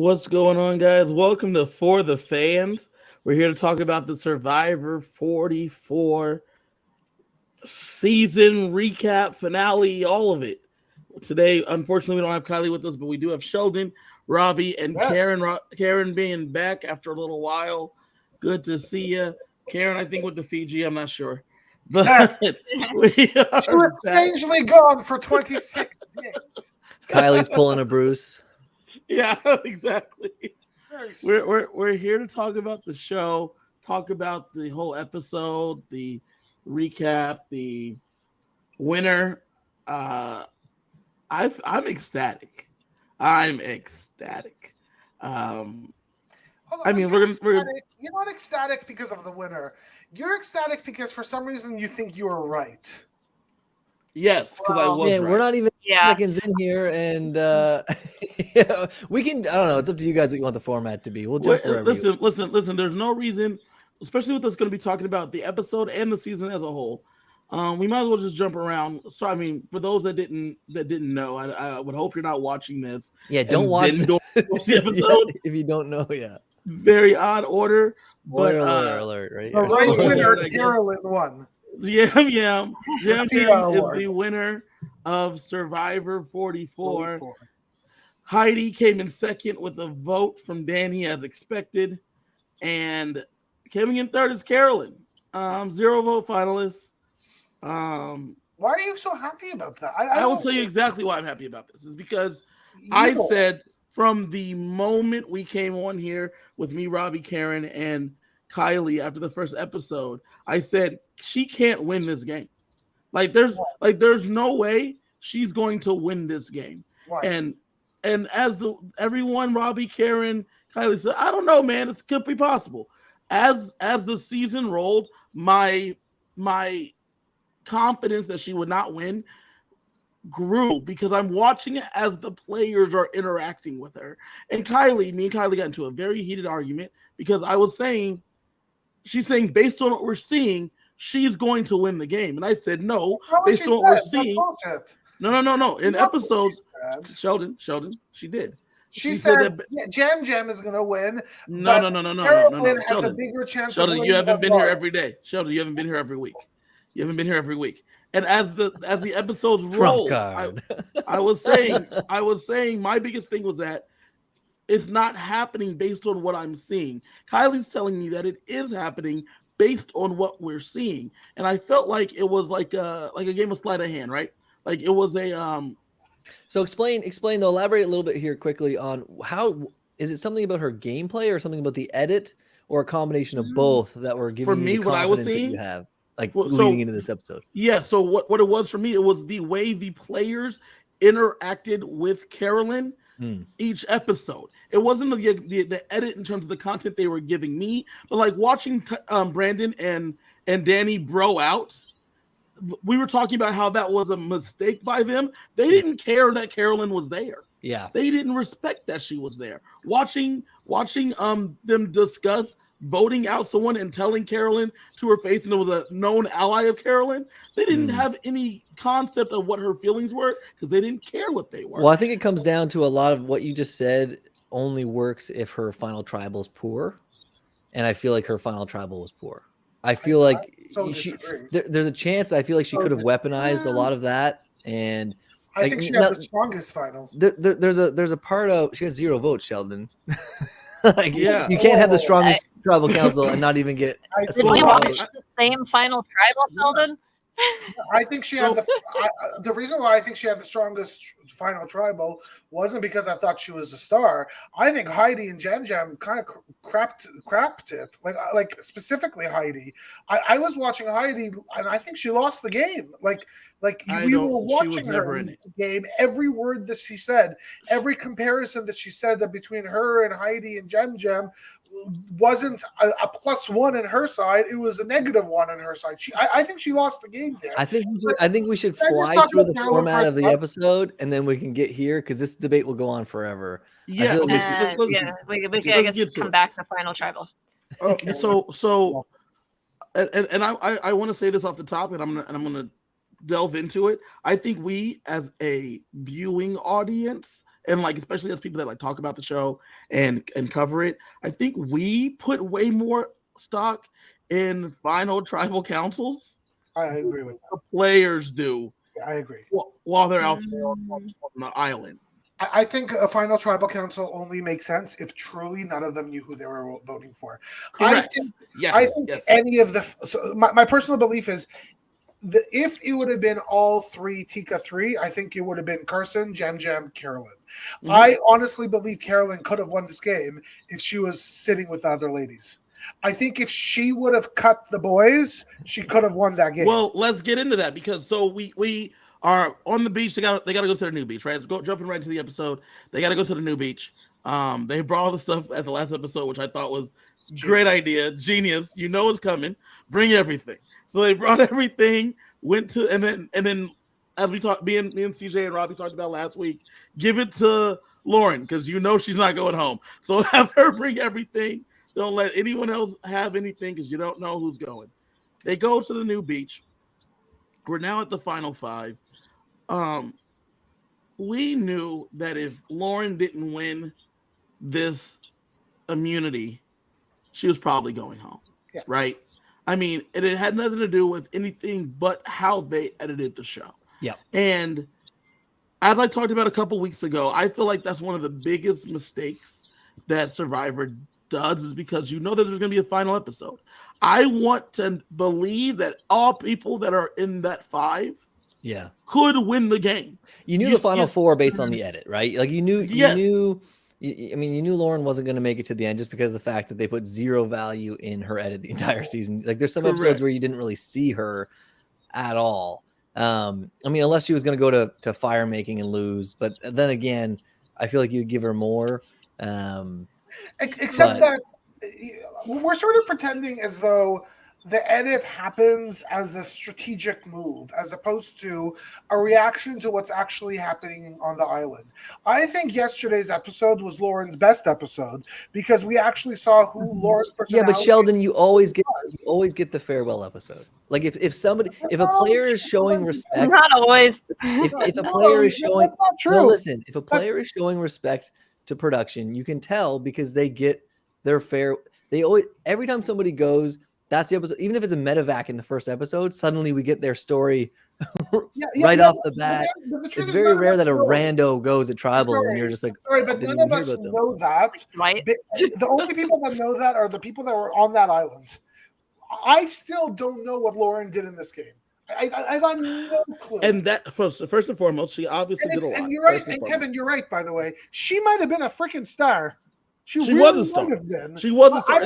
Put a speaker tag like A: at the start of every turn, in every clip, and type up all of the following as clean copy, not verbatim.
A: What's going on, guys? Welcome to For the Fans. We're here to talk about the Survivor 44 season recap, finale, all of it. Today, unfortunately, we don't have Kylie with us, but we do have Sheldon, Robbie, and
B: Yes.
A: Karen being back after a little while. Good to see you. Karen, I think, went to Fiji. I'm not sure. But we
B: She was strangely gone for 26 days.
C: Kylie's pulling a Bruce.
A: Yeah, exactly. We're here to talk about the show, talk about the whole episode, the recap, the winner. I'm ecstatic. I'm ecstatic. I mean, we're
B: You're not ecstatic because of the winner. You're ecstatic because for some reason you think you were right.
A: Yes, because I was
C: Man,
A: right.
C: we're not even seconds in here, and we can. I don't know. It's up to you guys what you want the format to be. We'll jump wherever.
A: Listen. There's no reason, especially with us going to be talking about the episode and the season as a whole. We might as well just jump around. So, I mean, for those that didn't know, I would hope you're not watching this.
C: Yeah, don't watch
A: the episode
C: if you don't know. Yeah,
A: very odd order.
C: Spoiler alert! Right?
B: The right winner, Carolyn won.
A: Jam Jam is the winner of Survivor 44. Heidi came in second with a vote from Danny as expected. And coming in third is Carolyn. 0 vote finalists.
B: Why are you so happy about that?
A: I will tell you exactly why I'm happy about this. Is because I said from the moment we came on here with me, Robbie, Karen, and Kylie after the first episode, I said she can't win this game. There's no way she's going to win this game.
B: Why?
A: And as everyone, Robbie, Karen, Kylie said, I don't know, man. It could be possible. As the season rolled, my confidence that she would not win grew because I'm watching it as the players are interacting with her. And me and Kylie got into a very heated argument because I was saying, she's saying based on what we're seeing, she's going to win the game. And I said, no, based on what we're seeing. No. In episodes, Sheldon, she did.
B: She said Jam is going to win.
A: No.
B: Carolyn has a bigger chance of winning.
A: Sheldon, you haven't been here every day. Sheldon, you haven't been here every week. And as the episodes roll, I was saying my biggest thing was that it's not happening based on what I'm seeing. Kylie's telling me that it is happening based on what we're seeing, and I felt like it was like a game of sleight of hand, right? Like it was a
C: So explain though. Elaborate a little bit here quickly on how is it something about her gameplay or something about the edit or a combination of both that were giving
A: for me
C: you the
A: what I was
C: confidence
A: seeing
C: that you have. Leading into this episode.
A: Yeah, so what it was for me, it was the way the players interacted with Carolyn each episode. It wasn't the edit in terms of the content they were giving me, but like watching Brandon and Danny bro out, we were talking about how that was a mistake by them. They didn't care that Carolyn was there.
C: Yeah.
A: They didn't respect that she was there. Watching them discuss voting out someone and telling Carolyn to her face and it was a known ally of Carolyn, they didn't have any concept of what her feelings were because they didn't care what they were.
C: Well, I think it comes down to a lot of what you just said only works if her final tribal is poor. And I feel like her final tribal was poor. I feel there's a chance that I feel like she could have weaponized a lot of that. And
B: I think she had the strongest final.
C: There's a part of she got 0 votes, Sheldon. You can't have the strongest tribal council and not even get.
D: Did we watch the same final tribal, Sheldon?
B: I think she had the reason why I think she had the strongest final tribal wasn't because I thought she was a star. I think Heidi and Jam kind of crapped it. Like specifically Heidi. I was watching Heidi and I think she lost the game. We were watching her in the game. Every word that she said, every comparison that she said that between her and Heidi and Jam wasn't a +1 in her side. It was a -1 on her side. I think she lost the game there.
C: I think we should fly through the format of the episode and then we can get here because this debate will go on forever.
A: Yeah,
D: we should I guess come back to final tribal.
A: I want to say this off the top, and I'm gonna delve into it. I think we, as a viewing audience, and like especially as people that like talk about the show and cover it, I think we put way more stock in final tribal councils.
B: I agree with that.
A: The players do.
B: I agree.
A: While they're out there on the island.
B: I think a final tribal council only makes sense if truly none of them knew who they were voting for.
A: Correct.
B: I think any of the. So my personal belief is if it would have been all three Tika 3, I think it would have been Carson, Jam, Carolyn. Mm-hmm. I honestly believe Carolyn could have won this game if she was sitting with the other ladies. I think if she would have cut the boys, she could have won that game.
A: Well, let's get into that because so we are on the beach. They got to go to the new beach, right? Jumping right into the episode. They got to go to the new beach. They brought all the stuff at the last episode, which I thought was great idea, genius. You know it's coming. Bring everything. So they brought everything. Went to and then as we talked, me and CJ and Robbie talked about last week. Give it to Lauren because you know she's not going home. So have her bring everything. Don't let anyone else have anything because you don't know who's going. They go to the new beach. We're now at the final 5. We knew that if Lauren didn't win this immunity, she was probably going home, right? I mean, it had nothing to do with anything but how they edited the show.
C: Yeah.
A: And as I talked about a couple weeks ago, I feel like that's one of the biggest mistakes that Survivor does is because you know that there's going to be a final episode. I want to believe that all people that are in that 5 could win the game.
C: You knew the final 4 based on the edit, right? Like you knew Lauren wasn't going to make it to the end just because of the fact that they put 0 value in her edit the entire season. Like there's some episodes where you didn't really see her at all. I mean, unless she was going to go to fire making and lose, but then again, I feel like you'd give her more.
B: Except that we're sort of pretending as though the edit happens as a strategic move as opposed to a reaction to what's actually happening on the island. I think yesterday's episode was Lauren's best episode because we actually saw who Lauren's personality.
C: Yeah, but Sheldon, you always get the farewell episode. Like if a player is showing respect,
D: not always.
C: If a player is showing, well, listen, if a player is showing respect to production, you can tell because they get their fair. They always, every time somebody goes, that's the episode. Even if it's a medevac in the first episode, suddenly we get their story right off the bat. It's very rare that a rando goes at tribal and you're just like,
B: but none of us know that.
D: Right.
B: The only people that know that are the people that were on that island. I still don't know what Lauren did in this game. I got no clue.
A: And that first and foremost, she obviously did a lot.
B: And you're right, and Kevin, you're right. By the way, she might have been a freaking star. She really
A: was a star. She was a star,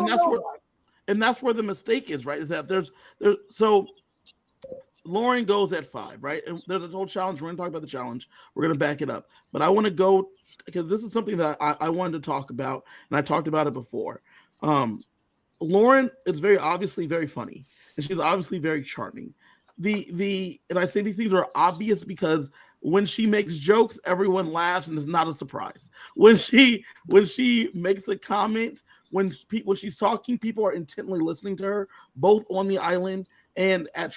A: and that's where the mistake is, right? Is that there's so Lauren goes at 5, right? And there's a whole challenge. We're going to talk about the challenge. We're going to back it up, but I want to go because this is something that I wanted to talk about, and I talked about it before. Lauren is very obviously very funny, and she's obviously very charming. And I say these things are obvious because when she makes jokes, everyone laughs, and it's not a surprise. When she makes a comment, when she's talking, people are intently listening to her, both on the island and at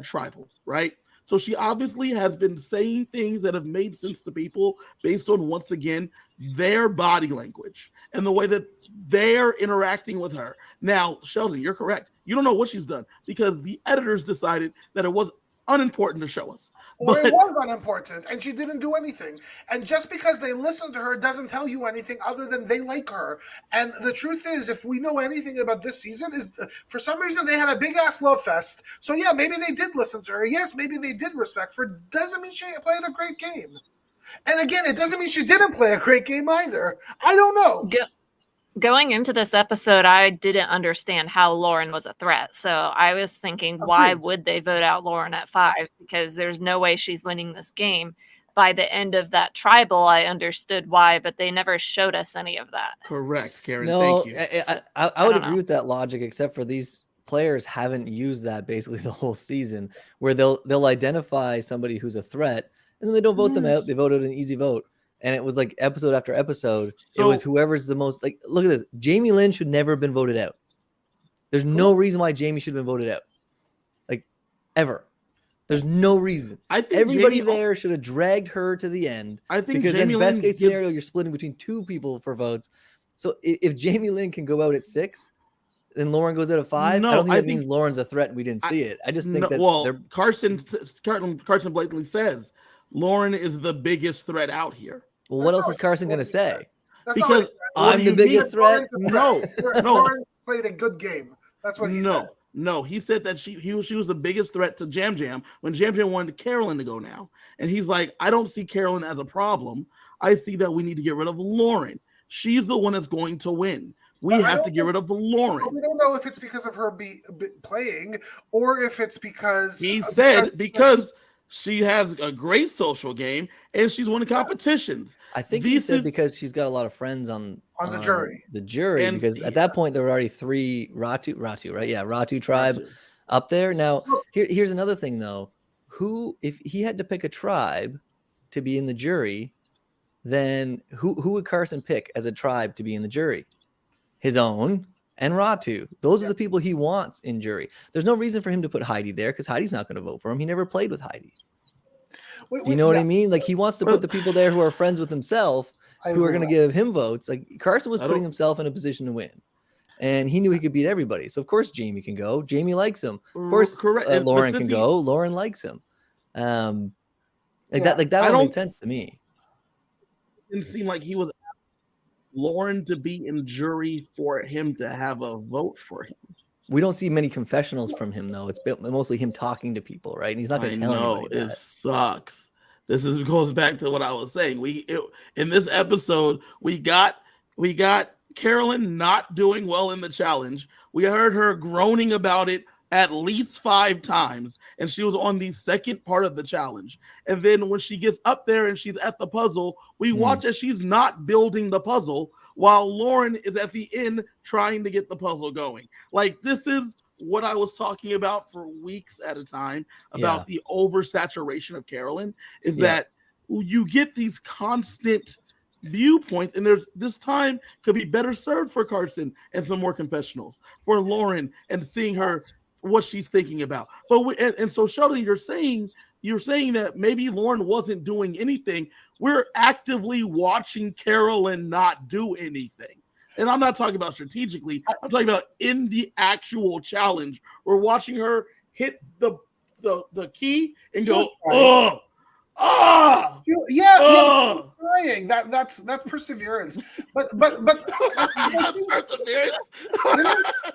A: tribal, right? So she obviously has been saying things that have made sense to people based on, once again, their body language and the way that they're interacting with her. Now, Sheldon, you're correct. You don't know what she's done because the editors decided that it was unimportant to show us.
B: Or it was unimportant, and she didn't do anything. And just because they listen to her doesn't tell you anything other than they like her. And the truth is, if we know anything about this season, is for some reason they had a big-ass love fest. So, yeah, maybe they did listen to her. Yes, maybe they did respect her. Doesn't mean she played a great game. And, again, it doesn't mean she didn't play a great game either. I don't know.
D: Going into this episode, I didn't understand how Lauren was a threat. So I was thinking, why would they vote out Lauren at 5? Because there's no way she's winning this game. By the end of that tribal, I understood why, but they never showed us any of that.
A: Correct, Karen.
C: No,
A: thank you.
C: I would agree with that logic, except for these players haven't used that basically the whole season, where they'll identify somebody who's a threat, and then they don't vote them out. They voted an easy vote. And it was like episode after episode. So, it was whoever's the most like. Look at this. Jamie Lynn should never have been voted out. There's no reason why Jamie should have been voted out, like ever. There's no reason.
A: I think
C: everybody there should have dragged her to the end.
A: I think
C: because
A: Jamie
C: in best
A: Lynn
C: case scenario, you're splitting between 2 people for votes. So if Jamie Lynn can go out at 6, then Lauren goes out at 5.
A: No,
C: I don't think that means Lauren's a threat and we didn't see it. I just think that
A: Carson blatantly says Lauren is the biggest threat out here.
C: Well, what else is Carson going to say?
A: Because
C: I'm the biggest threat.
B: No. Lauren played a good game. That's what he said.
A: No, he said that she was the biggest threat to Jam Jam when Jam Jam wanted Carolyn to go now. And he's like, I don't see Carolyn as a problem. I see that we need to get rid of Lauren. She's the one that's going to win. We have to get rid of Lauren.
B: We don't know if it's because of her playing or if it's because...
A: He said because she has a great social game and she's winning competitions.
C: I think he said because she's got a lot of friends on
B: the jury.
C: The jury, and because at that point there were already 3 Ratu, right? Yeah, Ratu tribe up there. Now, here's another thing though. If he had to pick a tribe to be in the jury, then who would Carson pick as a tribe to be in the jury? His own and Ratu. Those are the people he wants in jury. There's no reason for him to put Heidi there because Heidi's not going to vote for him. He never played with Heidi. Do you know what I mean? Like he wants to put the people there who are friends with himself, who are going to give him votes. Like Carson was putting himself in a position to win, and he knew he could beat everybody. So of course Jamie can go. Jamie likes him. Of course, Lauren can go. Lauren likes him. That all made sense to me.
A: It didn't seem like he was Lauren to be in jury for him to have a vote for him.
C: We don't see many confessionals from him though. It's mostly him talking to people, right? And he's not going to tell anybody that.
A: It sucks. Goes back to what I was saying. In this episode, we got Carolyn not doing well in the challenge. We heard her groaning about it at least 5 times, and she was on the second part of the challenge. And then when she gets up there and she's at the puzzle, we watch as she's not building the puzzle while Lauren is at the end trying to get the puzzle going. Like, this is what I was talking about for weeks at a time about the oversaturation of Carolyn, is that you get these constant viewpoints, and this time could be better served for Carson and some more confessionals for Lauren and seeing her what she's thinking about. But so Sheldon, you're saying that maybe Lauren wasn't doing anything. We're actively watching Carolyn not do anything. And I'm not talking about strategically. I'm talking about in the actual challenge. We're watching her hit the key and go,
B: trying. That's perseverance. But
A: perseverance.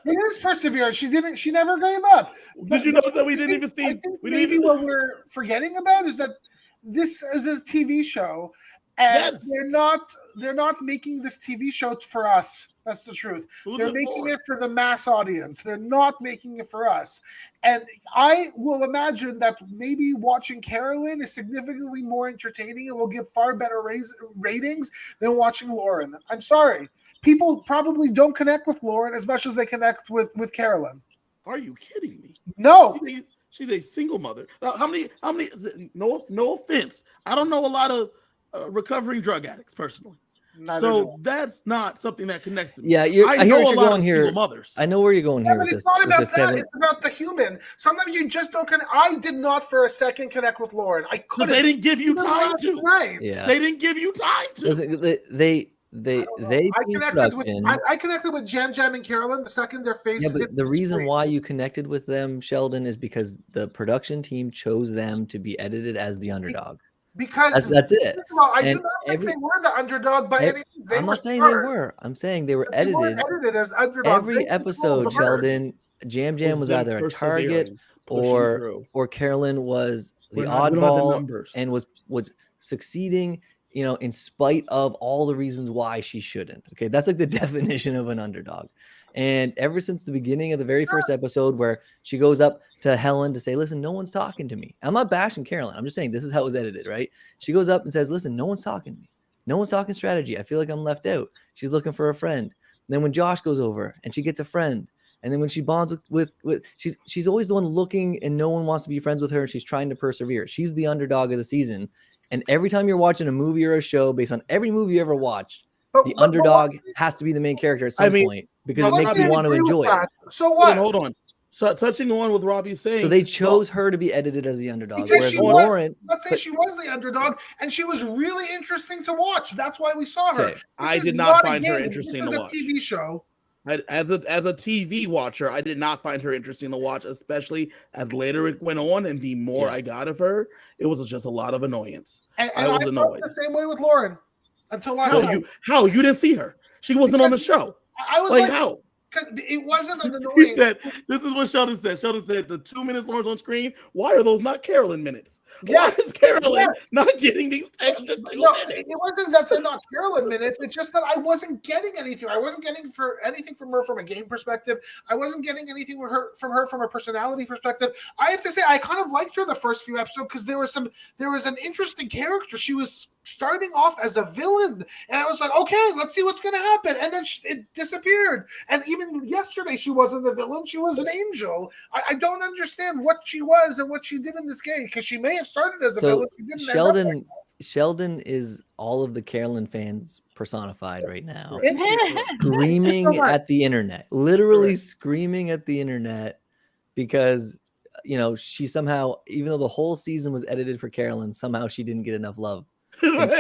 B: It is perseverance. She never gave up.
A: Did you notice that we didn't even see?
B: I think maybe what we're forgetting about is that this is a TV show, and they're not making this TV show for us. That's the truth. They're making it for the mass audience. They're not making it for us. And I will imagine that maybe watching Carolyn is significantly more entertaining and will give far better ratings than watching Lauren. I'm sorry. People probably don't connect with Lauren as much as they connect with Carolyn.
A: Are you kidding me?
B: No.
A: She's a single mother. How many? No offense. I don't know a lot of recovering drug addicts personally. That's not something that connects to me.
C: Yeah, I hear what you're going here. I know where you're going here.
B: But it's not about that. Kevin. It's about the human. Sometimes you just don't connect. I did not for a second connect with Lauren. I couldn't.
A: They didn't give you time to.
C: Yeah.
A: They didn't give you time to.
B: I connected with Jam Jam and Carolyn the second their faces.
C: Yeah, but the reason why you connected with them, Sheldon, is because the production team chose them to be edited as the underdog.
B: Because
C: that's it.
B: I do not think they were the underdog by any means.
C: I'm not saying they were. I'm saying they were edited
B: as underdogs.
C: Every episode, Sheldon, Jam Jam was either a target or Carolyn was the oddball and was succeeding, in spite of all the reasons why she shouldn't. Okay, that's like the definition of an underdog. And ever since the beginning of the very first episode where she goes up to Helen to say, listen, no one's talking to me. I'm not bashing Carolyn. I'm just saying this is how it was edited, right? She goes up and says, listen, no one's talking to me. No one's talking strategy. I feel like I'm left out. She's looking for a friend. And then when Josh goes over and she gets a friend, and then when she bonds with she's always the one looking and no one wants to be friends with her and she's trying to persevere. She's the underdog of the season. And every time you're watching a movie or a show based on every movie you ever watched, the underdog has to be the main character at some point because it makes you want to enjoy it.
B: So what?
A: Hold on. So touching on what Robbie's saying,
C: so they chose her to be edited as the underdog,
B: because
C: whereas Lauren.
B: Let's say she was the underdog, and she was really interesting to watch. That's why we saw her.
C: Okay.
A: I did not find her interesting to watch.
B: This is a TV show.
A: As a TV watcher, I did not find her interesting to watch, especially as later it went on and the more I got of her, it was just a lot of annoyance.
B: And I was annoyed. The same way with Lauren until last night.
A: How you didn't see her? She wasn't on the show.
B: I was like
A: how?
B: It wasn't an annoying.
A: This is what Sheldon said. Sheldon said the 2 minutes Lauren's on screen. Why are those not Carolyn minutes?
B: Yes.
A: Why is Carolyn not getting these extra 2 minutes?
B: It wasn't that they're not Carolyn minutes. It's just that I wasn't getting anything. I wasn't getting anything from her from a game perspective. I wasn't getting anything from her from a personality perspective. I have to say I kind of liked her the first few episodes because there was an interesting character. She was starting off as a villain, and I was like, okay, let's see what's going to happen. And then it disappeared. And even yesterday, she wasn't a villain; she was an angel. I don't understand what she was and what she did in this game because she may have started as a villain.
C: Sheldon is all of the Carolyn fans personified right now, screaming at the internet, literally screaming at the internet because she somehow, even though the whole season was edited for Carolyn, somehow she didn't get enough love. Because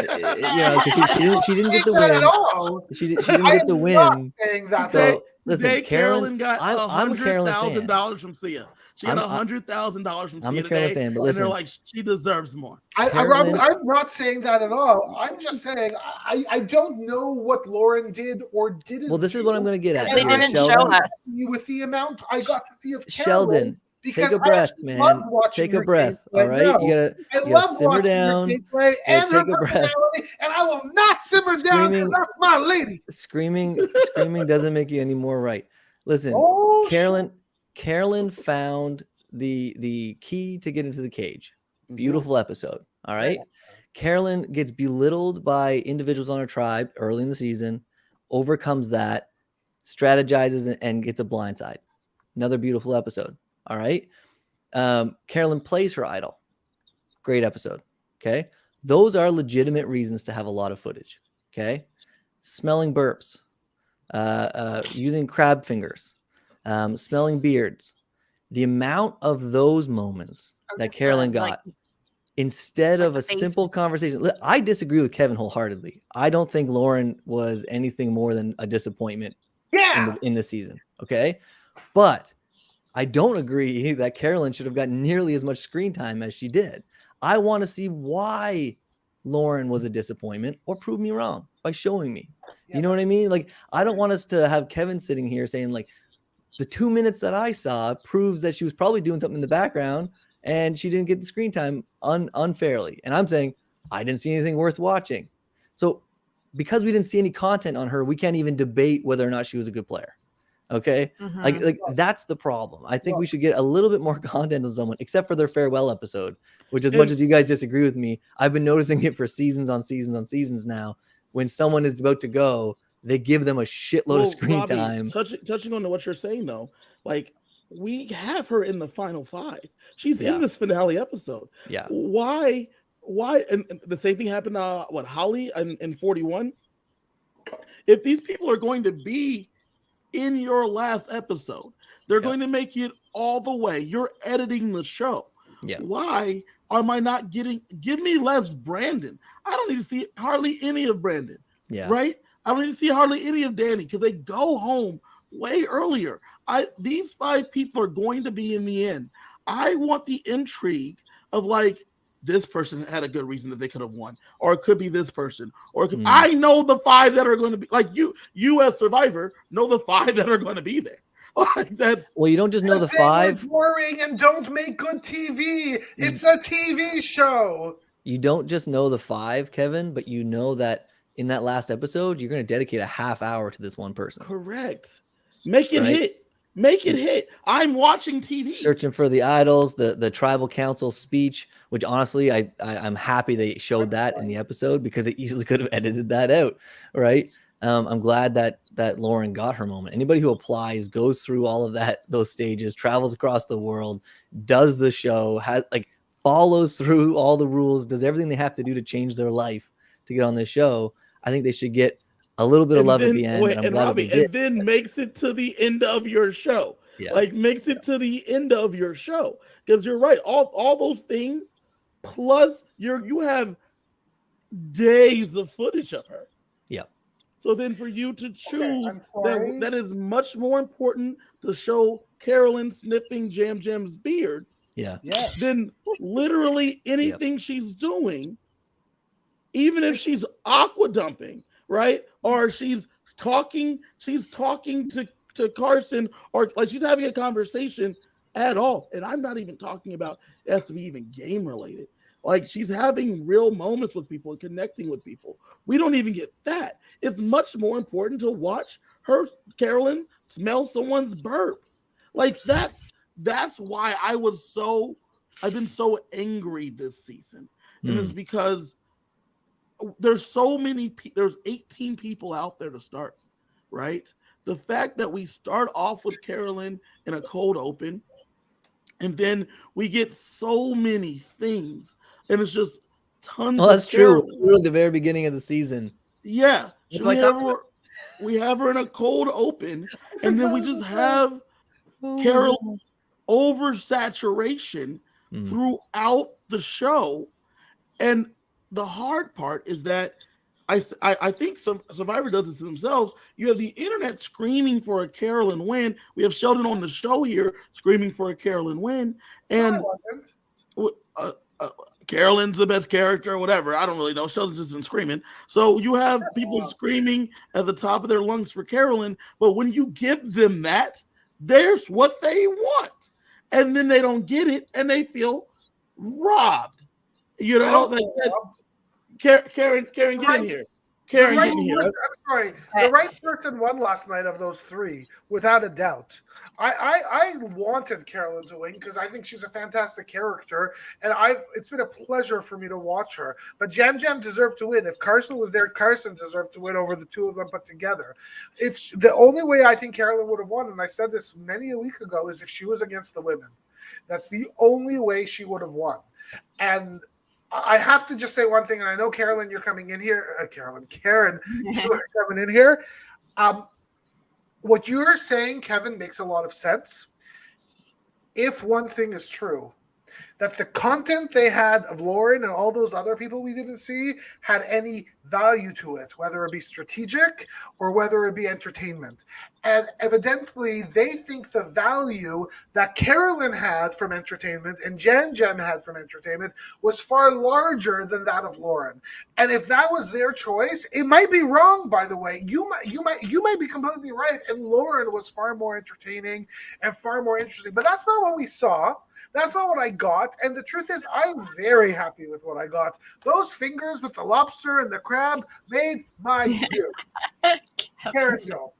C: she didn't get the win. She didn't get the win. So, listen,
A: Carolyn got
C: I'm a Carolyn fan.
A: $100,000 from Sia. She got $100,000 from Sia.
C: I'm a Carolyn fan, but listen,
A: and they're like, she deserves more.
B: I'm not saying that at all. I'm just saying I don't know what Lauren did or didn't.
C: Well, this is what I'm going to get at.
D: They didn't show us
B: with the amount I got to see of
C: Carolyn. Sheldon. Take a breath, man. Take a breath. All right, you gotta simmer down.
B: Take a breath. And I will not simmer down because that's my lady.
C: Screaming doesn't make you any more right. Listen, Carolyn found the key to get into the cage. Beautiful episode. All right. Carolyn gets belittled by individuals on her tribe early in the season, overcomes that, strategizes and gets a blindside. Another beautiful episode. All right. Carolyn plays her idol. Great episode. Okay. Those are legitimate reasons to have a lot of footage. Okay. Smelling burps, using crab fingers, smelling beards. The amount of those moments that Carolyn got instead of a simple conversation. I disagree with Kevin wholeheartedly. I don't think Lauren was anything more than a disappointment in the season. Okay. But I don't agree that Carolyn should have gotten nearly as much screen time as she did. I want to see why Lauren was a disappointment or prove me wrong by showing me. You know what I mean? Like, I don't want us to have Kevin sitting here saying like the 2 minutes that I saw proves that she was probably doing something in the background and she didn't get the screen time unfairly. And I'm saying I didn't see anything worth watching. So because we didn't see any content on her, we can't even debate whether or not she was a good player. Okay. Like that's the problem. I think we should get a little bit more content on someone, except for their farewell episode, which as much as you guys disagree with me, I've been noticing it for seasons on seasons now. When someone is about to go, they give them a shitload of screen time.
A: Touching on what you're saying though, like we have her in the final 5. She's in this finale episode.
C: Yeah.
A: Why? And the same thing happened Holly in 41. If these people are going to be in your last episode, they're going to make it all the way. You're editing the show.
C: Yeah.
A: Why am I not give me less Brandon? I don't need to see hardly any of Brandon.
C: Yeah.
A: Right? I don't need to see hardly any of Danny because they go home way earlier. These 5 people are going to be in the end. I want the intrigue of like, this person had a good reason that they could have won, or it could be this person, or it could, I know the 5 that are going to be like you as Survivor know the 5 that are going to be there.
C: Well, you don't just know the 5.
B: Boring and don't make good TV. It's a TV show.
C: You don't just know the 5, Kevin, but you know that in that last episode, you're going to dedicate a half hour to this one person.
A: Correct. Make it hit. Make it hit. I'm watching TV.
C: Searching for the idols, the tribal council speech, which honestly, I'm happy they showed that in the episode because they easily could have edited that out, right? I'm glad that Lauren got her moment. Anybody who applies, goes through all of those stages, travels across the world, does the show, follows through all the rules, does everything they have to do to change their life to get on this show. I think they should get a little bit of love at the end.
A: And Robbie, and then makes it to the end of your show.
C: Yeah.
A: Like makes it to the end of your show. Because you're right. All those things plus you have days of footage of her.
C: Yep.
A: So then for you to choose
B: Okay,
A: that is much more important to show Carolyn sniffing Jam Jam's beard than literally anything she's doing, even if she's aqua dumping, right? Or she's talking to Carson, or like she's having a conversation at all. And I'm not even talking about it has to be even game related. Like she's having real moments with people and connecting with people. We don't even get that. It's much more important to watch Carolyn, smell someone's burp. Like that's why I've been so angry this season. And it's because there's so many, there's 18 people out there to start, right? The fact that we start off with Carolyn in a cold open, and then we get so many things, and it's just tons.
C: Well, that's
A: Carolyn.
C: true. Really, the very beginning of the season.
A: Yeah, we have her in a cold open, and then we just have Carolyn oversaturation throughout the show. And the hard part is that I think Survivor does this to themselves. You have the internet screaming for a Carolyn win. We have Sheldon on the show here screaming for a Carolyn win. And Carolyn's the best character or whatever. I don't really know. Sheldon's just been screaming. So you have people screaming at the top of their lungs for Carolyn. But when you give them that, there's what they want. And then they don't get it and they feel robbed. You know, like Karen, get in here. Karen, get in here.
B: I'm sorry. The right person won last night of those three, without a doubt. I wanted Carolyn to win because I think she's a fantastic character, and it's been a pleasure for me to watch her. But Jam Jam deserved to win. If Carson was there, Carson deserved to win over the two of them put together. If the only way I think Carolyn would have won, and I said this many a week ago, is if she was against the women. That's the only way she would have won. And I have to just say one thing, and I know, Carolyn, you're coming in here. Karen, you are coming in here. What you're saying, Kevin, makes a lot of sense. If one thing is true, that the content they had of Lauren and all those other people we didn't see had any value to it, whether it be strategic or whether it be entertainment. And evidently, they think the value that Carolyn had from entertainment and Jam Jam had from entertainment was far larger than that of Lauren. And if that was their choice, it might be wrong, by the way. You might be completely right, and Lauren was far more entertaining and far more interesting. But that's not what we saw. That's not what I got. And the truth is, I'm very happy with what I got. Those fingers with the lobster and the crab made my year. Karen, go.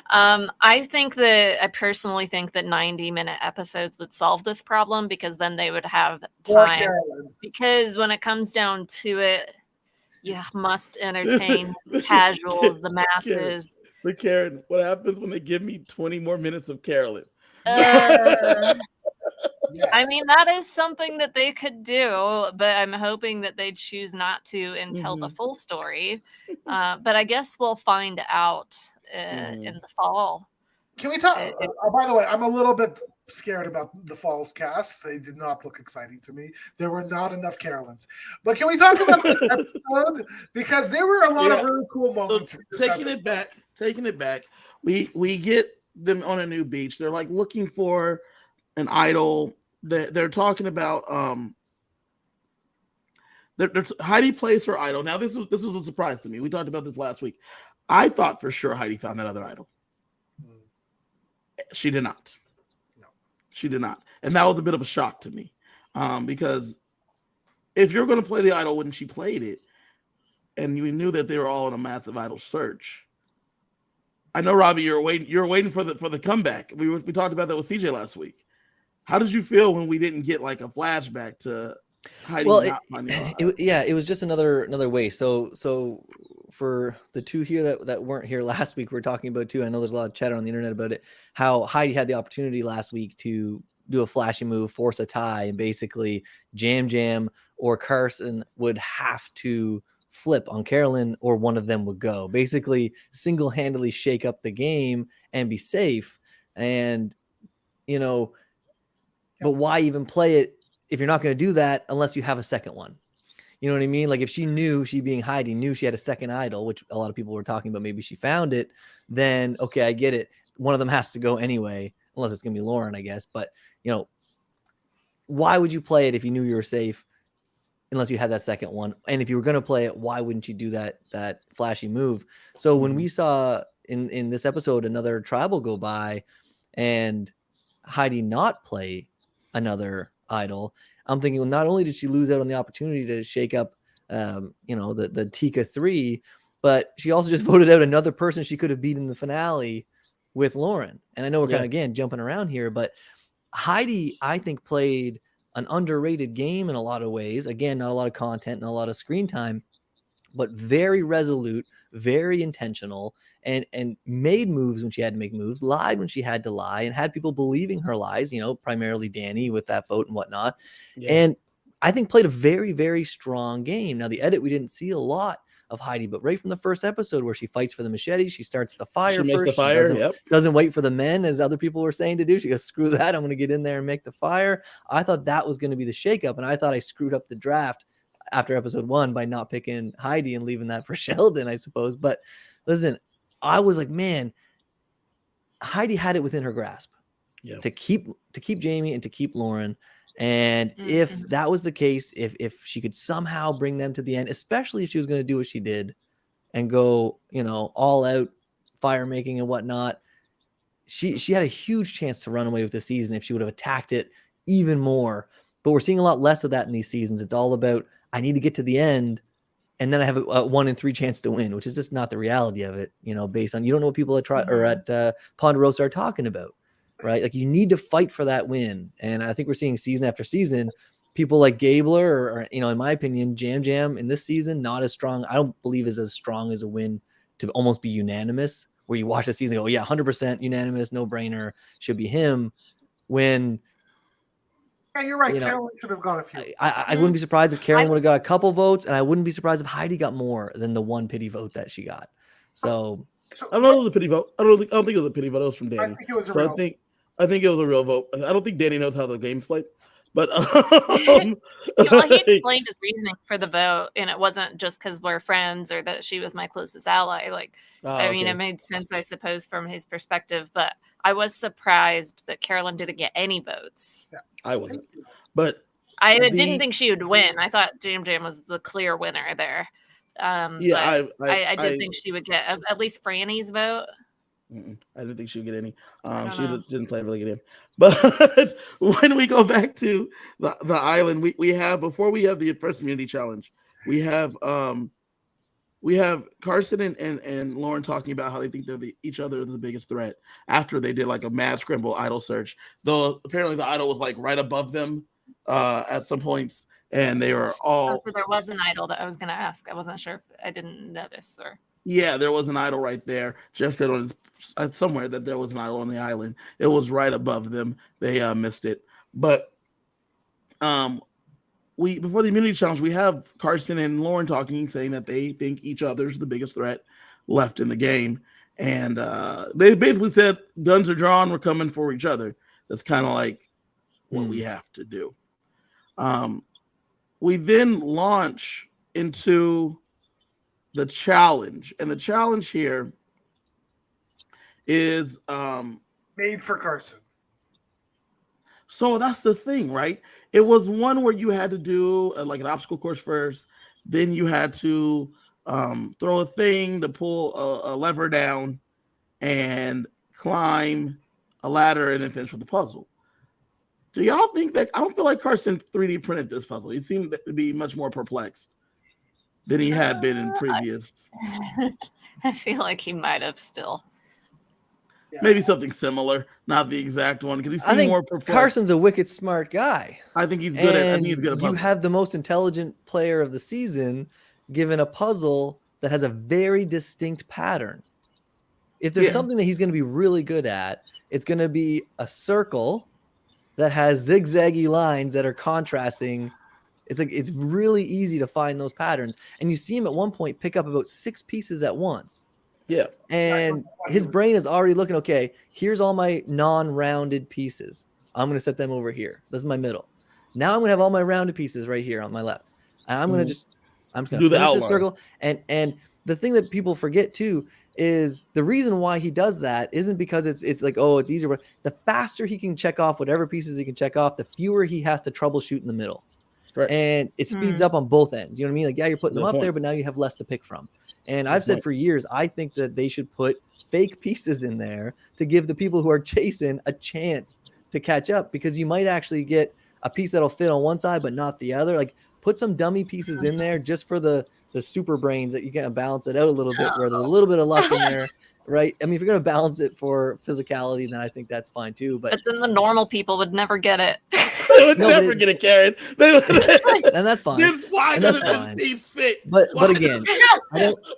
D: I personally think that 90-minute episodes would solve this problem, because then they would have time. Because when it comes down to it, you must entertain the casuals, the masses.
A: But Karen, what happens when they give me 20 more minutes of Carolyn?
D: Yes. I mean, that is something that they could do, but I'm hoping that they choose not to and tell the full story. But I guess we'll find out in the fall.
B: Can we talk? By the way, I'm a little bit scared about the fall's cast. They did not look exciting to me. There were not enough Carolyns. But can we talk about this episode? Because there were a lot of really cool moments.
A: So taking it back, we get them on a new beach. They're like looking for an idol. They're talking about Heidi plays her idol. Now this was a surprise to me. We talked about this last week. I thought for sure Heidi found that other idol. She did not. No, she did not, and that was a bit of a shock to me, because if you're going to play the idol when she played it, and you knew that they were all in a massive idol search. I know, Robbie, you're waiting for the comeback. We talked about that with CJ last week. How did you feel when we didn't get like a flashback to Heidi not finding
C: it was just another way. So for the two here that weren't here last week, we're talking about too. I know there's a lot of chatter on the internet about it. How Heidi had the opportunity last week to do a flashy move, force a tie, and basically Jam Jam or Carson would have to flip on Carolyn, or one of them would go. Basically, single-handedly shake up the game and be safe. And but why even play it if you're not going to do that unless you have a second one? You know what I mean? Like if she knew, she being Heidi knew she had a second idol, which a lot of people were talking about, maybe she found it, then okay, I get it. One of them has to go anyway, unless it's going to be Lauren, I guess. But, why would you play it if you knew you were safe unless you had that second one? And if you were going to play it, why wouldn't you do that flashy move? So when we saw in this episode another tribal go by and Heidi not play another idol, I'm thinking, well, not only did she lose out on the opportunity to shake up, the Tika 3, but she also just voted out another person she could have beat in the finale with Lauren. And I know we're kind of, again, jumping around here, but Heidi, I think, played an underrated game in a lot of ways. Again, not a lot of content, not a lot of screen time, but very resolute, very intentional, and made moves when she had to make moves, lied when she had to lie, and had people believing her lies, primarily Danny with that vote and whatnot. Yeah. And I think played a very, very strong game. Now, the edit, we didn't see a lot of Heidi, but right from the first episode where she fights for the machete, she starts the fire. She makes the fire. Doesn't wait for the men, as other people were saying to do. She goes, screw that, I'm going to get in there and make the fire. I thought that was going to be the shakeup, and I thought I screwed up the draft after episode 1 by not picking Heidi and leaving that for Sheldon, I suppose. But listen, I was like, man, Heidi had it within her grasp to keep Jamie and to keep Lauren. And if that was the case, if she could somehow bring them to the end, especially if she was going to do what she did and go, all out fire making and whatnot, she had a huge chance to run away with the season if she would have attacked it even more. But we're seeing a lot less of that in these seasons. It's all about, I need to get to the end, and then I have a 1 in 3 chance to win, which is just not the reality of it, based on, you don't know what people at Ponderosa are talking about. Right? Like, you need to fight for that win. And I think we're seeing season after season, people like Gabler or in my opinion, Jam in this season, not as strong. I don't believe is as strong as a win to almost be unanimous, where you watch the season and go, yeah, 100% unanimous, no brainer, should be him. When,
B: yeah, you're right. Carolyn should have got a few.
C: I wouldn't be surprised if Carolyn would have got a couple votes, and I wouldn't be surprised if Heidi got more than the one pity vote that she got. So
A: I don't know, it was a pity vote. I don't think it was a pity vote. It was from Danny.
B: I think it was a real.
A: I think it was a real vote. I don't think Danny knows how the game's played, but
D: he explained his reasoning for the vote, and it wasn't just because we're friends or that she was my closest ally. Like, I mean, it made sense, I suppose, from his perspective. But I was surprised that Carolyn didn't get any votes.
B: Yeah,
A: I wasn't, but
D: I didn't think she would win. I thought Jam was the clear winner there. I did think she would get at least Franny's vote.
A: I didn't think she would get any. She didn't play a really good game. But when we go back to the island, we have, before we have the first immunity challenge, we have Carson and Lauren talking about how they think they're each other the biggest threat after they did like a mad scramble idol search. Though apparently the idol was like right above them at some points, and they were all.
D: So there was an idol that I was going to ask. I wasn't sure if I didn't notice or.
A: Yeah, there was an idol right there. Jeff said on somewhere that there was an idol on the island. It was right above them. They missed it. But before the immunity challenge, we have Carson and Lauren talking, saying that they think each other's the biggest threat left in the game. And they basically said, guns are drawn, we're coming for each other. That's kind of like what we have to do. We then launch into the challenge, and the challenge here is
B: made for Carson.
A: So that's the thing, right? It was one where you had to do like an obstacle course first, then you had to throw a thing to pull a lever down and climb a ladder and then finish with the puzzle. Do y'all think that? I don't feel like Carson 3D printed this puzzle. He seemed to be much more perplexed than he had been in previous.
D: I feel like he might have still.
B: Yeah.
A: Maybe something similar, not the exact one, because he seemed more perplexed.
C: Carson's a wicked smart guy.
A: I think he's good at. I think he's good at puzzles.
C: You have the most intelligent player of the season given a puzzle that has a very distinct pattern. If there's something that he's going to be really good at, it's going to be a circle that has zigzaggy lines that are contrasting. It's really easy to find those patterns. And you see him at one point pick up about 6 pieces at once.
A: Yeah.
C: And his brain is already looking, okay, here's all my non-rounded pieces. I'm going to set them over here. This is my middle. Now I'm going to have all my rounded pieces right here on my left. And I'm going to I'm just going to finish this circle. And the thing that people forget too is the reason why he does that isn't because it's like, oh, it's easier. But the faster he can check off whatever pieces he can check off, the fewer he has to troubleshoot in the middle. Right. And it speeds up on both ends. You know what I mean? Like, yeah, you're putting them up there, but now you have less to pick from. And I've said for years, I think that they should put fake pieces in there to give the people who are chasing a chance to catch up, because you might actually get a piece that'll fit on one side but not the other. Like, put some dummy pieces in there just for the super brains that you can balance it out a little bit, where there's a little bit of luck in there. Right. I mean, if you're going to balance it for physicality, then I think that's fine too. But
D: then the normal people would never get it.
A: They would never get it, Karen.
C: And that's fine.
A: Why does this fit?
C: But again,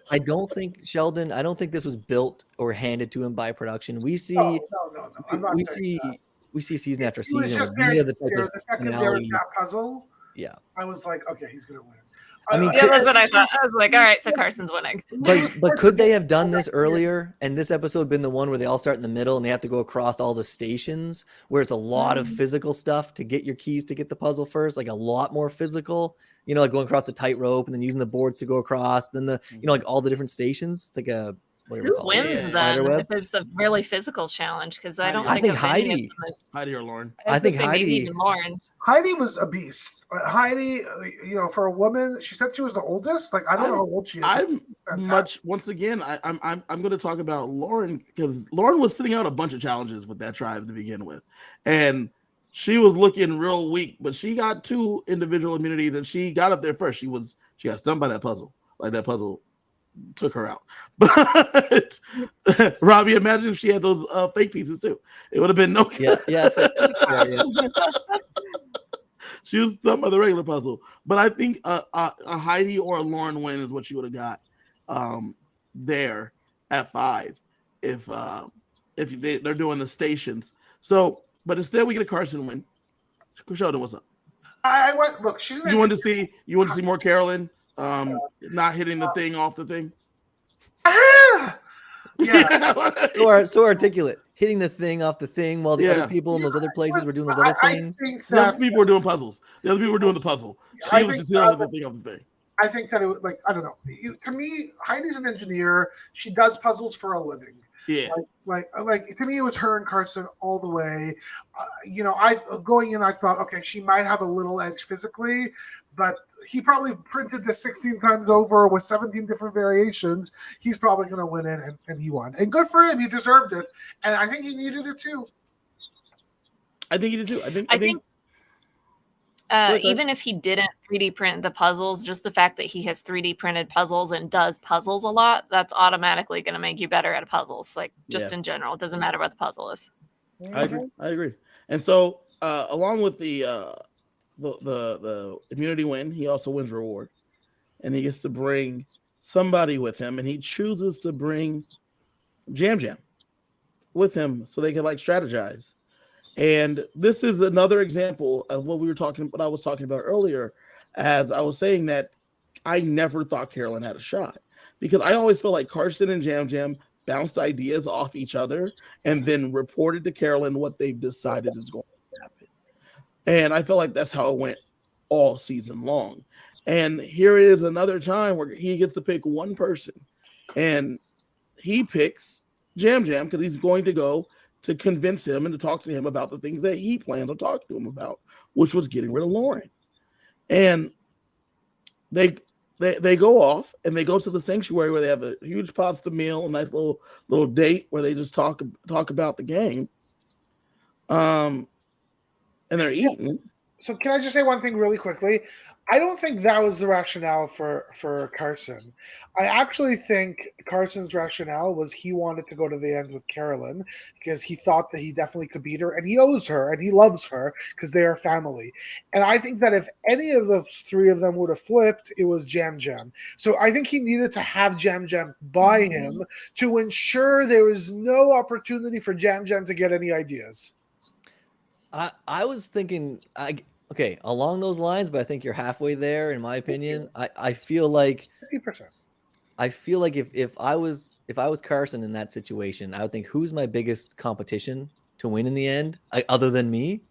C: I don't think Sheldon. I don't think this was built or handed to him by production. We see,
B: no.
C: We see season after season.
B: The second there was that puzzle.
C: Yeah,
B: I was like, okay, he's gonna win.
C: I mean,
D: yeah, that's what I thought. I was like, all right, so Carson's winning.
C: But could they have done this earlier? And this episode been the one where they all start in the middle and they have to go across all the stations, where it's a lot of physical stuff to get your keys to get the puzzle first, like a lot more physical. You know, like going across the tightrope and then using the boards to go across. Then like all the different stations. It's like a
D: who wins then if it's a really physical challenge? Because I think
A: Heidi or Lauren.
C: I think Heidi.
D: Lauren.
B: Heidi was a beast. Heidi, for a woman, she said she was the oldest. Like, I don't know how old she is.
A: Once again, I'm going to talk about Lauren, because Lauren was sitting out a bunch of challenges with that tribe to begin with, and she was looking real weak. But she got 2 individual immunities, and she got up there first. She got stunned by that puzzle. Like, that puzzle took her out. But Robbie, imagine if she had those fake pieces too. It would have been no.
C: Yeah.
A: She was stunned by the regular puzzle. But I think a Heidi or a Lauren win is what she would have got there at 5 if they're doing the stations. So, but instead we get a Carson win. Sheldon, what's up?
B: I went. Look, she's.
A: You want to see more Carolyn not hitting the thing off the thing?
B: Yeah.
C: So articulate. Hitting the thing off the thing while the other people in those other places were doing those other things.
A: The other people were doing puzzles. The other people were doing the puzzle. She was just hitting the thing off the thing.
B: I think that it was like, I don't know. To me, Heidi's an engineer. She does puzzles for a living.
A: Yeah.
B: Like to me, it was her and Carson all the way. I going in, I thought, okay, she might have a little edge physically, but he probably printed this 16 times over with 17 different variations. He's probably going to win it, and he won. And good for him. He deserved it. And I think he needed it too.
A: I think he did too.
D: I think even if he didn't 3D print the puzzles, just the fact that he has 3D printed puzzles and does puzzles a lot, that's automatically going to make you better at puzzles. Like just in general, it doesn't matter what the puzzle is.
A: I agree. And so along with the immunity win, he also wins reward, and he gets to bring somebody with him, and he chooses to bring Jam Jam with him so they can strategize. And this is another example of what I was talking about earlier, as I was saying that I never thought Carolyn had a shot, because I always felt like Carson and Jam Jam bounced ideas off each other and then reported to Carolyn what they've decided is going to happen. And I felt like that's how it went all season long. And here is another time where he gets to pick one person, and he picks Jam Jam because he's going to go to convince him and to talk to him about the things that he plans on talking to him about, which was getting rid of Lauren. And they go off and they go to the sanctuary where they have a huge pasta meal, a nice little date where they just talk about the game. And they're eating.
B: So can I just say one thing really quickly? I don't think that was the rationale for Carson. I actually think Carson's rationale was he wanted to go to the end with Carolyn because he thought that he definitely could beat her, and he owes her and he loves her because they are family. And I think that if any of the 3 of them would have flipped, it was Jam Jam. So I think he needed to have Jam Jam by him to ensure there was no opportunity for Jam Jam to get any ideas.
C: I was thinking, okay, along those lines, but I think you're halfway there, in my opinion. I feel like
B: 50%.
C: I feel like if if I was Carson in that situation, I would think, who's my biggest competition to win in the end, other than me?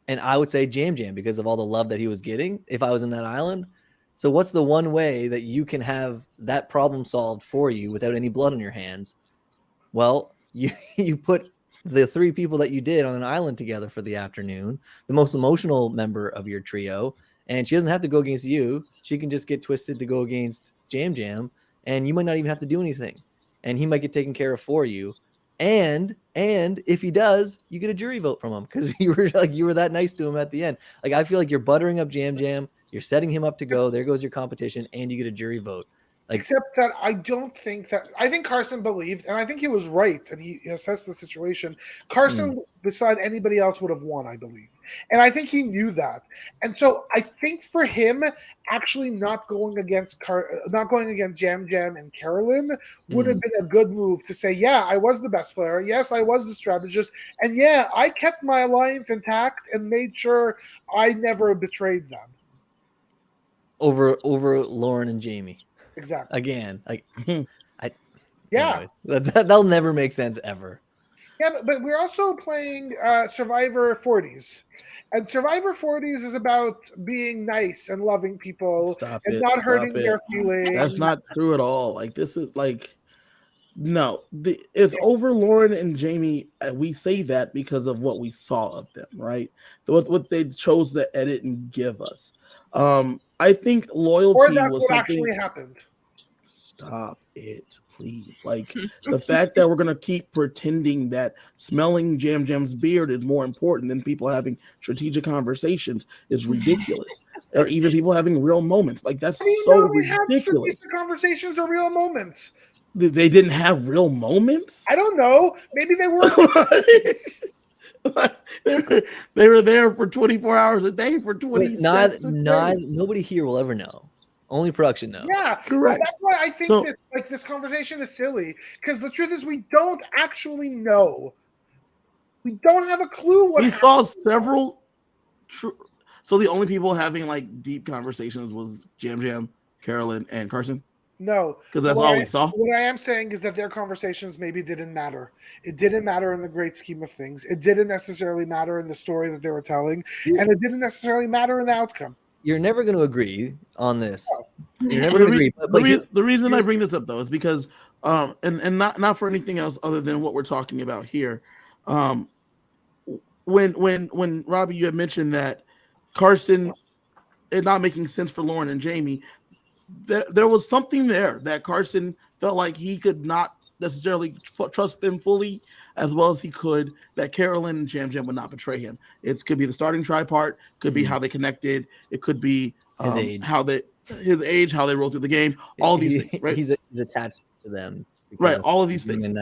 C: And I would say Jam Jam, because of all the love that he was getting if I was in that island. So what's the one way that you can have that problem solved for you without any blood on your hands? Well, you put the 3 people that you did on an island together for the afternoon, the most emotional member of your trio, and she doesn't have to go against you. She can just get twisted to go against Jam Jam, and you might not even have to do anything, and he might get taken care of for you. And if he does, you get a jury vote from him because you were that nice to him at the end. Like, I feel like you're buttering up Jam Jam, you're setting him up to go. There goes your competition, and you get a jury vote. Like,
B: except that I think Carson believed, and I think he was right, and he assessed the situation. Carson, beside anybody else, would have won, I believe. And I think he knew that. And so I think for him, actually not going against Jam Jam and Carolyn would have been a good move to say, yeah, I was the best player. Yes, I was the strategist. And yeah, I kept my alliance intact and made sure I never betrayed them.
C: Over Lauren and Jamie.
B: Exactly.
C: Again, like,
B: yeah,
C: that'll never make sense ever.
B: Yeah, but we're also playing Survivor 40s, and Survivor 40s is about being nice and loving people not hurting their feelings.
A: That's not true at all. Like, this is like, no, it's over Lauren and Jamie. We say that because of what we saw of them, right? What they chose to edit and give us. I think loyalty
B: or that's
A: was
B: what
A: something
B: actually happened.
A: Stop it, please. Like, the fact that we're gonna keep pretending that smelling Jam Jam's beard is more important than people having strategic conversations is ridiculous. Or even people having real moments. Like, that's so ridiculous.
B: Conversations are real moments.
A: They didn't have real moments?
B: I don't know. Maybe they were.
A: They were there for 24 hours a day for 20
C: nobody here will ever know. Only production knows.
B: Yeah,
A: correct.
B: That's why I think this conversation is silly, because the truth is we don't actually know. We don't have a clue what
A: we
B: happened.
A: saw several. So the only people having like deep conversations was Jam Jam, Carolyn, and Carson.
B: No,
A: because that's all we saw.
B: What I am saying is that their conversations maybe didn't matter. It didn't matter in the great scheme of things. It didn't necessarily matter in the story that they were telling, and it didn't necessarily matter in the outcome.
C: You're never going to agree on this. You're never going to agree.
A: The reason I bring this up though is because, and not for anything else other than what we're talking about here. When Robbie, you had mentioned that Carson, it not making sense for Lauren and Jamie. There was something there that Carson felt like he could not necessarily trust them fully as well as he could, that Carolyn and Jam Jam would not betray him. It could be the starting try part, could be how they connected, it could be his age, how they rolled through the game, all these things, right?
C: He's attached to them.
A: Right, all of these things. And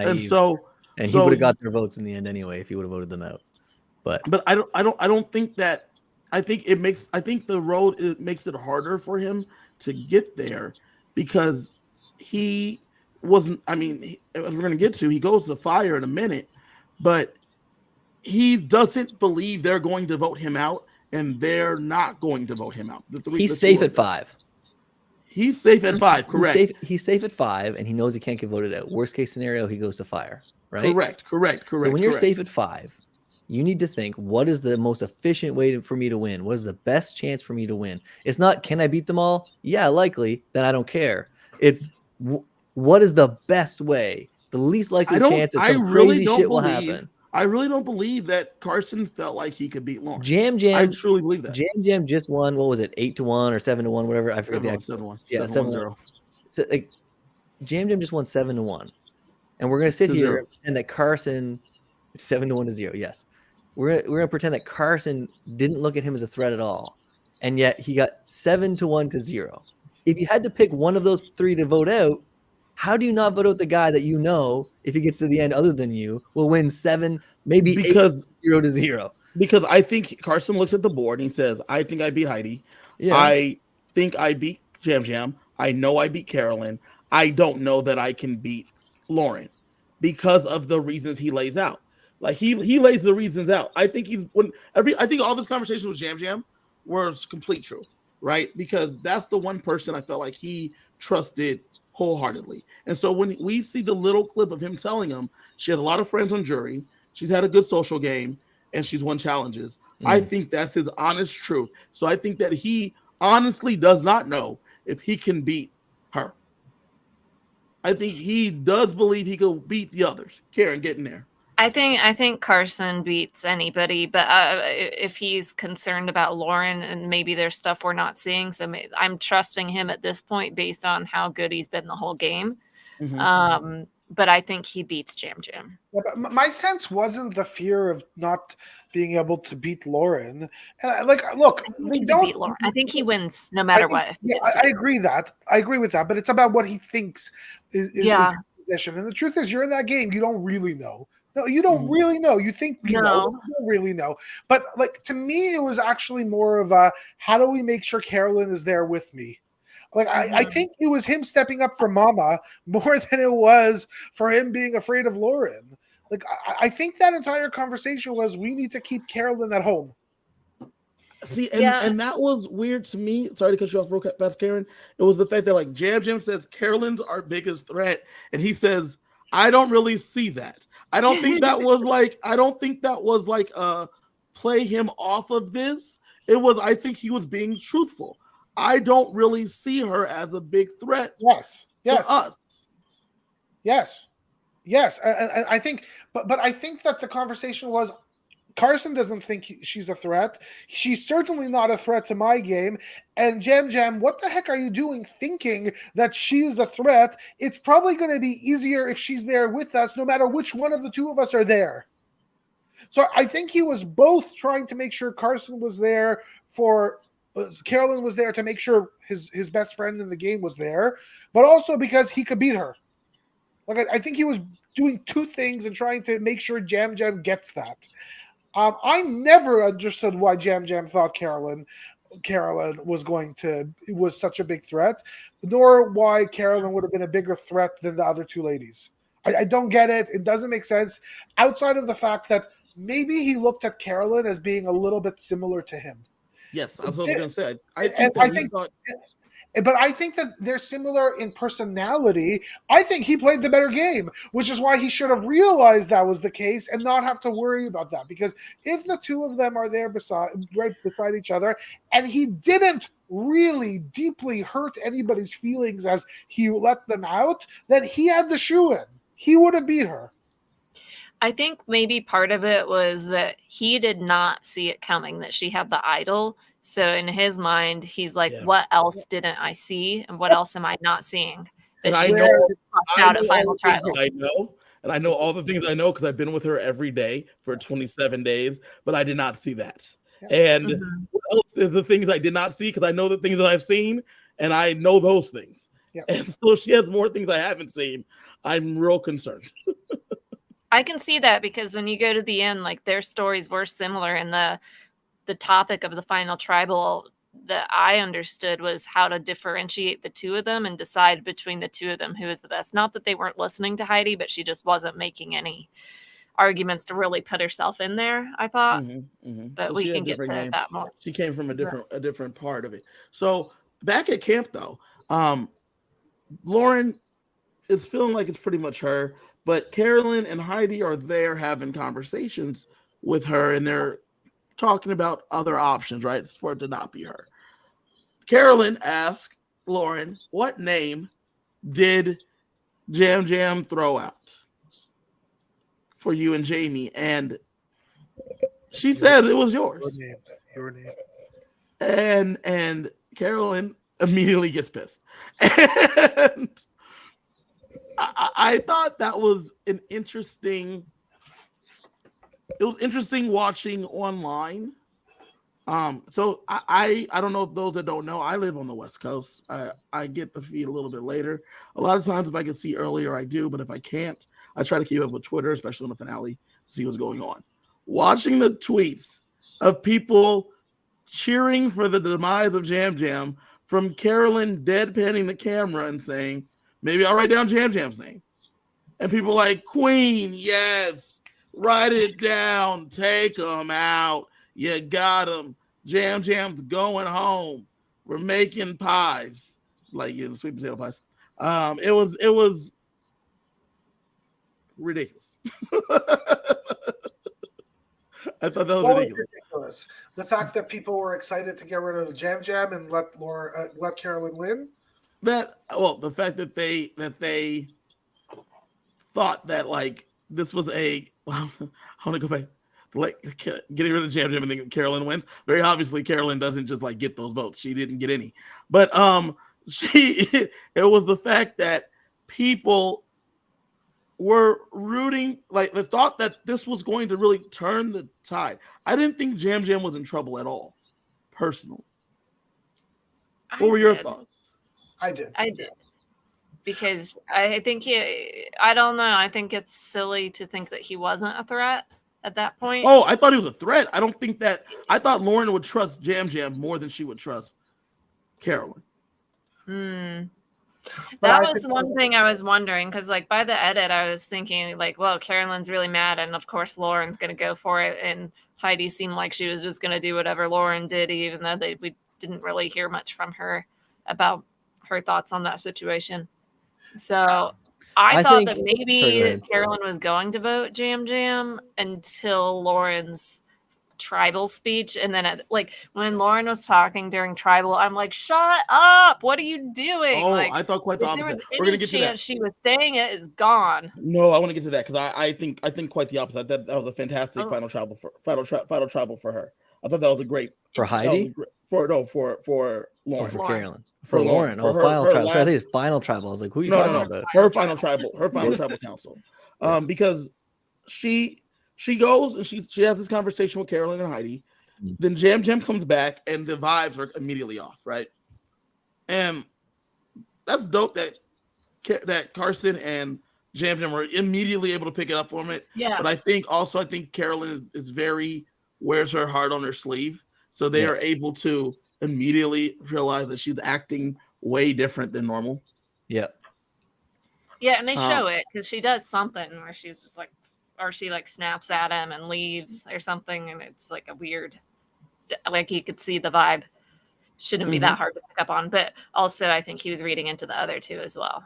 A: he
C: would have got their votes in the end anyway if he would have voted them out. But
A: I don't think that. I think the road makes it harder for him to get there because he wasn't. I mean, as we're going to get to, he goes to fire in a minute, but he doesn't believe they're going to vote him out, and they're not going to vote him out.
C: He's safe at 5.
A: He's safe at 5. Correct.
C: He's safe at 5, and he knows he can't get voted out. Worst case scenario, he goes to fire. Right.
A: Correct.
C: But when you're safe at 5. You need to think, what is the most efficient way for me to win? What is the best chance for me to win? It's not, can I beat them all? Yeah, likely. Then I don't care. It's, what is the best way? The least likely chance that some crazy shit will happen.
A: I really don't believe that Carson felt like he could beat Lauren.
C: Jam Jam.
A: I truly believe that.
C: Jam Jam just won, what was it, 8-1 or 7-1, whatever. I forget the actual.
A: 7-1.
C: Yeah, 7-1. So, like, Jam Jam just won 7-1. And we're going to sit here and that Carson, 7-1-0, yes. We're gonna pretend that Carson didn't look at him as a threat at all, and yet he got 7-1-0. If you had to pick one of those 3 to vote out, how do you not vote out the guy that you know, if he gets to the end other than you, will win 7, maybe 8-0?
A: Because I think Carson looks at the board and he says, "I think I beat Heidi. Yeah. I think I beat Jam Jam. I know I beat Carolyn. I don't know that I can beat Lauren because of the reasons he lays out." Like he lays the reasons out. I think I think all this conversation with Jam Jam was complete truth, right? Because that's the one person I felt like he trusted wholeheartedly. And so when we see the little clip of him telling him she has a lot of friends on jury, she's had a good social game, and she's won challenges, I think that's his honest truth. So I think that he honestly does not know if he can beat her. I think he does believe he could beat the others. Karen, get in there.
D: I think Carson beats anybody, but if he's concerned about Lauren and maybe there's stuff we're not seeing, so I'm trusting him at this point based on how good he's been the whole game. Mm-hmm. But I think he beats Jam Jam.
B: Yeah, but my sense wasn't the fear of not being able to beat Lauren. Look,
D: we don't beat Lauren. I think he wins no matter what.
B: Yeah, I agree that. I agree with that. But it's about what he thinks is his position. And the truth is, you're in that game. You don't really know. No, you don't really know. You think you know. You don't really know. But to me, it was actually more of a, how do we make sure Carolyn is there with me? I think it was him stepping up for Mama more than it was for him being afraid of Lauren. I think that entire conversation was, we need to keep Carolyn at home.
A: See, and that was weird to me. Sorry to cut you off real fast, Karen. It was the fact that Jam Jam says Carolyn's our biggest threat, and he says, I don't really see that. I don't think that was play him off of this. It was, I think he was being truthful. I don't really see her as a big threat to us.
B: Yes. And I think, but I think that the conversation was, Carson doesn't think she's a threat. She's certainly not a threat to my game. And Jam Jam, what the heck are you doing thinking that she's a threat? It's probably going to be easier if she's there with us, no matter which one of the two of us are there. So I think he was both trying to make sure Carson was there Carolyn was there to make sure his best friend in the game was there, but also because he could beat her. I think he was doing two things and trying to make sure Jam Jam gets that. I never understood why Jam Jam thought Carolyn was such a big threat, nor why Carolyn would have been a bigger threat than the other two ladies. I don't get it. It doesn't make sense, outside of the fact that maybe he looked at Carolyn as being a little bit similar to him.
A: Yes, I was going to say.
B: But I think that they're similar in personality. I think he played the better game, which is why he should have realized that was the case and not have to worry about that. Because if the two of them are there right beside each other, and he didn't really deeply hurt anybody's feelings as he let them out, then he had the shoe in. He would have beat her.
D: I think maybe part of it was that he did not see it coming, that she had the idol. So in his mind, he's like, what else didn't I see? And what else am I not seeing?
A: And I know and I know all the things I know because I've been with her every day for 27 days, but I did not see that. And what else is the things I did not see? Because I know the things that I've seen, and I know those things. And so she has more things I haven't seen. I'm real concerned.
D: I can see that because when you go to the end, their stories were similar, and the topic of the final tribal that I understood was how to differentiate the two of them and decide between the two of them who is the best. Not that they weren't listening to Heidi, but she just wasn't making any arguments to really put herself in there, I thought. But we can get to that more.
A: She came from a different part of it. So back at camp though, Lauren is feeling like it's pretty much her, but Carolyn and Heidi are there having conversations with her, and they're talking about other options, right? For it to not be her. Carolyn asked Lauren, what name did Jam Jam throw out for you and Jamie? And she says it was yours.
B: Your name.
A: And Carolyn immediately gets pissed. And I thought that was interesting watching online. So I don't know if those that don't know, I live on the West Coast. I get the feed a little bit later. A lot of times if I can see earlier, I do, but if I can't, I try to keep up with Twitter, especially on the finale, to see what's going on. Watching the tweets of people cheering for the demise of Jam Jam, from Carolyn deadpanning the camera and saying, maybe I'll write down Jam Jam's name. And people like, Queen, yes, write it down, take him out. You got him. Jam Jam's going home. We're making pies. Like sweet potato pies. It was ridiculous. I thought that was ridiculous.
B: The fact that people were excited to get rid of Jam Jam and let Carolyn win.
A: The fact that they thought that like this was I want to go back. Like getting rid of Jam Jam and then Carolyn wins. Very obviously, Carolyn doesn't just like get those votes. She didn't get any. But it was the fact that people were rooting, like the thought that this was going to really turn the tide. I didn't think Jam Jam was in trouble at all, personally. What were your thoughts?
B: I did.
D: Because I think I don't know. I think it's silly to think that he wasn't a threat at that point.
A: Oh, I thought he was a threat. I thought Lauren would trust Jam Jam more than she would trust Carolyn.
D: That was one thing I was wondering, because like by the edit, I was thinking like, well, Carolyn's really mad, and of course Lauren's going to go for it, and Heidi seemed like she was just going to do whatever Lauren did, even though we didn't really hear much from her about her thoughts on that situation. So I thought that maybe Carolyn was going to vote Jam Jam until Lauren's tribal speech, and then when Lauren was talking during tribal, I'm like, shut up, what are you doing?
A: I thought quite the opposite. We're gonna get to that.
D: She was saying it is gone.
A: No, I want to get to that because I think quite the opposite. That was a fantastic final tribal for her. I thought that was a great
C: for Heidi.
A: For Lauren.
C: For Carolyn. For Lauren. Final tribal. So I think it's final tribal. I was like, who are you talking about?
A: Her final tribal council. Because she goes and she has this conversation with Carolyn and Heidi. Mm-hmm. Then Jam Jam comes back and the vibes are immediately off, right? And that's dope that Carson and Jam Jam were immediately able to pick it up from it.
D: Yeah.
A: But I think Carolyn is very wears her heart on her sleeve. So they are able to immediately realize that she's acting way different than normal.
C: Yeah.
D: Yeah, and they show it because she does something where she's just like, or she like snaps at him and leaves or something, and it's like a weird, like you could see the vibe. Shouldn't be that hard to pick up on, but also I think he was reading into the other two as well.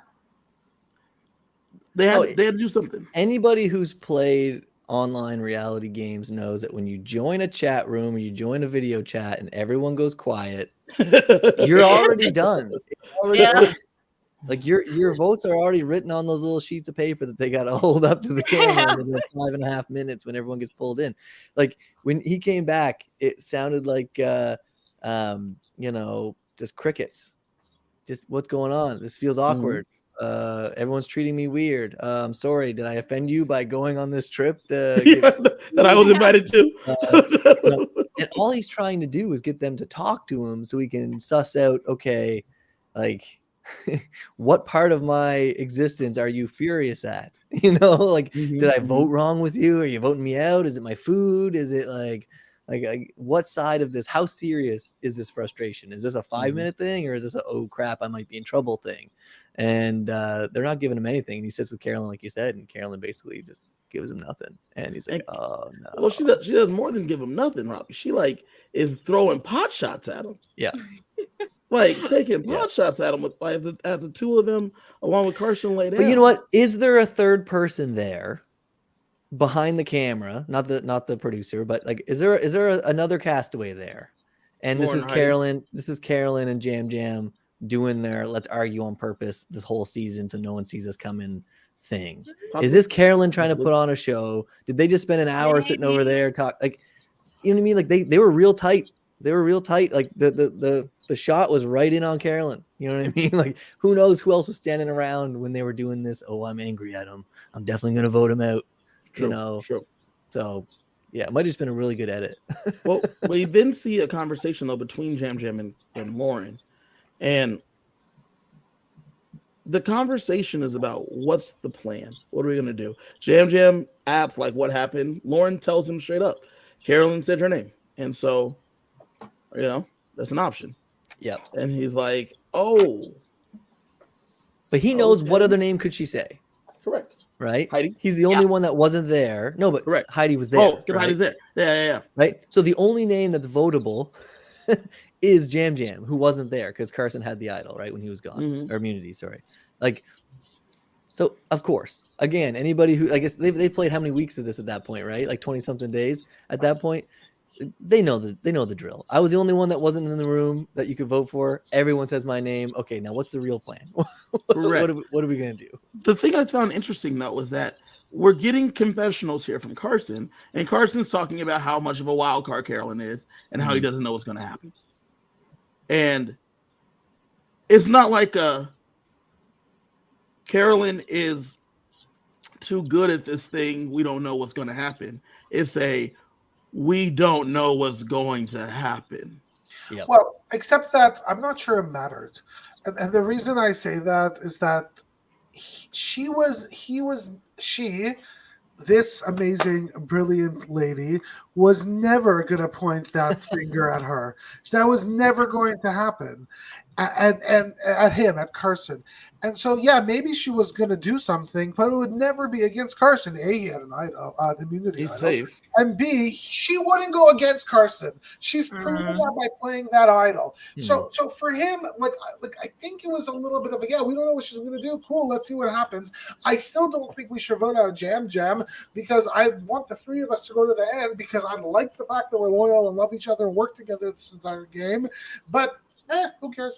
A: They had to do something.
C: Anybody who's played online reality games knows that when you join a chat room or you join a video chat and everyone goes quiet, you're already done. Like your votes are already written on those little sheets of paper that they got to hold up to the camera in 5.5 minutes when everyone gets pulled in. Like when he came back, it sounded like just crickets. Just what's going on? This feels awkward. Everyone's treating me weird. I'm sorry. Did I offend you by going on this trip
A: that I was invited to?
C: And all he's trying to do is get them to talk to him so he can suss out, okay, like what part of my existence are you furious at? Did I vote wrong with you? Are you voting me out? Is it my food? Is it like what side of this? How serious is this frustration? Is this a 5-minute thing, or is this a oh crap, I might be in trouble thing? And they're not giving him anything. And he sits with Carolyn, like you said, and Carolyn basically just gives him nothing. And he's like, oh no.
A: Well, she does more than give him nothing, Robbie. She is throwing pot shots at him.
C: Yeah.
A: Taking pot shots at him with as the two of them along with Carson laid out.
C: But you know what? Is there a third person there behind the camera? Not the producer, but is there another castaway there? And this is Carolyn. This is Carolyn and Jam Jam doing their let's argue on purpose this whole season so no one sees us coming thing. Is this Carolyn trying to put on a show? Did they just spend an hour sitting over there talk? You know what I mean? Like they were real tight. They were real tight. Like the shot was right in on Carolyn. You know what I mean? Like who knows who else was standing around when they were doing this? Oh, I'm angry at him. I'm definitely going to vote him out.
A: True.
C: So yeah, it might have just been a really good edit.
A: Well, we then see a conversation though between Jam Jam and Lauren, and the conversation is about what's the plan? What are we going to do? Jam Jam asks like what happened. Lauren tells him straight up. Carolyn said her name, and so that's an option.
C: Yep.
A: And he's like, oh.
C: But he knows what other name could she say?
A: Correct.
C: Right?
A: Heidi.
C: He's the only one that wasn't there. No, but
A: correct.
C: Heidi was there.
A: Oh, because Heidi's there. Yeah.
C: Right? So the only name that's votable is Jam Jam, who wasn't there because Carson had the idol, right, when he was gone, or immunity, sorry. Like, so of course, again, anybody who, I guess they played how many weeks of this at that point, right? Like 20-something days at that point. They know the drill. I was the only one that wasn't in the room that you could vote for. Everyone says my name. Okay, now what's the real plan? What are we gonna do?
A: The thing I found interesting though was that we're getting confessionals here from Carson, and Carson's talking about how much of a wild card Carolyn is and how he doesn't know what's going to happen. And it's not like Carolyn is too good at this thing. We don't know what's going to happen. It's we don't know what's going to happen.
B: Yep. Well, except that I'm not sure it mattered. And the reason I say that is that this amazing, brilliant lady was never going to point that finger at her. That was never going to happen. And at him, at Carson. And so, yeah, maybe she was going to do something, but it would never be against Carson. A, he had an idol, immunity
A: He's
B: idol.
A: safe.
B: And B, she wouldn't go against Carson. She's proven that by playing that idol. So for him, like I think it was a little bit of we don't know what she's going to do. Cool, let's see what happens. I still don't think we should vote out Jam Jam because I want the three of us to go to the end because I like the fact that we're loyal and love each other and work together this entire game. But who cares?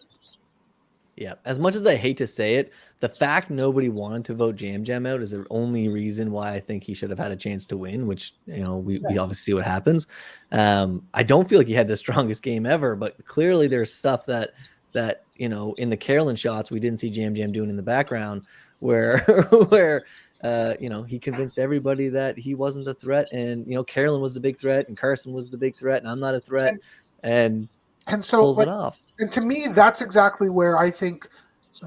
C: Yeah, as much as I hate to say it, the fact nobody wanted to vote Jam Jam out is the only reason why I think he should have had a chance to win, which, we obviously see what happens. I don't feel like he had the strongest game ever, but clearly there's stuff that in the Carolyn shots we didn't see Jam Jam doing in the background where he convinced everybody that he wasn't a threat, and Carolyn was the big threat and Carson was the big threat and I'm not a threat, and so pulls it off.
B: And to me, that's exactly where I think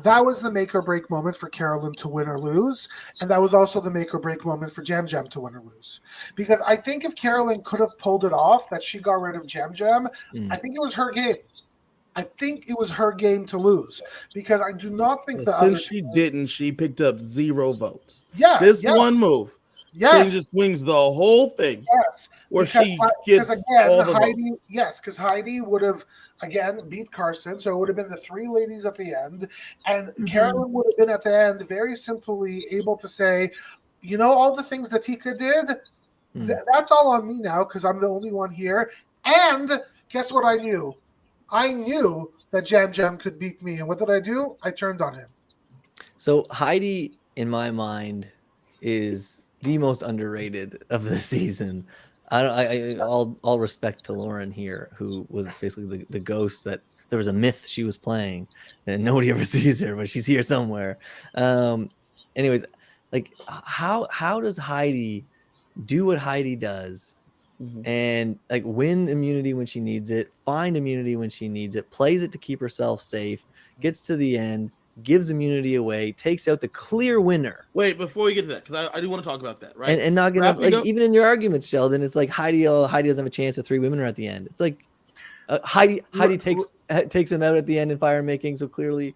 B: that was the make or break moment for Carolyn to win or lose. And that was also the make or break moment for Jam Jam to win or lose. Because I think if Carolyn could have pulled it off, that she got rid of Jam Jam, I think it was her game. I think it was her game to lose. Because I do not think
A: since she didn't, she picked up 0 votes.
B: Yeah.
A: This one move.
B: Yes.
A: Swings the whole thing.
B: Yes.
A: Where she gets all the
B: Heidi, because Heidi would have, again, beat Carson. So it would have been the 3 ladies at the end. And Carolyn would have been at the end very simply able to say, all the things that Tika did, that's all on me now because I'm the only one here. And guess what I knew? I knew that Jam Jam could beat me. And what did I do? I turned on him.
C: So Heidi, in my mind, is the most underrated of the season. All respect to Lauren here, who was basically the ghost that there was a myth she was playing and nobody ever sees her, but she's here somewhere. Anyways, like how does Heidi do what Heidi does and like win immunity when she needs it, find immunity when she needs it, plays it to keep herself safe, gets to the end, gives immunity away, takes out the clear winner.
A: Wait, before we get to that, because I do want to talk about that, right?
C: And not gonna even in your arguments, Sheldon, it's like Heidi doesn't have a chance if 3 women are at the end. It's like Heidi takes him out at the end in fire making, so clearly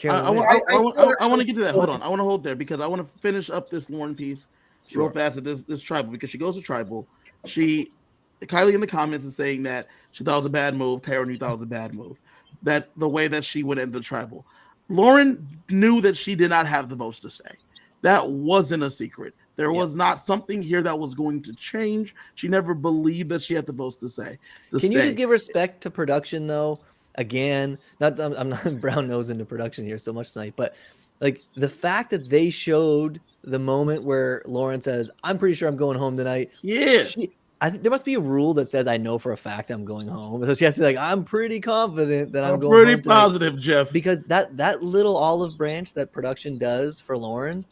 A: I want to get to that. Hold on. I want to hold there because I want to finish up this Lauren piece real fast at this tribal, because she goes to tribal. Kylie in the comments is saying that she thought it was a bad move. Karen, you thought it was a bad move. That the way that she went into the tribal. Lauren knew that she did not have the most to say. That wasn't a secret. There was not something here that was going to change. She never believed that she had the most to say.
C: Can you just give respect to production, though? Again, I'm not brown nose into production here so much tonight, but like the fact that they showed the moment where Lauren says, "I'm pretty sure I'm going home tonight."
A: Yeah.
C: I think there must be a rule that says I know for a fact I'm going home. So she has to say, like, I'm pretty confident that I'm going home.
A: Pretty positive, Jeff.
C: Because that little olive branch that production does for Lauren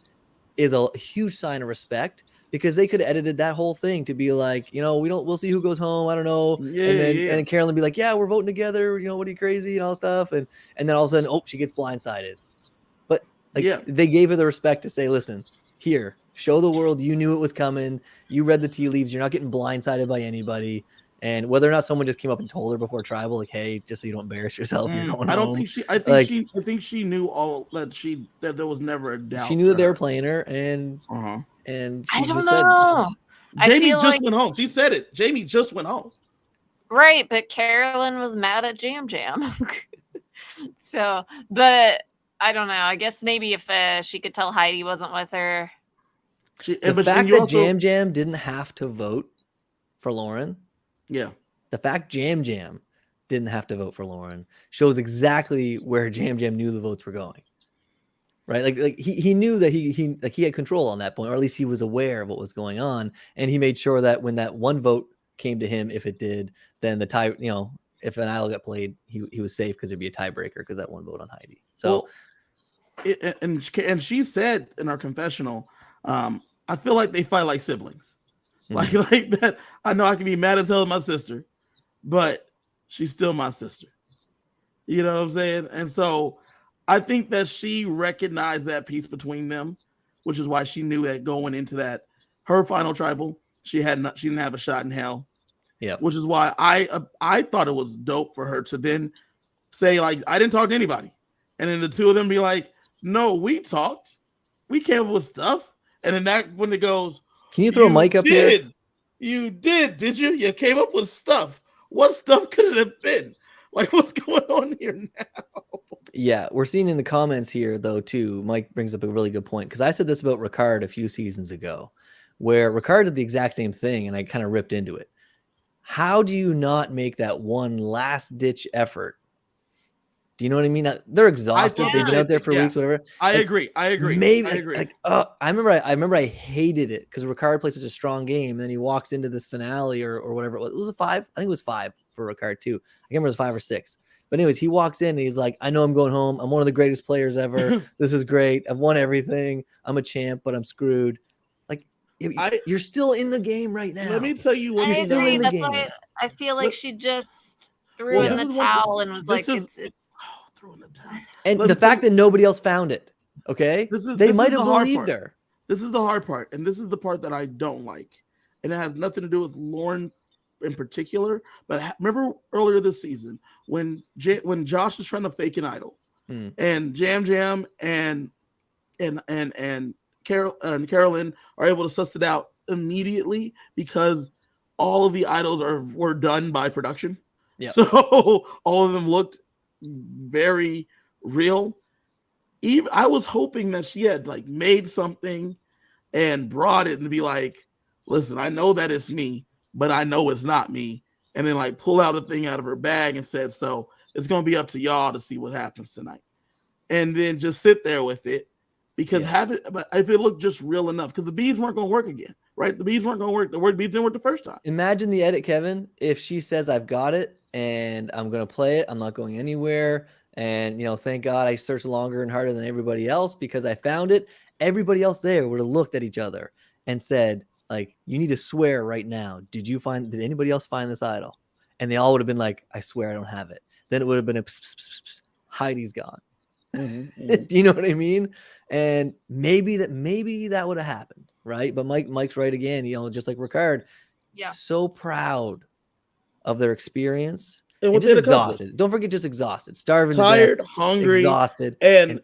C: is a huge sign of respect, because they could have edited that whole thing to be like, we'll see who goes home. I don't know.
A: Yeah,
C: and then Carolyn would be like, yeah, we're voting together. What are you, crazy and all stuff. And then all of a sudden, she gets blindsided. But they gave her the respect to say, listen, here, show the world you knew it was coming. You read the tea leaves. You're not getting blindsided by anybody. And whether or not someone just came up and told her before tribal, like, hey, just so you don't embarrass yourself, you're going home.
A: I think she knew all that there was never a doubt.
C: She knew that they were playing her, and she
D: I don't know.
A: Jamie just went home. She said it. Jamie just went home.
D: Right, but Carolyn was mad at Jam Jam. So, but I don't know. I guess maybe if she could tell Heidi wasn't with her.
C: The fact that Jam Jam didn't have to vote for Lauren.
A: Yeah.
C: The fact Jam Jam didn't have to vote for Lauren shows exactly where Jam Jam knew the votes were going. Right? Like he knew that he had control on that point, or at least he was aware of what was going on. And he made sure that when that one vote came to him, if it did, then the tie, if an idol got played, he was safe because it'd be a tiebreaker because that one vote on Heidi. So,
A: and she said in our confessional, I feel like they fight like siblings. Mm-hmm. Like that. I know I can be mad as hell at my sister, but she's still my sister. You know what I'm saying? And so I think that she recognized that piece between them, which is why she knew that going into that her final tribal, she didn't have a shot in hell.
C: Yeah.
A: Which is why I thought it was dope for her to then say, like, I didn't talk to anybody. And then the two of them be like, no, we talked. We came up with stuff. And then that when it goes,
C: can you throw a mic up here?
A: You did you? You came up with stuff. What stuff could it have been? Like, what's going on here now?
C: Yeah, we're seeing in the comments here, though, too. Mike brings up a really good point, because I said this about Ricard a few seasons ago, where Ricard did the exact same thing, and I kind of ripped into it. How do you not make that one last-ditch effort? Do you know what I mean? They're exhausted. They've been out there for weeks, whatever.
A: I agree.
C: Maybe
A: I agree.
C: I remember I hated it because Ricard played such a strong game, and then he walks into this finale or whatever. It was a 5. I think it was 5 for Ricard too. I can't remember if it was 5 or 6. But anyways, he walks in and he's like, I know I'm going home. I'm one of the greatest players ever. This is great. I've won everything. I'm a champ, but I'm screwed. Like, you're still in the game right now.
A: Let me tell you what
D: he's still in the game. Why I feel like she just threw in the towel and was like, it's
A: threw in the towel.
C: And the fact that nobody else found it, okay? They might have believed her.
A: This is the hard part, and this is the part that I don't like. And it has nothing to do with Lauren in particular, but remember earlier this season when Josh is trying to fake an idol, and Jam Jam and Carolyn are able to suss it out immediately because all of the idols were done by production. Yeah. So all of them looked very real. Even I was hoping that she had like made something and brought it and be like, listen, I know that it's me, but I know it's not me. And then like pull out a thing out of her bag and said, so it's going to be up to y'all to see what happens tonight. And then just sit there with it because if it looked just real enough, because the bees weren't going to work again, right? The bees weren't going to work. The word bees didn't work the first time.
C: Imagine the edit, Kevin, if she says, I've got it and I'm going to play it. I'm not going anywhere. And, thank God I searched longer and harder than everybody else because I found it. Everybody else there would have looked at each other and said, like, you need to swear right now. Did anybody else find this idol? And they all would have been like, I swear I don't have it. Then it would have been Heidi's gone. Do you know what I mean? And maybe that would have happened, right? But Mike's right again, just like Ricard.
D: Yeah.
C: So proud of their experience.
A: And
C: just exhausted. Don't forget, just exhausted, starving,
A: tired,
C: to death,
A: hungry,
C: exhausted, and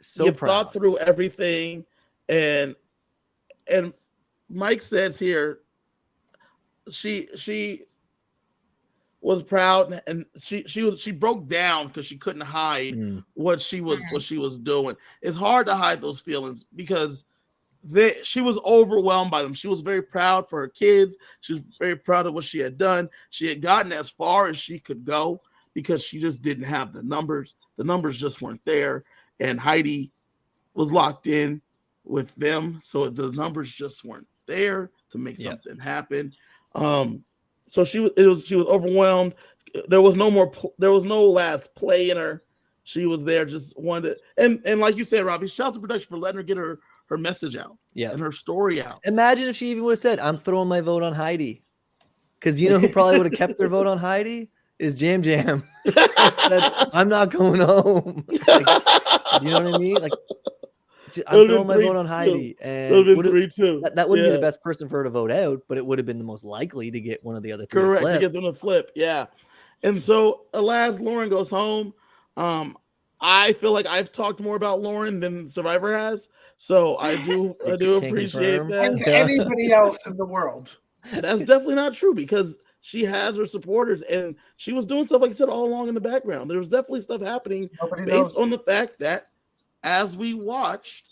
C: so
A: you
C: proud.
A: Thought through everything, and Mike says here, she was proud, and she broke down because she couldn't hide what she was doing. It's hard to hide those feelings because she was overwhelmed by them. She was very proud for her kids. She was very proud of what she had done. She had gotten as far as she could go because she just didn't have the numbers. The numbers just weren't there, and Heidi was locked in with them, so the numbers just weren't there to make something happen. So she was overwhelmed. There was no last play in her. She was there, just wanted to, and like you said, Robbie, shout out to production for letting her get her message out, and her story out.
C: Imagine if she even would have said, "I'm throwing my vote on Heidi," because who probably would have kept their vote on Heidi is Jam Jam. Said, I'm not going home. Like, do you know what I mean? Like, I'm throwing my vote on Heidi, and that wouldn't be the best person for her to vote out, but it would have been the most likely to get one of the other three.
A: Correct, to get them to flip, yeah. And so, alas, Lauren goes home. I feel like I've talked more about Lauren than Survivor has, so I do appreciate that.
B: And anybody else in the world.
A: That's definitely not true because she has her supporters, and she was doing stuff, like I said, all along in the background. There was definitely stuff happening based on the fact that as we watched,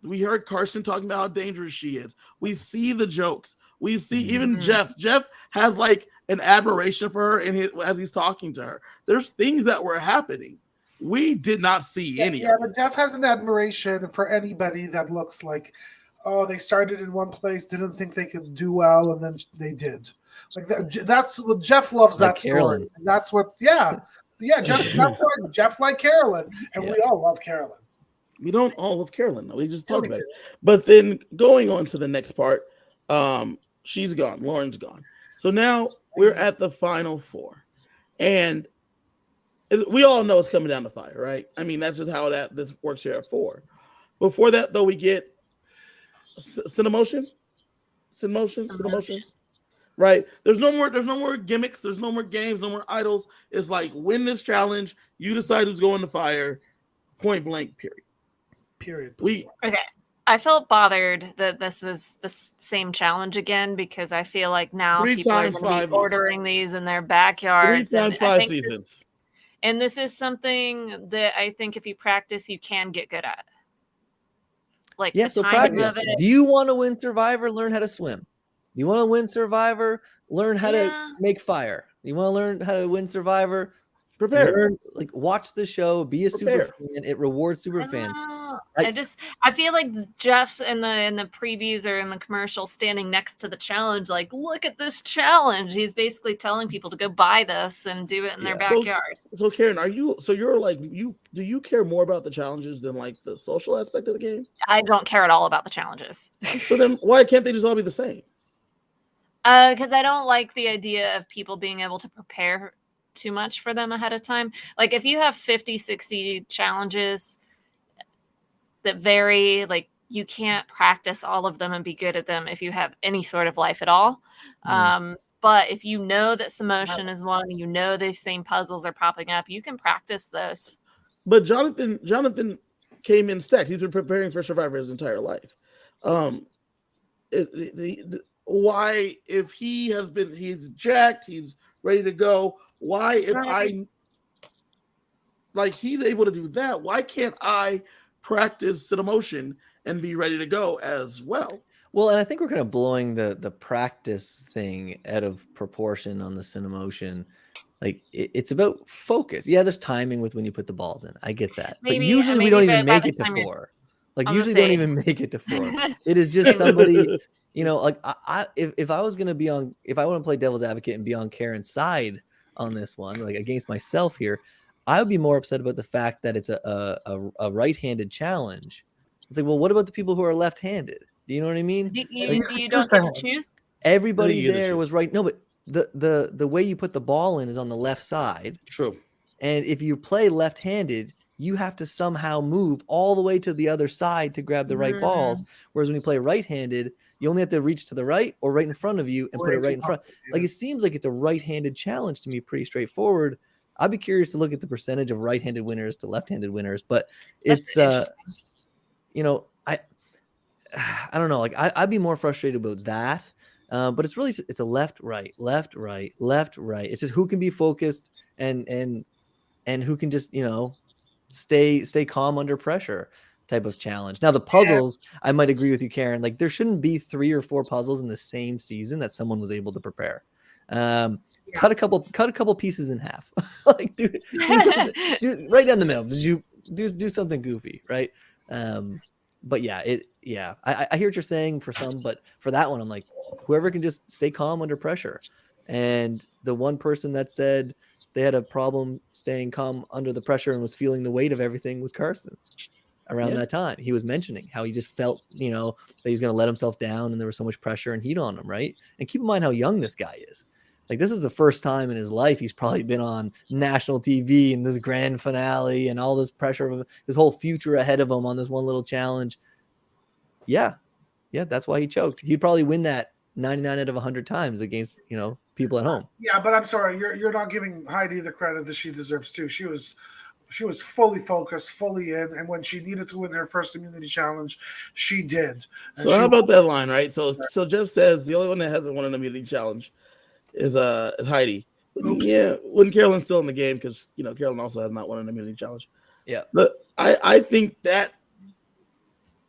A: we heard Carson talking about how dangerous she is. We see the jokes. We see even Jeff. Jeff has like an admiration for her as he's talking to her. There's things that were happening. We did not see any of it.
B: But Jeff has an admiration for anybody that looks like, oh, they started in one place, didn't think they could do well, and then they did. Like that's what Jeff loves, like that Carolyn. Story. That's what, Jeff. That's why Jeff like Carolyn, and we all love Carolyn.
A: We don't all love Carolyn, though. We just talked about it. But then going on to the next part, she's gone. Lauren's gone. So now we're at the final four, and we all know it's coming down to fire, right? I mean, that's just how this works here at 4. Before that, though, we get Cinemotion, right? There's no more gimmicks. There's no more games. No more idols. It's like, win this challenge. You decide who's going to fire. Point blank. Period.
D: Okay. I felt bothered that this was the same challenge again, because I feel like now people are going to be ordering these in their backyards.
A: 3 times 5 seasons.
D: And this is something that I think if you practice, you can get good at. Like,
C: so practice. Do you want to win Survivor? Learn how to swim. Do you want to win Survivor? Learn how to make fire. You want to learn how to win Survivor?
A: Prepare.
C: Watch the show. Be a super fan. It rewards super fans.
D: I feel like Jeff's in the previews or in the commercial standing next to the challenge, like, look at this challenge. He's basically telling people to go buy this and do it in their backyard.
A: So Karen, do you care more about the challenges than like the social aspect of the game?
D: I don't care at all about the challenges.
A: So then why can't they just all be the same?
D: Because I don't like the idea of people being able to prepare too much for them ahead of time. Like, if you have 50, 60 challenges that vary, like, you can't practice all of them and be good at them if you have any sort of life at all. But if you know that Samotion is one, you know these same puzzles are popping up, you can practice those.
A: But Jonathan came in stacked. He's been preparing for Survivor his entire life. Why, if he's jacked, he's ready to go, why, he's able to do that, why can't I practice Cinemotion and be ready to go as well?
C: Well, and I think we're kind of blowing the practice thing out of proportion on the Cinemotion. Like, it's about focus. Yeah, there's timing with when you put the balls in. I get that. But usually we don't even make it to 4. Like, usually don't even make it to 4. It is just somebody, like, if I was going to if I want to play devil's advocate and be on Karen's side on this one, like against myself here, I would be more upset about the fact that it's a right-handed challenge. It's like, well, what about the people who are left-handed? Do you know what I mean?
D: You don't get to choose?
C: Everybody there was right. No, but the way you put the ball in is on the left side.
A: True.
C: And if you play left-handed, you have to somehow move all the way to the other side to grab the right balls. Whereas when you play right-handed, you only have to reach to the right or right in front of you and put it right in front. Like, it seems like it's a right-handed challenge to me, pretty straightforward. I'd be curious to look at the percentage of right-handed winners to left-handed winners, but it's I don't know. Like, I'd be more frustrated about that. But it's a left, right. It's just who can be focused and who can just, stay calm under pressure type of challenge. Now, the puzzles, I might agree with you, Karen. Like, there shouldn't be 3 or 4 puzzles in the same season that someone was able to prepare. Cut a couple pieces in half. Like, do something, right down the middle. Do something goofy, right? But I hear what you're saying for some, but for that one, I'm like, whoever can just stay calm under pressure. And the one person that said they had a problem staying calm under the pressure and was feeling the weight of everything was Carson. Around that time, he was mentioning how he just felt, that he's going to let himself down, and there was so much pressure and heat on him, right? And keep in mind how young this guy is. Like, this is the first time in his life he's probably been on national TV and this grand finale and all this pressure of his whole future ahead of him on this one little challenge. Yeah, that's why he choked. He'd probably win that 99 out of 100 times against, people at home.
B: Yeah, but I'm sorry, you're not giving Heidi the credit that she deserves too. She was fully focused, fully in, and when she needed to win her first immunity challenge, she did.
A: And how about that line, right? So Jeff says the only one that hasn't won an immunity challenge is Heidi.
B: Oops.
A: Yeah, when Carolyn's still in the game, because Carolyn also has not won an immunity challenge.
C: Yeah,
A: but I think that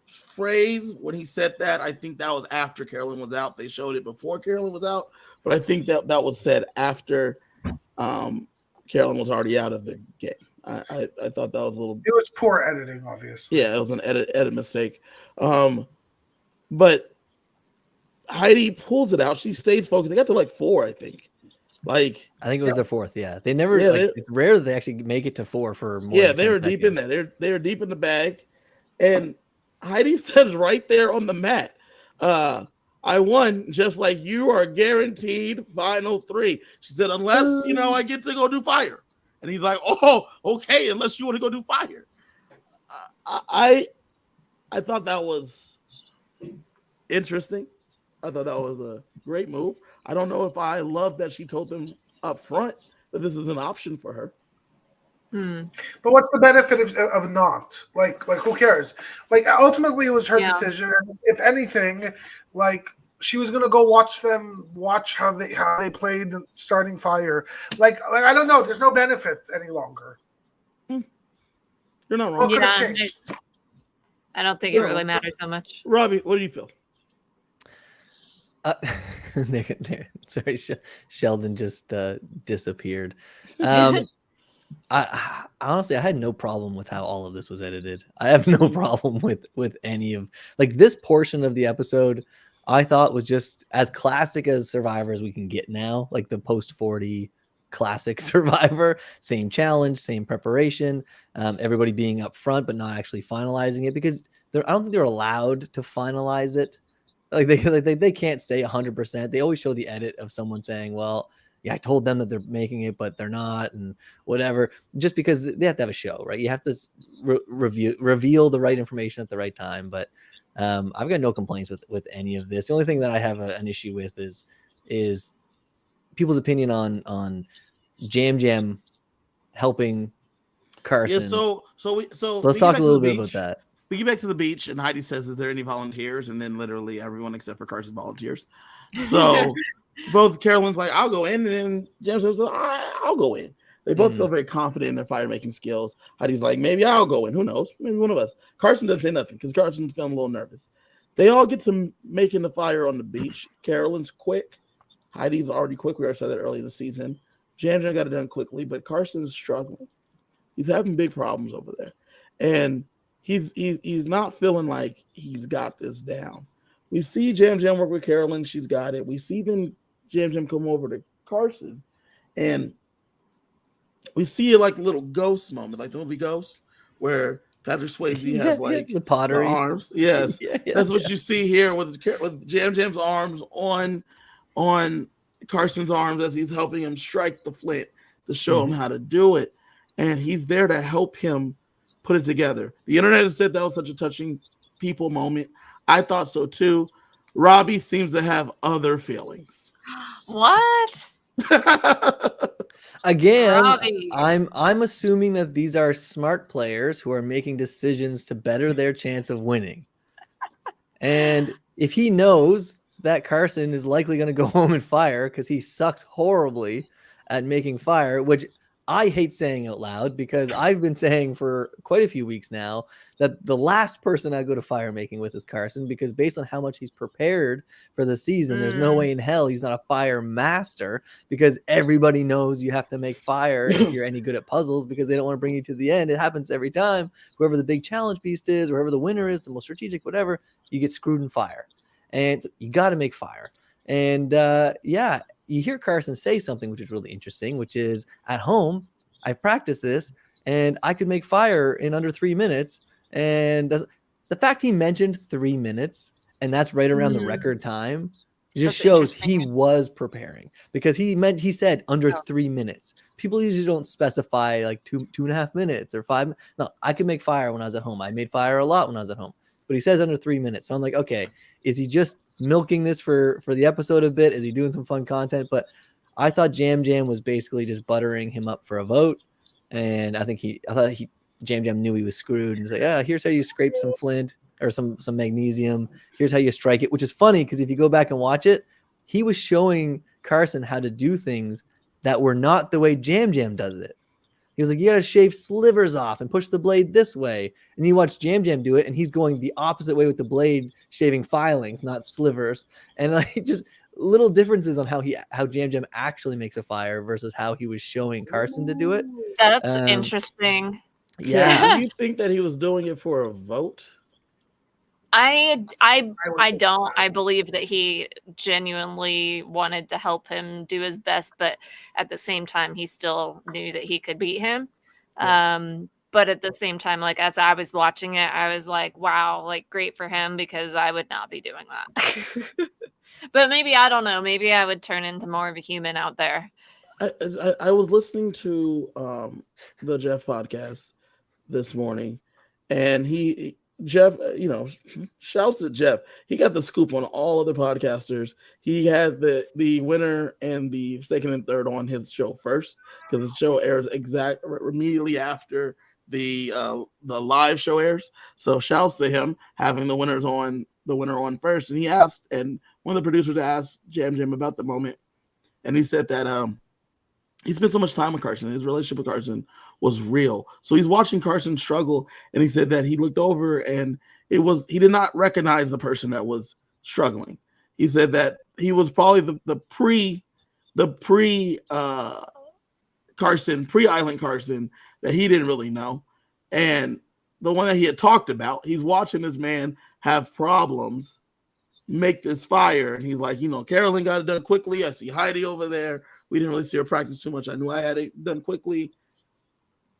A: phrase when he said that, I think that was after Carolyn was out. They showed it before Carolyn was out, but I think that was said after Carolyn was already out of the game. I thought that was a little.
B: It was poor editing, obviously.
A: Yeah, it was an edit mistake. But Heidi pulls it out. She stays focused. They got to like 4, I think. I
C: think it was their 4th. Yeah, they never. It's rare that they actually make it to 4 for more.
A: Yeah, they were deep in there. They were deep in the bag, and Heidi says right there on the mat, "I won, just like you are guaranteed final 3." She said, "Unless I get to go do fire," and he's like, "Oh, okay, unless you want to go do fire." I thought that was interesting. I thought that was a great move. I don't know if I love that she told them up front that this is an option for her.
B: But what's the benefit of not? Like who cares? Like ultimately it was her decision. If anything, like she was gonna go watch how they played starting fire. Like I don't know. There's no benefit any longer.
A: You're not wrong.
D: I don't think it really matters so much.
A: Robbie, what do you feel?
C: Sorry, Sheldon just disappeared. I honestly, I had no problem with how all of this was edited. I have no problem with any of this portion of the episode. I thought was just as classic as Survivor as we can get now, like the post 40 classic Survivor, same challenge, same preparation, everybody being up front but not actually finalizing it, because I don't think they're allowed to finalize it. They can't say 100%. They always show the edit of someone saying, well, yeah, I told them that they're making it, but they're not, and whatever, just because they have to have a show, right? You have to reveal the right information at the right time. But I've got no complaints with any of this. The only thing that I have an issue with is people's opinion on Jam Jam helping Carson.
A: Yeah, so
C: let's talk a little bit about that.
A: We get back to the beach, and Heidi says, "Is there any volunteers?" And then literally everyone except for Carson volunteers. So both Carolyn's like, "I'll go in," and then Jam says, "I'll go in." They both feel very confident in their fire making skills. Heidi's like, "Maybe I'll go in. Who knows? Maybe one of us." Carson doesn't say nothing because Carson's feeling a little nervous. They all get to making the fire on the beach. Carolyn's quick. Heidi's already quick. We already said that early in the season. Jam got it done quickly, but Carson's struggling. He's having big problems over there, and he's not feeling like he's got this down. We see Jam work with Carolyn. She's got it. We see then Jam come over to Carson, and we see it like a little ghost moment, like the movie Ghost, where Patrick Swayze has like
C: the pottery
A: arms. Yes, that's what you see here with Jam's arms on Carson's arms as he's helping him strike the flint to show him how to do it, and he's there to help him put it together. The internet has said that was such a touching people moment. I thought so too. Robbie seems to have other feelings.
D: What?
C: Again,
D: Robbie.
C: I'm assuming that these are smart players who are making decisions to better their chance of winning. And if he knows that Carson is likely going to go home and fire because he sucks horribly at making fire, which I hate saying out loud because I've been saying for quite a few weeks now that the last person I go to fire making with is Carson, because based on how much he's prepared for the season, there's no way in hell he's not a fire master, because everybody knows you have to make fire if you're any good at puzzles, because they don't want to bring you to the end. It happens every time. Whoever the big challenge beast is, whoever the winner is, the most strategic, whatever, you get screwed in fire. And you got to make fire. And you hear Carson say something which is really interesting, which is, at home, I practice this, and I could make fire in under 3 minutes. And the fact he mentioned 3 minutes, and that's right around the record time, just shows he was preparing, because he said under 3 minutes. People usually don't specify like 2.5 minutes or 5. No, I could make fire when I was at home. I made fire a lot when I was at home, but he says under 3 minutes. So I'm like, okay, is he just milking this for the episode a bit? Is he doing some fun content? But I thought Jam was basically just buttering him up for a vote. And I thought Jam knew he was screwed, and he's like, here's how you scrape some flint or some magnesium. Here's how you strike it, which is funny because if you go back and watch it, he was showing Carson how to do things that were not the way Jam Jam does it. He was like, you got to shave slivers off and push the blade this way. And you watch Jam Jam do it, and he's going the opposite way with the blade, shaving filings, not slivers. And like just little differences on how Jam Jam actually makes a fire versus how he was showing Carson to do it.
D: That's interesting.
C: Yeah.
A: Do you think that he was doing it for a vote?
D: I don't. I believe that he genuinely wanted to help him do his best, but at the same time, he still knew that he could beat him. Yeah. But at the same time, like as I was watching it, I was like, wow, like great for him, because I would not be doing that. But maybe, I don't know, maybe I would turn into more of a human out there.
A: I was listening to the Jeff podcast this morning, and Jeff, shouts at Jeff. He got the scoop on all other podcasters. He had the winner and the second and third on his show first, because the show airs immediately after the live show airs. So shouts to him having the winner on first. And he asked, and one of the producers asked Jam Jam about the moment, and he said that he spent so much time with Carson. His relationship with Carson was real. So he's watching Carson struggle, and he said that he looked over and he did not recognize the person that was struggling. He said that he was probably the pre Island Carson that he didn't really know. And the one that he had talked about, he's watching this man have problems make this fire. And he's like, Carolyn got it done quickly. I see Heidi over there. We didn't really see her practice too much. I knew I had it done quickly.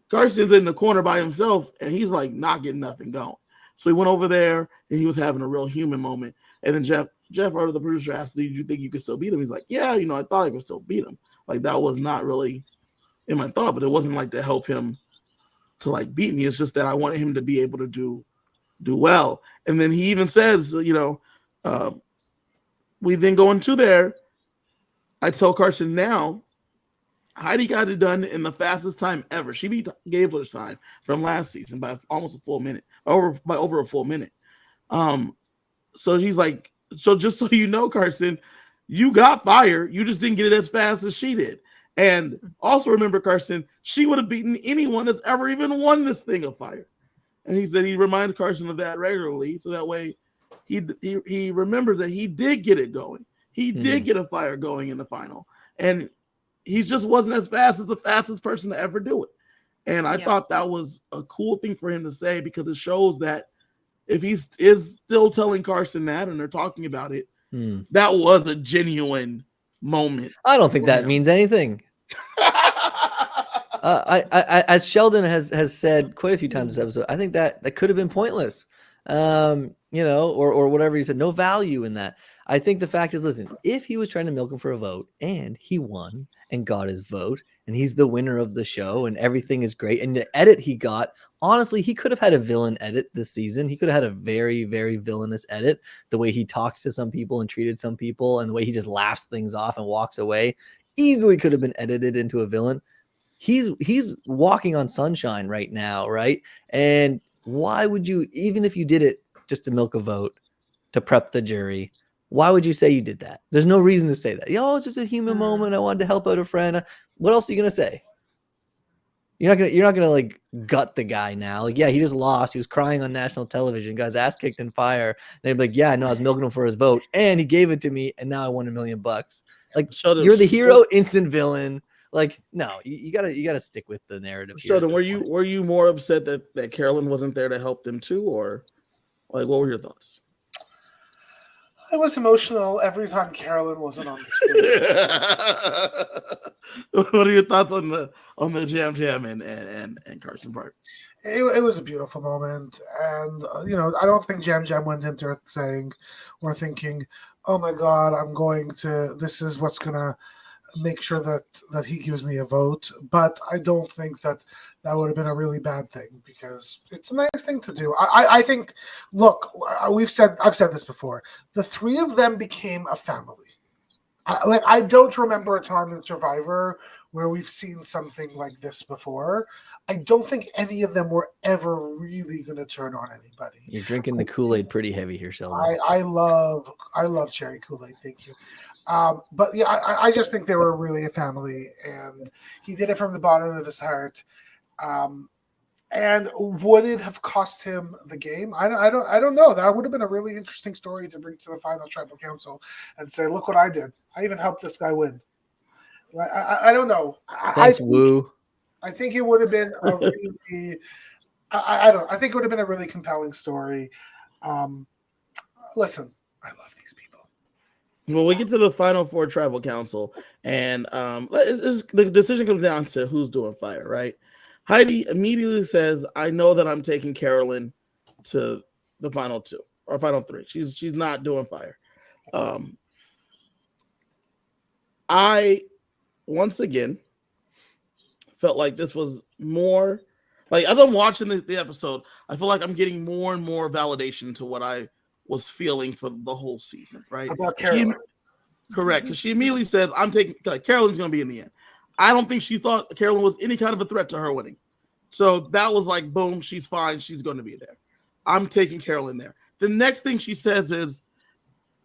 A: Carson's in the corner by himself, and he's like not getting nothing going. So he went over there, and he was having a real human moment. And then Jeff, or the producer, asked, "Did you think you could still beat him?" He's like, "Yeah, I thought I could still beat him. Like that was not really in my thought, but it wasn't like to help him to like beat me. It's just that I wanted him to be able to do well." And then he even says, we then go into there. I tell Carson now, Heidi got it done in the fastest time ever. She beat Gabler's time from last season by almost a full minute, over a full minute. So he's like, so just so you know, Carson, you got fire. You just didn't get it as fast as she did. And also remember, Carson, she would have beaten anyone that's ever even won this thing of fire. And he said he reminds Carson of that regularly, so that way he remembers that he did get it going. He did get a fire going in the final. And he just wasn't as fast as the fastest person to ever do it. And I thought that was a cool thing for him to say, because it shows that if he is still telling Carson that and they're talking about it, that was a genuine moment.
C: I don't think that means anything. As Sheldon has said quite a few times this episode, I think that could have been pointless. Or whatever he said, no value in that. I think the fact is, listen, if he was trying to milk him for a vote and he won and got his vote and he's the winner of the show and everything is great, and the edit he got, honestly, he could have had a villain edit this season. He could have had a very, very villainous edit. The way he talked to some people and treated some people, and the way he just laughs things off and walks away, easily could have been edited into a villain. He's walking on sunshine right now, right? And why would you, even if you did it just to milk a vote, to prep the jury, why would you say you did that? There's no reason to say that. It's just a human moment. I wanted to help out a friend. What else are you gonna say? You're not gonna like gut the guy now. Like, yeah, he just lost. He was crying on national television. Got his ass kicked in fire. And they'd be like, yeah, no, I was milking him for his vote, and he gave it to me, and now I won $1 million. Like, you're the hero, instant villain. Like, no, you gotta stick with the narrative.
A: Sheldon, were you more upset that Carolyn wasn't there to help them too, or like what were your thoughts?
B: I was emotional every time Carolyn wasn't on the
A: screen. What are your thoughts on the Jam and Carson part?
B: It was a beautiful moment, and I don't think Jam went into it saying or thinking, "Oh my God, this is what's gonna make sure that he gives me a vote." But I don't think that would have been a really bad thing, because it's a nice thing to do. I think, look, I've said this before. The three of them became a family. I don't remember a time in Survivor where we've seen something like this before. I don't think any of them were ever really going to turn on anybody.
C: You're drinking the Kool-Aid pretty heavy here, Sheldon.
B: I love cherry Kool-Aid. Thank you. But yeah, I just think they were really a family, and he did it from the bottom of his heart. And would it have cost him the game? I don't know. That would have been a really interesting story to bring to the final tribal council and say, look what I did. I even helped this guy win. I don't know.
C: Thanks, Woo.
B: I think it would have been a really. I think it would have been a really compelling story. Listen, I love these people.
A: Well, we get to the final 4 tribal council, and the decision comes down to who's doing fire, right? Heidi immediately says, I know that I'm taking Carolyn to the final 2 or final 3. She's not doing fire. I, once again, felt like this was more, like as I'm watching the episode, I feel like I'm getting more and more validation to what I was feeling for the whole season, right?
B: About Carolyn.
A: Correct, because she immediately says, I'm taking, Carolyn's going to be in the end. I don't think she thought Carolyn was any kind of a threat to her winning. So that was like, boom, she's fine. She's going to be there. I'm taking Carolyn there. The next thing she says is,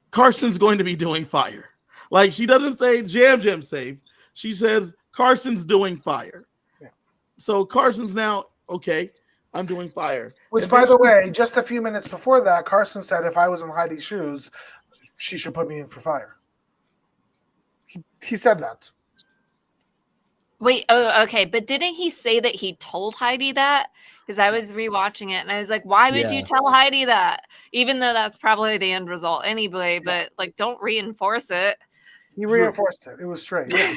A: Carson's going to be doing fire. Like, she doesn't say Jam safe. She says, Carson's doing fire.
B: Yeah.
A: So Carson's now, okay, I'm doing fire.
B: Which, by the way, just a few minutes before that, Carson said if I was in Heidi's shoes, she should put me in for fire. He said that.
D: Wait, oh, okay. But didn't he say that he told Heidi that? Because I was rewatching it and I was like, why would you tell Heidi that? Even though that's probably the end result anyway, but like, don't reinforce it.
B: He reinforced it. It was straight.
A: Yeah.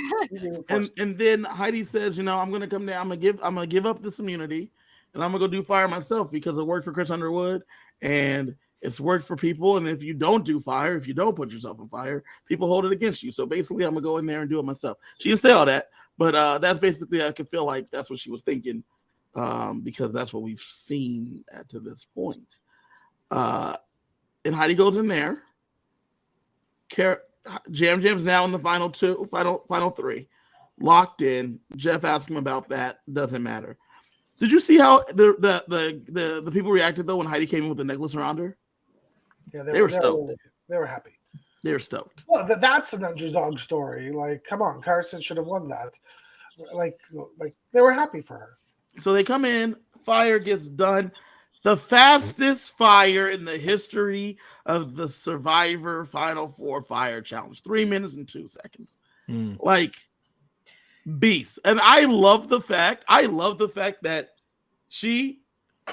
A: and then Heidi says, I'm going to come down. I'm going to give up this immunity and I'm going to go do fire myself because it worked for Chris Underwood and it's worked for people. And if you don't do fire, if you don't put yourself on fire, people hold it against you. So basically I'm going to go in there and do it myself. She didn't say all that, but that's basically, I could feel like that's what she was thinking because that's what we've seen to this point. And Heidi goes in there. Jam's now in the final 3, locked in. Jeff asked him about that. Doesn't matter. Did you see how the people reacted though when Heidi came in with the necklace around her?
B: Yeah,
A: they were stoked.
B: They were happy.
A: They were stoked.
B: Well, that's an underdog story. Like, come on, Carson should have won that. Like they were happy for her.
A: So they come in. Fire gets done. The fastest fire in the history of the Survivor Final 4 Fire Challenge. 3 minutes and 2 seconds. Like, beast. And I love the fact that she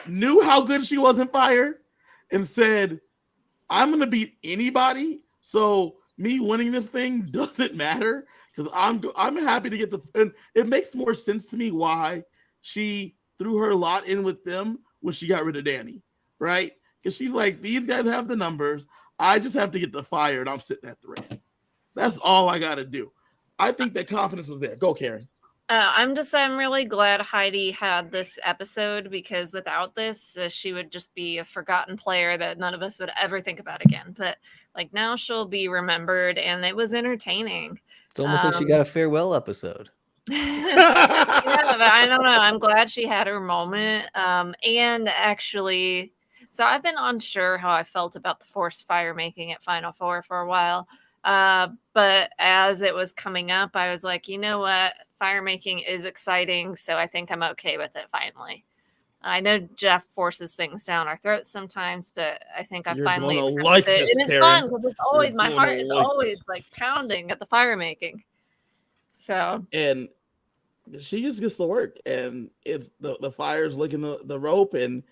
A: knew how good she was in fire and said, I'm going to beat anybody. So me winning this thing doesn't matter because I'm happy to get and it makes more sense to me why she threw her lot in with them when she got rid of Danny, right? Because she's like, these guys have the numbers. I just have to get the fire, and I'm sitting at 3. That's all I got to do. I think that confidence was there. Go, Karen.
D: I'm really glad Heidi had this episode because without this, she would just be a forgotten player that none of us would ever think about again. But like now she'll be remembered, and it was entertaining.
C: It's almost like she got a farewell episode.
D: Yeah, but I don't know. I'm glad she had her moment. And actually, so I've been unsure how I felt about the forced fire making at Final 4 for a while. But as it was coming up, I was like, you know what? Fire making is exciting. So I think I'm okay with it finally. I know Jeff forces things down our throats sometimes, but I think I finally accepted it. And it's fun because it's always, my heart is always like pounding at the fire making. So,
A: and she just gets to work, and it's the fire's licking the rope, and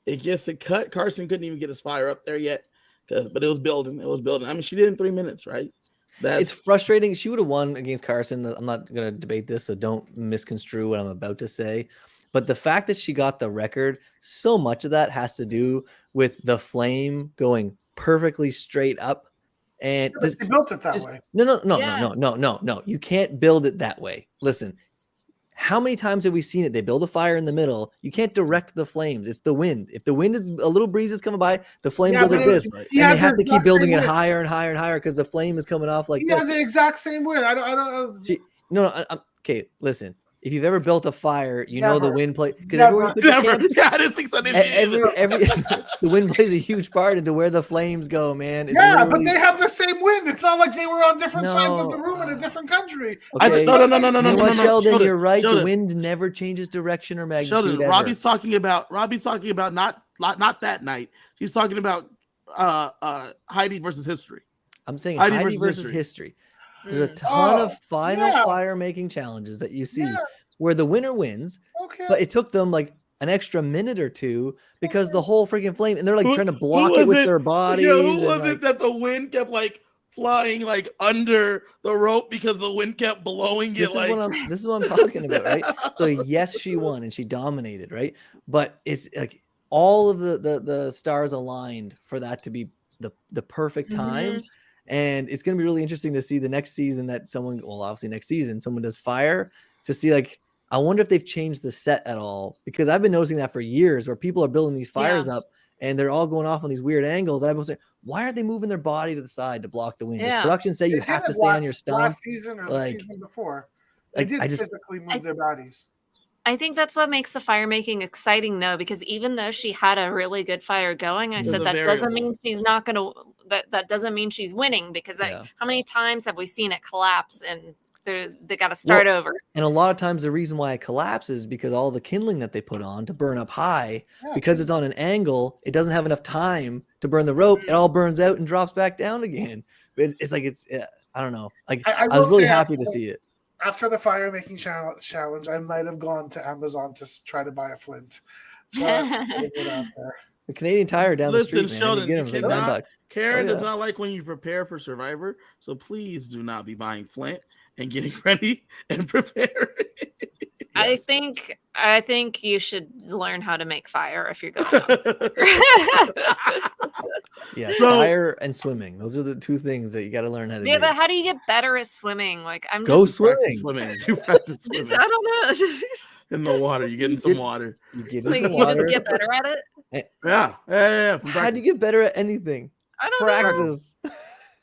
A: it gets it cut. Carson couldn't even get his fire up there yet, but it was building. I mean, she did in 3 minutes, right?
C: It's frustrating. She would have won against Carson. I'm not going to debate this, so don't misconstrue what I'm about to say. But the fact that she got the record, so much of that has to do with the flame going perfectly straight up. And
B: they built it that way.
C: No. You can't build it that way. Listen, how many times have we seen it? They build a fire in the middle. You can't direct the flames. It's the wind. If the wind is a little breeze is coming by, the flame goes like this. And they have to keep building it higher and higher and higher because the flame is coming off like this.
B: Yeah, the exact same wind. I don't.
C: Okay, listen. if you've ever built a fire, you know the wind plays because
A: never. Yeah, I didn't think so.
C: Every the wind plays a huge part into where the flames go, man.
B: It's but they have the same wind. It's not like they were on different sides of the room in a different country.
C: Okay.
A: No,
C: Sheldon,
A: Sheldon,
C: you're right.
A: Sheldon.
C: The wind never changes direction or magnitude.
A: Sheldon,
C: ever.
A: Robbie's talking about not that night. She's talking about Heidi versus history.
C: I'm saying Heidi versus history. There's a ton of final fire making challenges that you see where the winner wins, but it took them like an extra minute or two because the whole freaking flame, and they're like trying to block it with their bodies.
A: Yeah, who was it that the wind kept like flying like under the rope because the wind kept blowing it?
C: This is what I'm talking about, right? So yes, she won and she dominated, right? But it's like all of the stars aligned for that to be the perfect time. And it's going to be really interesting to see the next season that obviously next season, someone does fire to see, like, I wonder if they've changed the set at all, because I've been noticing that for years where people are building these fires up and they're all going off on these weird angles. And I've been saying, why aren't they moving their body to the side to block the wind? Does production say you have to stay on your stump?
B: Last season or the season before, they did physically move their bodies.
D: I think that's what makes the fire making exciting, though, because even though she had a really good fire going, I said that doesn't mean she's not going to. That doesn't mean she's winning, because how many times have we seen it collapse and they got to start over?
C: And a lot of times the reason why it collapses is because all the kindling that they put on to burn up high, because it's on an angle, it doesn't have enough time to burn the rope. It all burns out and drops back down again. It's like I don't know. Like I was really happy to see it.
B: After the fire making challenge, I might have gone to Amazon to try to buy a flint. So
C: the Canadian Tire down the street, man.
A: Sheldon,
C: you get them like $9.
A: Karen does not like when you prepare for Survivor, so please do not be buying flint and getting ready and preparing.
D: Yes. I think you should learn how to make fire if you're going.
C: Fire and swimming. Those are the two things that you got to learn how to do.
D: Yeah, but how do you get better at swimming? Like
C: swimming.
A: You practice swimming.
D: I don't know.
A: In the water, you get in some water.
C: You get
D: in the water. You just get better at it.
A: Yeah.
C: How do you get better at anything?
D: I don't
C: practice. Know.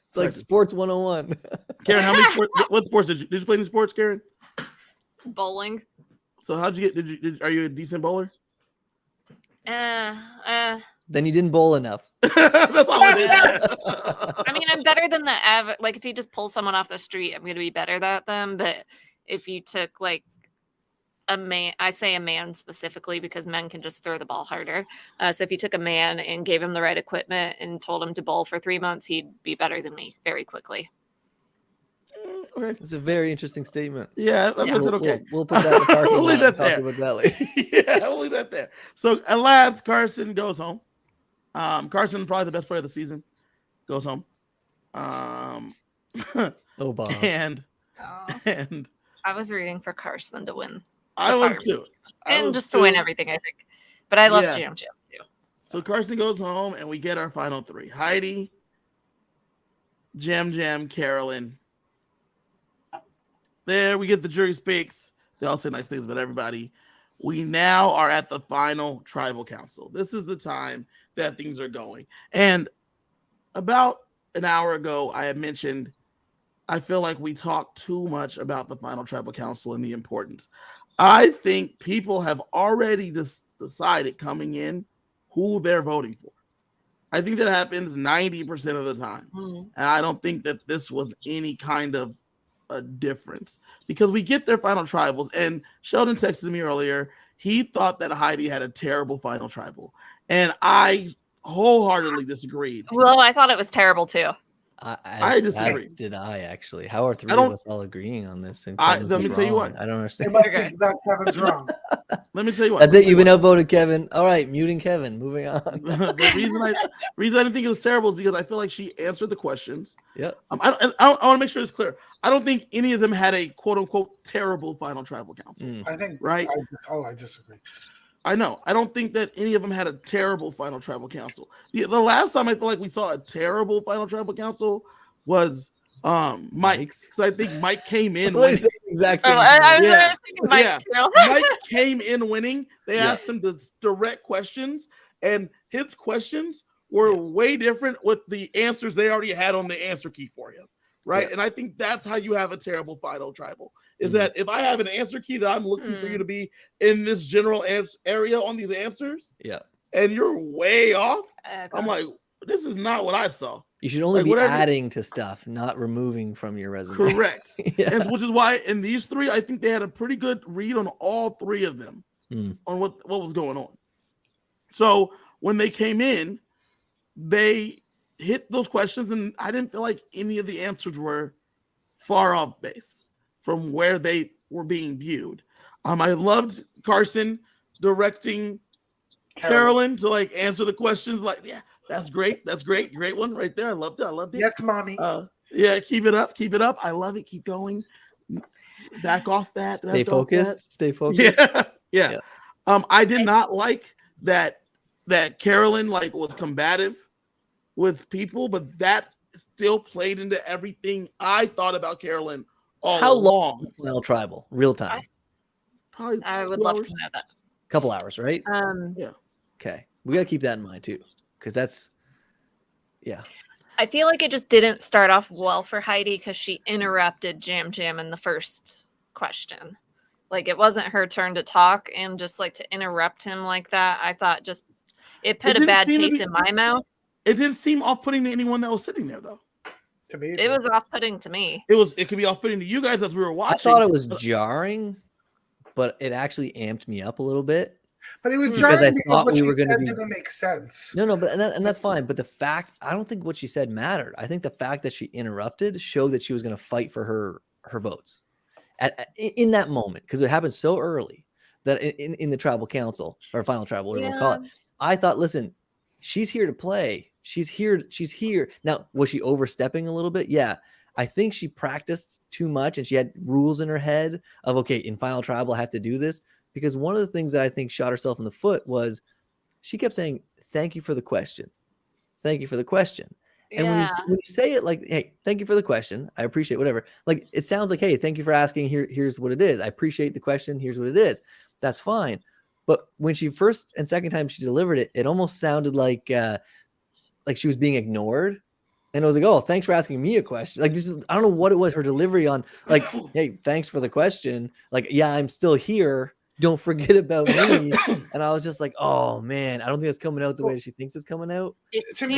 C: It's like sports 101.
A: Karen, how many what sports did you play any sports, Karen?
D: Bowling.
A: So how'd you get? Are you a decent bowler?
C: Then you didn't bowl enough.
A: That's all it is.
D: I mean, I'm better than the average. Like, if you just pull someone off the street, I'm going to be better at them. But if you took like a man, I say a man specifically because men can just throw the ball harder. So if you took a man and gave him the right equipment and told him to bowl for 3 months, he'd be better than me very quickly.
A: Okay.
C: It's a very interesting statement.
A: Yeah, okay.
C: We'll put that in the parking
A: we'll leave that there.
C: Yeah,
A: we'll leave that there. So at last, Carson goes home. Carson, probably the best player of the season, goes home.
C: Bob.
A: And
D: I was rooting for Carson to win.
A: I was too.
D: To win everything, I think. But I love Jam too.
A: So Carson goes home, and we get our final three: Heidi, Jam, Carolyn. There we get the jury speaks. They all say nice things about everybody. We now are at the final tribal council. This is the time that things are going. And about an hour ago, I had mentioned, I feel like we talked too much about the final tribal council and the importance. I think people have already decided coming in who they're voting for. I think that happens 90% of the time. And I don't think that this was any kind of a difference, because we get their final tribals, and Sheldon texted me earlier. He thought that Heidi had a terrible final tribal, and I wholeheartedly disagreed.
D: Well, I thought it was terrible too.
A: I disagree.
C: Did I actually? How are three of us all agreeing on this? And
A: let me tell you what.
C: I don't understand.
B: It must be that Kevin's wrong.
A: Let me tell you what.
C: That's it. You've been outvoted, Kevin. All right, muting Kevin. Moving on.
A: The reason I didn't think it was terrible is because I feel like she answered the questions.
C: Yeah.
A: I want to make sure it's clear. I don't think any of them had a quote unquote terrible final tribal council.
B: I think
A: right.
B: I disagree.
A: I know. I don't think that any of them had a terrible final tribal council. The last time I feel like we saw a terrible final tribal council was Mike's, because I think Mike came in winning.
C: Exact same.
D: I was thinking Mike too.
A: Mike came in winning. They asked him the direct questions, and his questions were way different with the answers they already had on the answer key for him. right?
C: Yeah.
A: And I think that's how you have a terrible final tribal. Is that if I have an answer key that I'm looking for you to be in this general area on these answers, and you're way off, I'm like, this is not what I saw.
C: You should only be adding to stuff, not removing from your resume.
A: Correct. And which is why in these three, I think they had a pretty good read on all three of them on what was going on. So when they came in, they hit those questions, and I didn't feel like any of the answers were far off base from where they were being viewed. I loved Carson directing Carolyn to like answer the questions. Like, yeah, that's great. That's great. Great one right there. I loved it. I loved it.
B: Yes, mommy.
A: Yeah, keep it up. Keep it up. I love it. Keep going. Back off that.
C: Stay focused. Stay focused.
A: Yeah. I did not like that Carolyn like was combative with people, but that still played into everything I thought about Carolyn all
C: How
A: along.
C: long final tribal? Real time.
A: Probably
D: I would love to know that.
C: Couple hours, right?
A: Yeah.
C: Okay. We got to keep that in mind too, because that's,
D: I feel like it just didn't start off well for Heidi because she interrupted Jam Jam in the first question. Like, it wasn't her turn to talk, and just like to interrupt him like that, I thought just it put a bad taste in my mouth.
A: It didn't seem off-putting to anyone that was sitting there, though.
B: To me,
D: it was off-putting to me.
A: It could be off-putting to you guys as we were watching.
C: I thought it was jarring, but it actually amped me up a little bit.
B: But it was jarring because what
C: we
B: she
C: were
B: said
C: going to
B: didn't make sense.
C: No, but and that's fine. But the fact, I don't think what she said mattered. I think the fact that she interrupted showed that she was going to fight for her votes in that moment, because it happened so early that in the tribal council or final tribal, whatever you call it. I thought, listen, she's here to play. She's here. Now, was she overstepping a little bit? Yeah. I think she practiced too much, and she had rules in her head of, okay, in final tribal, I have to do this. Because one of the things that I think shot herself in the foot was she kept saying, thank you for the question. Thank you for the question. And when you say it like, hey, thank you for the question, I appreciate whatever. Like, it sounds like, hey, thank you for asking. Here's what it is. I appreciate the question. Here's what it is. That's fine. But when she first and second time she delivered it, it almost sounded like she was being ignored. And I was like, oh, thanks for asking me a question. Like, just, I don't know what it was, her delivery on, like, hey, thanks for the question. Like, yeah, I'm still here. Don't forget about me. And I was just like, oh man, I don't think it's coming out the way she thinks it's coming out.
B: To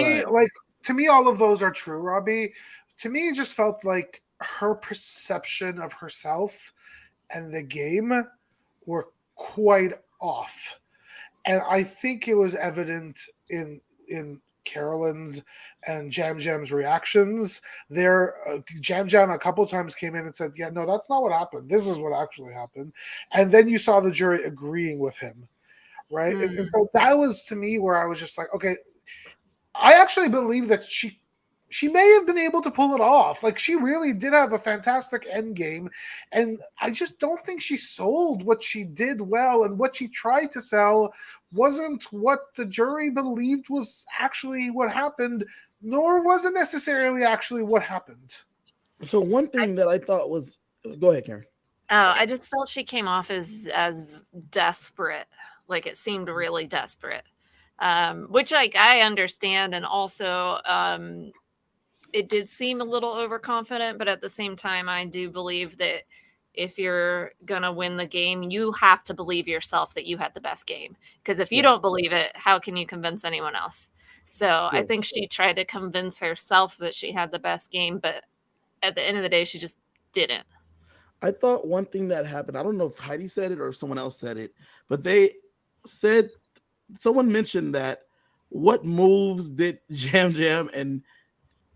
B: me, all of those are true, Robbie. To me, it just felt like her perception of herself and the game were quite off. And I think it was evident in Carolyn's and Jam Jam's reactions. Jam Jam a couple times came in and said, yeah, no, that's not what happened. This is what actually happened. And then you saw the jury agreeing with him, right? And so that was, to me, where I was just like, okay, I actually believe that she may have been able to pull it off. Like, she really did have a fantastic end game. And I just don't think she sold what she did well, and what she tried to sell wasn't what the jury believed was actually what happened, nor was it necessarily actually what happened.
A: So one thing that I thought was, go ahead, Karen.
D: Oh, I just felt she came off as desperate. Like, it seemed really desperate, which, like, I understand. And also, it did seem a little overconfident, but at the same time, I do believe that if you're going to win the game, you have to believe yourself that you had the best game. Because if you don't believe it, how can you convince anyone else? So I think she tried to convince herself that she had the best game, but at the end of the day, she just didn't.
A: I thought one thing that happened, I don't know if Heidi said it or if someone else said it, but they said, someone mentioned that what moves did Jam Jam and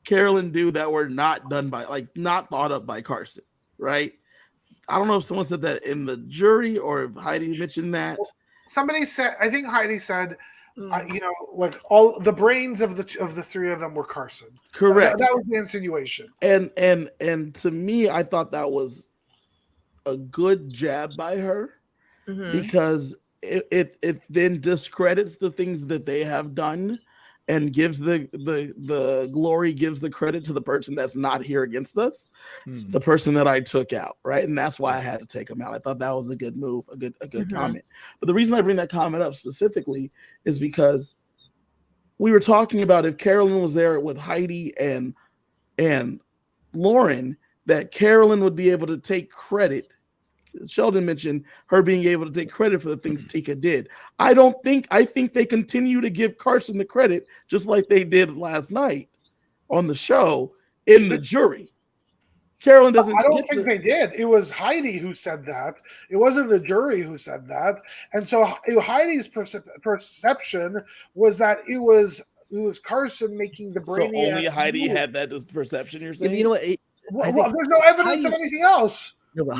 A: Carolyn do that were not done by, like, not thought up by Carson, right? I don't know if someone said that in the jury or if Heidi mentioned that.
B: Somebody said, I think Heidi said, like, all the brains of the three of them were Carson.
A: Correct.
B: That was the insinuation.
A: And to me, I thought that was a good jab by her, because it then discredits the things that they have done, and gives the glory, gives the credit to the person that's not here against us, the person that I took out, right? And that's why I had to take him out. I thought that was a good move, a good comment. But the reason I bring that comment up specifically is because we were talking about if Carolyn was there with Heidi and Lauren that Carolyn would be able to take credit. Sheldon mentioned her being able to take credit for the things Tika did. I think they continue to give Carson the credit, just like they did last night on the show in the jury. Carolyn doesn't.
B: I don't think they did. It was Heidi who said that. It wasn't the jury who said that. And so Heidi's perception was that it was Carson making the brainiac.
A: So only Heidi had that perception. You're saying?
C: Yeah, you know what?
B: There's no evidence of anything else.
C: No, but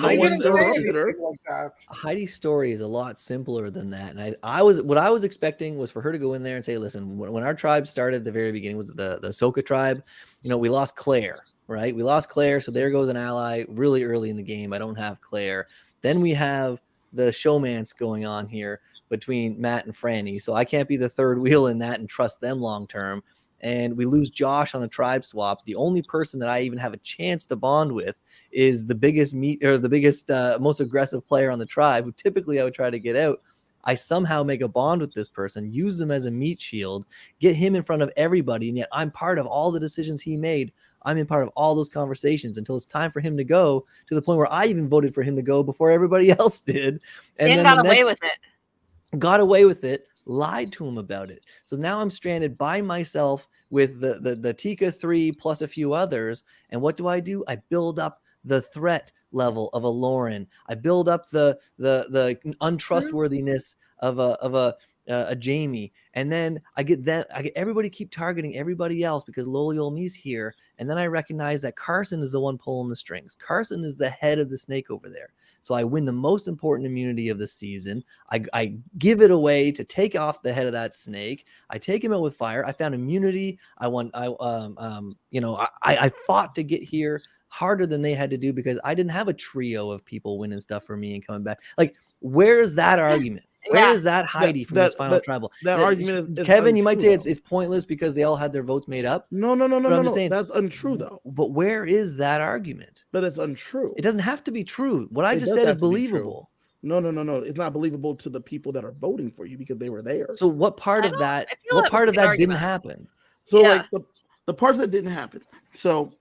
C: Heidi's story is a lot simpler than that. And I was expecting was for her to go in there and say, listen, when our tribe started at the very beginning with the Ahsoka tribe, we lost Claire, right? We lost Claire. So there goes an ally really early in the game. I don't have Claire. Then we have the showmance going on here between Matt and Franny. So I can't be the third wheel in that and trust them long term. And we lose Josh on a tribe swap. The only person that I even have a chance to bond with is the biggest most aggressive player on the tribe, who typically I would try to get out. I somehow make a bond with this person, use them as a meat shield, get him in front of everybody, and yet I'm part of all the decisions he made. I'm in part of all those conversations until it's time for him to go, to the point where I even voted for him to go before everybody else did. And then
D: got away with it.
C: Got away with it. Lied to him about it. So now I'm stranded by myself with the Tika 3 plus a few others. And what do? I build up the threat level of a Lauren. I build up the untrustworthiness of a Jamie, and then I get everybody keep targeting everybody else because Loli Olmi's here, and then I recognize that Carson is the one pulling the strings. Carson is the head of the snake over there. So I win the most important immunity of the season. I give it away to take off the head of that snake. I take him out with fire. I found immunity. I fought to get here harder than they had to do because I didn't have a trio of people winning stuff for me and coming back. Like, where's that argument? Where is that Heidi from this final tribal?
A: That argument is
C: Kevin,
A: untrue,
C: you might say it's pointless because they all had their votes made up.
A: No. That's untrue, though.
C: But where is that argument?
A: But it's untrue.
C: It doesn't have to be true. What I just said is believable.
A: No. It's not believable to the people that are voting for you because they were there.
C: So what part of that? What part of that didn't happen?
A: So like the parts that didn't happen. So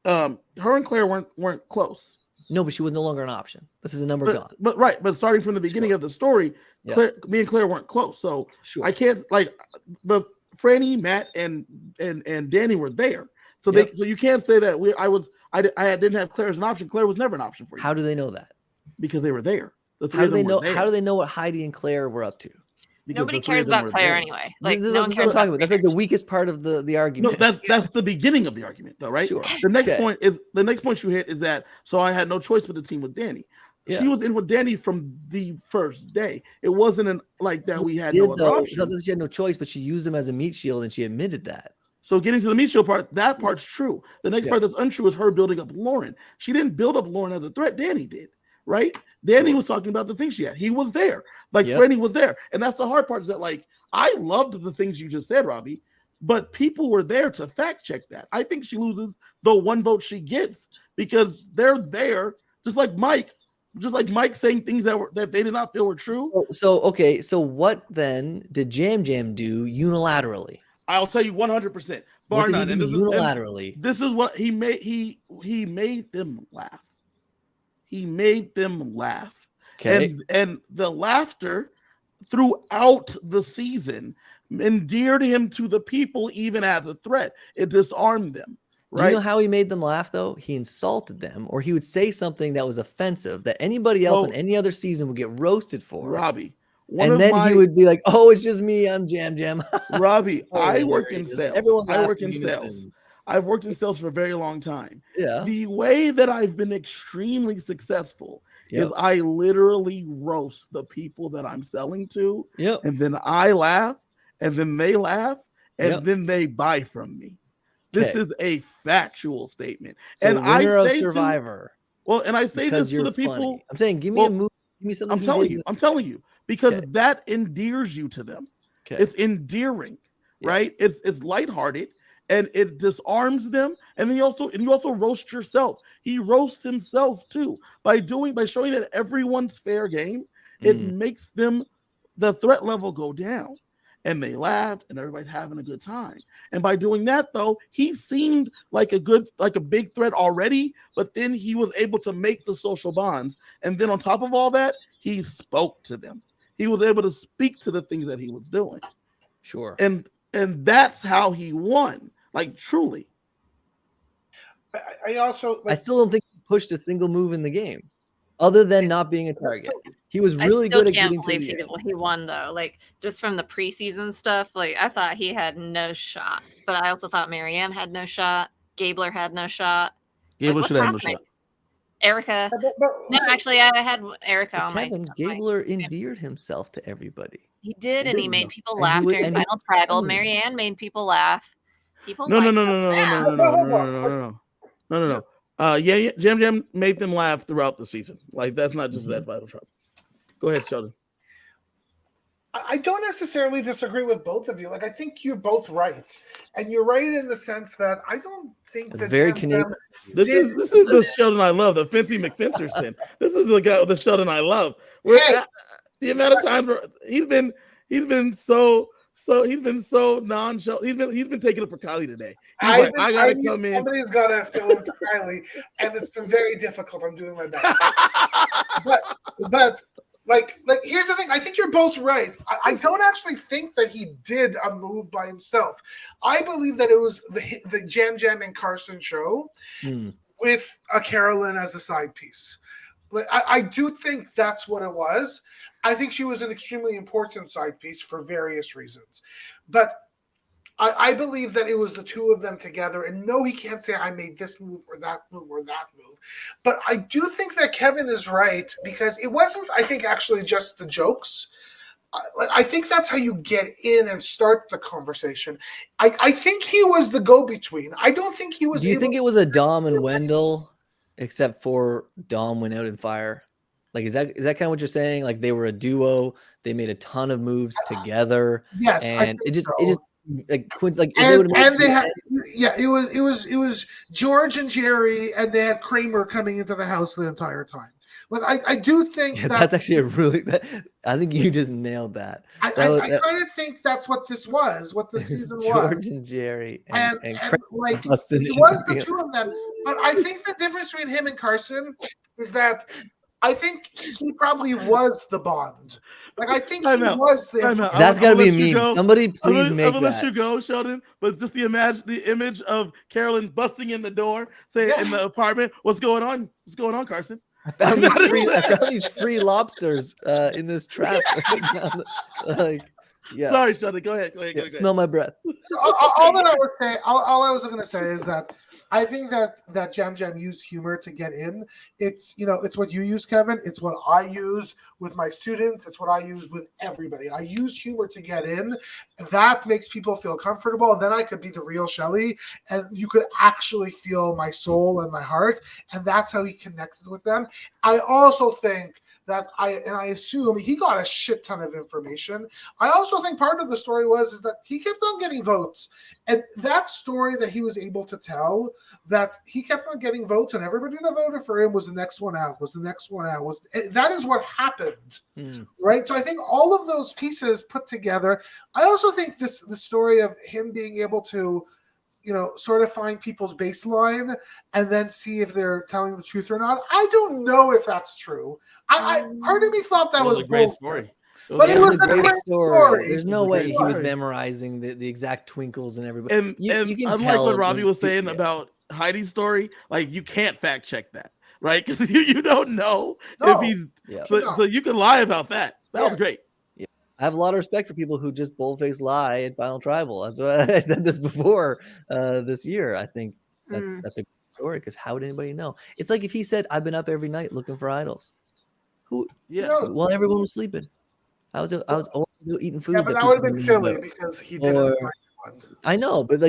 A: her and Claire weren't close.
C: No, but she was no longer an option. This is a number gone.
A: But starting from the beginning of the story, me and Claire weren't close. So I can't the Franny, Matt, and Danny were there. So so you can't say that I didn't have Claire as an option. Claire was never an option for you.
C: How do they know that?
A: Because they were there.
C: How do they know? How do they know what Heidi and Claire were up to?
A: Because
D: nobody cares about Claire anyway. Like
C: this is
D: no
C: what
D: one
C: I'm
D: cares
C: talking about. That's like the weakest part of the argument.
A: No, that's the beginning of the argument, though, right?
C: Sure.
A: The next point you hit is that so I had no choice but the team with Danny. Yeah. She was in with Danny from the first day. It wasn't like that. We had no other option.
C: It's not that she had no choice, but she used him as a meat shield, and she admitted that.
A: So getting to the meat shield part, that part's true. The next part that's untrue is her building up Lauren. She didn't build up Lauren as a threat. Danny did, right? Danny was talking about the things she had. He was there. Franny was there. And that's the hard part is that, I loved the things you just said, Robbie, but people were there to fact check that. I think she loses the one vote she gets because they're there, just like Mike saying things that they did not feel were true.
C: So what then did Jam Jam do unilaterally?
A: I'll tell you 100%. Bar none. And
C: unilaterally.
A: This is what he made. He made them laugh. He made them laugh.
C: Okay.
A: And the laughter throughout the season endeared him to the people, even as a threat. It disarmed them. Right?
C: Do you know how he made them laugh, though? He insulted them, or he would say something that was offensive that anybody else in any other season would get roasted for.
A: Robbie.
C: He would be like, oh, it's just me. I'm Jam Jam.
A: Robbie, I work in sales. I've worked in sales for a very long time.
C: Yeah.
A: The way that I've been extremely successful is I literally roast the people that I'm selling to.
C: Yep.
A: And then I laugh, and then they laugh, and then they buy from me. This is a factual statement.
C: So
A: and
C: winner of Survivor.
A: And I say this to the people.
C: Funny. I'm saying, give me a movie. Give me something.
A: I'm telling you, because that endears you to them.
C: Okay.
A: It's endearing, right? It's lighthearted. And it disarms them, and then you also roast yourself. He roasts himself too by showing that everyone's fair game. It makes them the threat level go down, and they laughed, and everybody's having a good time. And by doing that, though, he seemed like a big threat already, but then he was able to make the social bonds. And then on top of all that, he spoke to them. He was able to speak to the things that he was doing.
C: Sure.
A: And that's how he won, like truly.
B: I
C: still don't think he pushed a single move in the game, other than not being a target. He was really good at getting to the end.
D: He won though, like just from the preseason stuff. Like I thought he had no shot, but I also thought Marianne had no shot. Gabler had no shot.
A: Gabler should have no shot.
D: Erica. No, actually, I had Erica on
C: Kevin, Gabler endeared himself to everybody.
D: He did, and he made people laugh during Final Tribal. Marianne made people laugh. People
A: No. Yeah, Jam Jam made them laugh throughout the season. Like that's not just that Final Tribal. Go ahead, Sheldon.
B: I don't necessarily disagree with both of you. Like I think you're both right, and you're right in the sense that I don't think that
C: very Canadian.
A: This is the Sheldon I love, the Fancy McFencerson. This is the Sheldon I love. The amount of times he's been so nonchalant. He's been taking it for Kylie today. I gotta come in.
B: Somebody's gotta fill in for Kylie, and it's been very difficult. I'm doing my best, but like here's the thing. I think you're both right. I don't actually think that he did a move by himself. I believe that it was the Jam Jam and Carson show with a Carolyn as a side piece. I do think that's what it was. I think she was an extremely important side piece for various reasons. But I believe that it was the two of them together. And no, he can't say I made this move or that move or that move. But I do think that Kevin is right because it wasn't, I think, actually just the jokes. I think that's how you get in and start the conversation. I think he was the go-between. I don't think he was.
C: Do you think it was a Dom and Wendell? Except for Dom went out in fire. Like, is that kind of what you're saying? Like they were a duo. They made a ton of moves together.
B: Yes.
C: And it just like Quinn's like
B: and they had it was George and Jerry and they had Kramer coming into the house the entire time. Like I do think
C: that's actually I think you just nailed that.
B: I kind of think that's what this was, what the season was.
C: George and Jerry and
B: like it was the two of them. But I think the difference between him and Carson is that I think he probably was the Bond. Like I think he was the.
C: That's got to be a meme. Somebody please make that.
A: I'm gonna let you go, Sheldon. But just the image of Carolyn busting in the door, saying in the apartment, "What's going on? What's going on, Carson?"
C: I found these free lobsters in this trap. Like, yeah.
A: Sorry, Sheldon. Go ahead.
C: Smell my breath.
B: So all I was going to say is that I think that Jam Jam used humor to get in. It's it's what you use, Kevin. It's what I use with my students. It's what I use with everybody. I use humor to get in. That makes people feel comfortable. And then I could be the real Shelley, and you could actually feel my soul and my heart. And that's how he connected with them. I also think that I assume he got a shit ton of information. I also think part of the story is that he kept on getting votes. And that story that he was able to tell, that he kept on getting votes and everybody that voted for him was the next one out, that is what happened, right? So I think all of those pieces put together. I also think the story of him being able to sort of find people's baseline and then see if they're telling the truth or not. I don't know if that's true. Part of me thought that was
A: a great story.
B: But it was a great story.
C: There's no way he was memorizing the exact twinkles and everybody.
A: And you unlike what Robbie was saying about Heidi's story, like you can't fact check that, right? Because you don't know if he's. So you can lie about that. That was great.
C: I have a lot of respect for people who just boldface lie in Final Tribal. That's what I said this before this year. I think that's a good story because how would anybody know? It's like if he said, "I've been up every night looking for idols." While everyone was sleeping. I was eating food.
B: Yeah, but that would have been silly because he didn't.
C: I know, but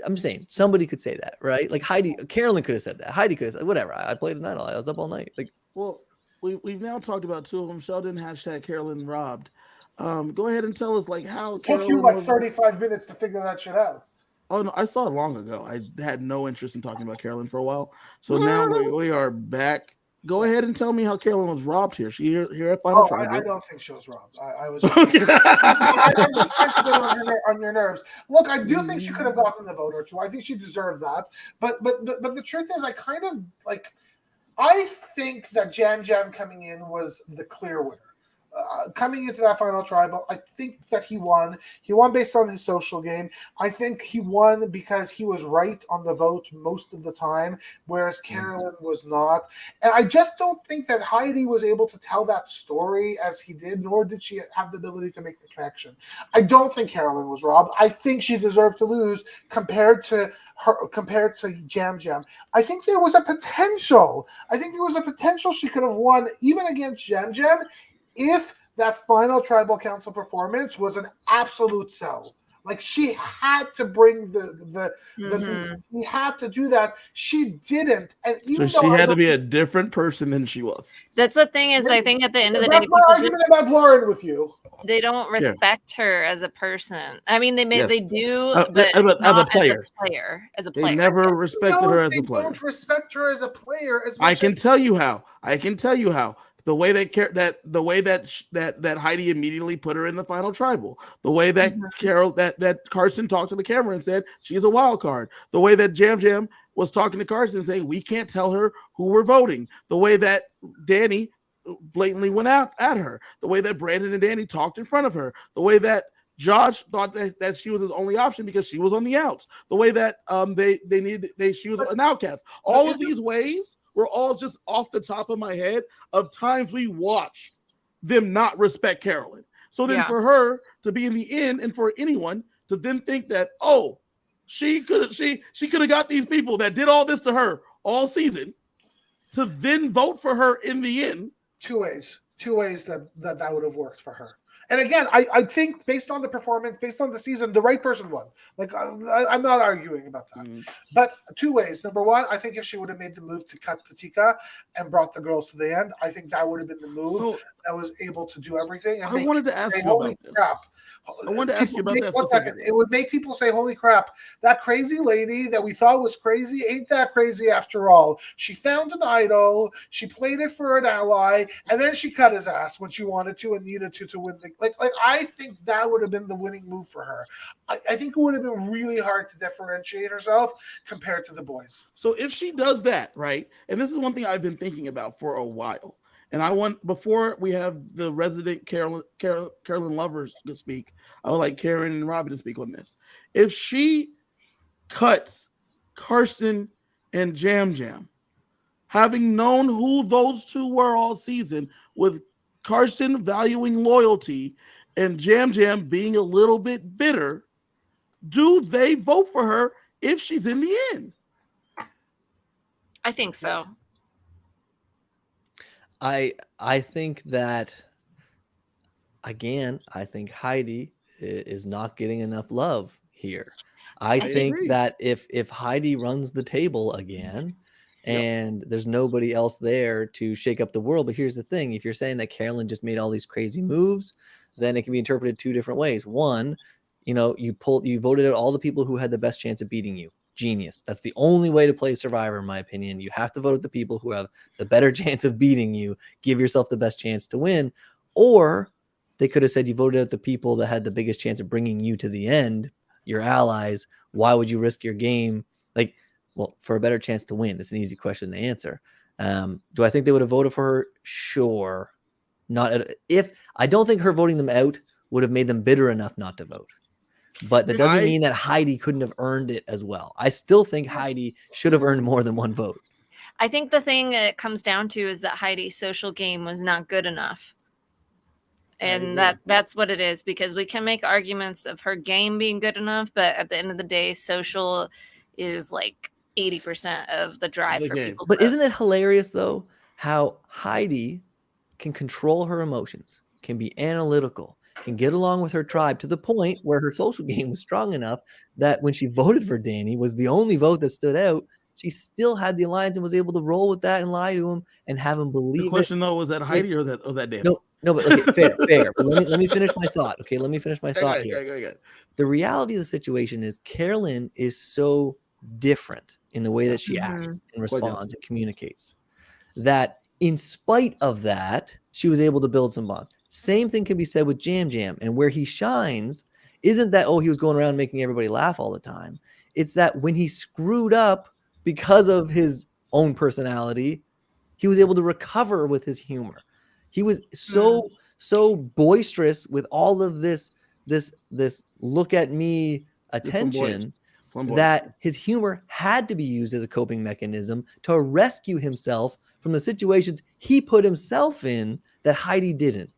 C: I'm saying somebody could say that, right? Like Carolyn could have said that. Heidi could have said whatever. I played an idol. I was up all night. Like,
A: well, we've now talked about two of them. Sheldon # Carolyn robbed. Go ahead and tell us how
B: it took you 35 minutes to figure that shit out.
A: Oh no, I saw it long ago. I had no interest in talking about Carolyn for a while. So now we are back Go ahead and tell me how Carolyn was robbed here. She here at Final Tribal.
B: I don't think she was robbed. I was just I'm just trying to get on your nerves. Look, I do think she could have gotten the vote or two. I think she deserved that. But the truth is, I think that Jam Jam coming in was the clear winner. Coming into that Final Tribal, I think that he won. He won based on his social game. I think he won because he was right on the vote most of the time, whereas Carolyn was not. And I just don't think that Heidi was able to tell that story as he did, nor did she have the ability to make the connection. I don't think Carolyn was robbed. I think she deserved to lose compared to Jam Jam. I think there was a potential. She could have won even against Jam Jam if that final Tribal Council performance was an absolute sell. Like, she had to bring she had to do that. She didn't. And even
A: so she had to be a different person than she was.
D: That's the thing is, I think at the end of the day,
B: my argument about Lauren with you.
D: They don't respect her as a person. I mean, they do,
A: but as a player.
D: As a player.
A: They never respected her as a player.
B: They don't respect her as a player as much.
A: I can tell you how. The way that Heidi immediately put her in the Final Tribal, the way that that Carson talked to the camera and said she's a wild card, the way that Jam Jam was talking to Carson saying we can't tell her who we're voting, the way that Danny blatantly went out at her, the way that Brandon and Danny talked in front of her, the way that Josh thought that she was his only option because she was on the outs, the way that she was an outcast. All of these ways were all just off the top of my head of times we watched them not respect Carolyn. So then for her to be in the end and for anyone to then think that, she could have got these people that did all this to her all season to then vote for her in the end. Two ways that would have worked for her. And again, I think based on the performance, based on the season, the right person won. Like, I'm not arguing about that. But two ways. Number one, I think if she would have made the move to cut the Tika and brought the girls to the end, I think that would have been the move that was able to do everything. And I wanted to ask you about this.
B: Crap.
A: I wanted to ask you about that.
B: 1 second. It would make people say, holy crap, that crazy lady that we thought was crazy ain't that crazy after all. She found an idol, she played it for an ally, and then she cut his ass when she wanted to and needed to win. Like I think that would have been the winning move for her. I think it would have been really hard to differentiate herself compared to the boys. So if she does that, right, and this is one thing I've been thinking about for a while, and I want, before we have the resident Carolyn lovers to speak, I would like Karen and Robbie to speak on this. If she cuts Carson and Jam Jam, having known who those two were all season, with Carson valuing loyalty and Jam Jam being a little bit bitter, do they vote for her if she's in the end?
D: I think so.
C: I think that, again, I think Heidi is not getting enough love here. I think agree. That if Heidi runs the table again and there's nobody else there to shake up the world, but here's the thing, if you're saying that Carolyn just made all these crazy moves, then it can be interpreted two different ways. One, you voted out all the people who had the best chance of beating you. Genius. That's the only way to play Survivor, in my opinion. You have to vote at the people who have the better chance of beating you. Give yourself the best chance to win. Or they could have said you voted out the people that had the biggest chance of bringing you to the end, your allies. Why would you risk your game? For a better chance to win. It's an easy question to answer. Do I think they would have voted for her? Sure. I don't think her voting them out would have made them bitter enough not to vote. But that doesn't mean that Heidi couldn't have earned it as well. I still think Heidi should have earned more than one vote.
D: I think the thing it comes down to is that Heidi's social game was not good enough. And that's what it is, because we can make arguments of her game being good enough, but at the end of the day, social is like 80% of the drive for people.
C: But isn't it hilarious, though, how Heidi can control her emotions, can be analytical, can get along with her tribe to the point where her social game was strong enough that when she voted for Danny, was the only vote that stood out, she still had the alliance and was able to roll with that and lie to him and have him believe. The question, though, was that Heidi or that Danny? No, but okay, fair. But let me finish my thought. Okay, let me finish my thought here. The reality of the situation is Carolyn is so different in the way that she acts and responds and communicates that in spite of that, she was able to build some bonds. Same thing can be said with Jam Jam. And where he shines isn't that, he was going around making everybody laugh all the time. It's that when he screwed up because of his own personality, he was able to recover with his humor. He was so boisterous with all of this look at me attention that his humor had to be used as a coping mechanism to rescue himself from the situations he put himself in that Heidi didn't.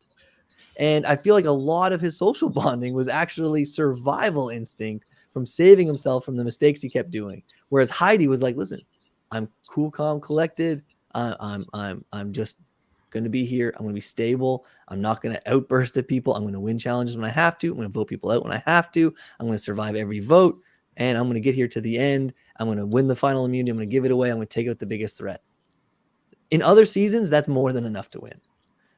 C: And I feel like a lot of his social bonding was actually survival instinct from saving himself from the mistakes he kept doing. Whereas Heidi was like, listen, I'm cool, calm, collected. I'm just going to be here. I'm going to be stable. I'm not going to outburst at people. I'm going to win challenges when I have to. I'm going to vote people out when I have to. I'm going to survive every vote. And I'm going to get here to the end. I'm going to win the final immunity. I'm going to give it away. I'm going to take out the biggest threat. In other seasons, that's more than enough to win.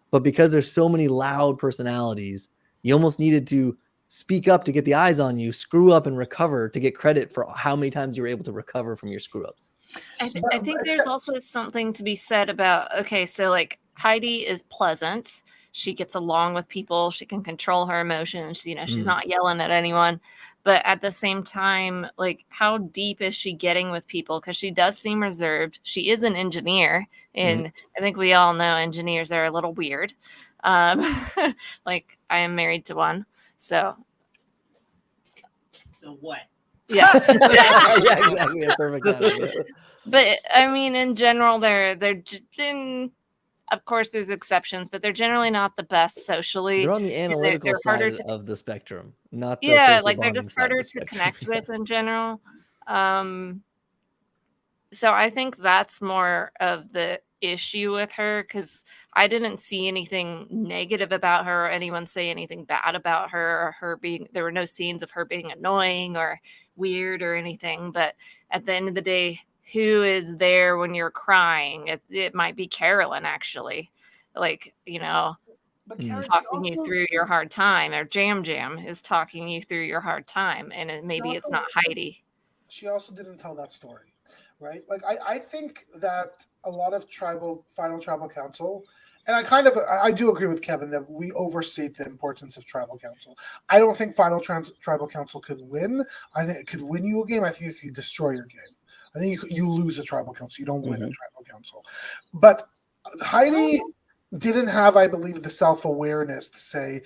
C: But because there's so many loud personalities, you almost needed to speak up to get the eyes on you, screw up and recover to get credit for how many times you were able to recover from your screw ups.
D: I think there's also something to be said about, okay, so like Heidi is pleasant. She gets along with people. She can control her emotions. She's not yelling at anyone. But at the same time, like, how deep is she getting with people? Because she does seem reserved. She is an engineer. And I think we all know engineers are a little weird. Like, I am married to one. So
E: what?
D: Yeah.
C: Yeah, exactly. Yeah, perfect.
D: But I mean, in general, they're of course there's exceptions, but they're generally not the best socially.
C: They're on the analytical side of the spectrum, not the
D: like they're just harder to connect with in general. So I think that's more of the issue with her, because I didn't see anything negative about her or anyone say anything bad about her or there were no scenes of her being annoying or weird or anything. But at the end of the day, who is there when you're crying? It might be Carolyn, actually. Like, talking you through your hard time, or Jam Jam is talking you through your hard time, and maybe it's not Heidi.
B: She also didn't tell that story, right? Like, I think that a lot of final tribal council, and I do agree with Kevin that we overstate the importance of tribal council. I don't think final tribal council could win. I think it could win you a game. I think it could destroy your game. I think you lose a tribal council. You don't win a tribal council. But Heidi didn't have, I believe, the self-awareness to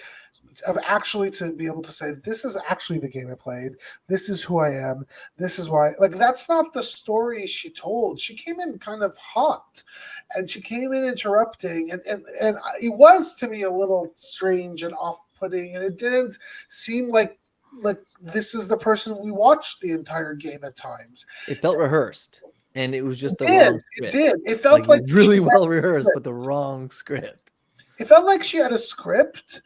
B: be able to say, this is actually the game I played. This is who I am. This is why. Like, that's not the story she told. She came in kind of hot, and she came in interrupting, and it was, to me, a little strange and off-putting, and it didn't seem like this is the person we watched the entire game at times.
C: It felt rehearsed, and it was just the wrong script.
B: It did. It felt like
C: really well rehearsed, but the wrong script.
B: It felt like she had a script,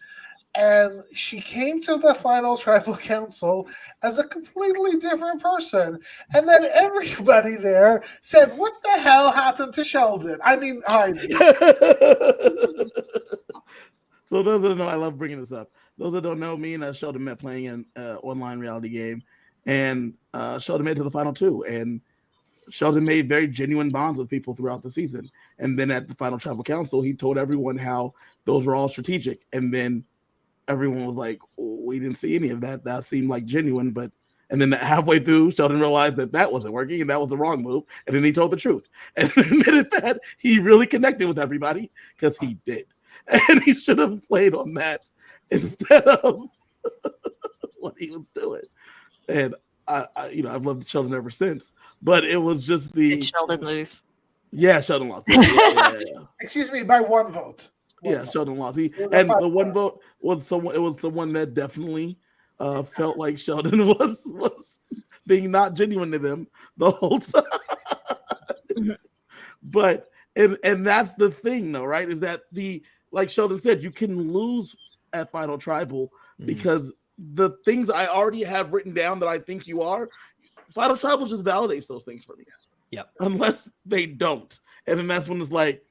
B: and she came to the final tribal council as a completely different person. And then everybody there said, what the hell happened to Sheldon? I mean, Heidi.
A: So those that know, I love bringing this up. Those that don't know, me and Sheldon met playing an online reality game, and Sheldon made it to the final two, and Sheldon made very genuine bonds with people throughout the season. And then at the final tribal council, he told everyone how those were all strategic. And then everyone was like, we didn't see any of that. That seemed like genuine. And then halfway through, Sheldon realized that wasn't working and that was the wrong move. And then he told the truth and admitted that he really connected with everybody, because he did. And he should have played on that instead of what he was doing. And I've loved Sheldon ever since. But it was just
D: Did Sheldon lose?
A: Yeah, Sheldon lost. Yeah.
B: Excuse me, by one vote.
A: Sheldon lost. The one vote was the one that definitely felt like Sheldon was being not genuine to them the whole time. But and that's the thing, though, right? Is that like Sheldon said, you can lose at Final Tribal because the things I already have written down that I think you are, Final Tribal just validates those things for me.
C: Yep.
A: Unless they don't. And then that's when it's like,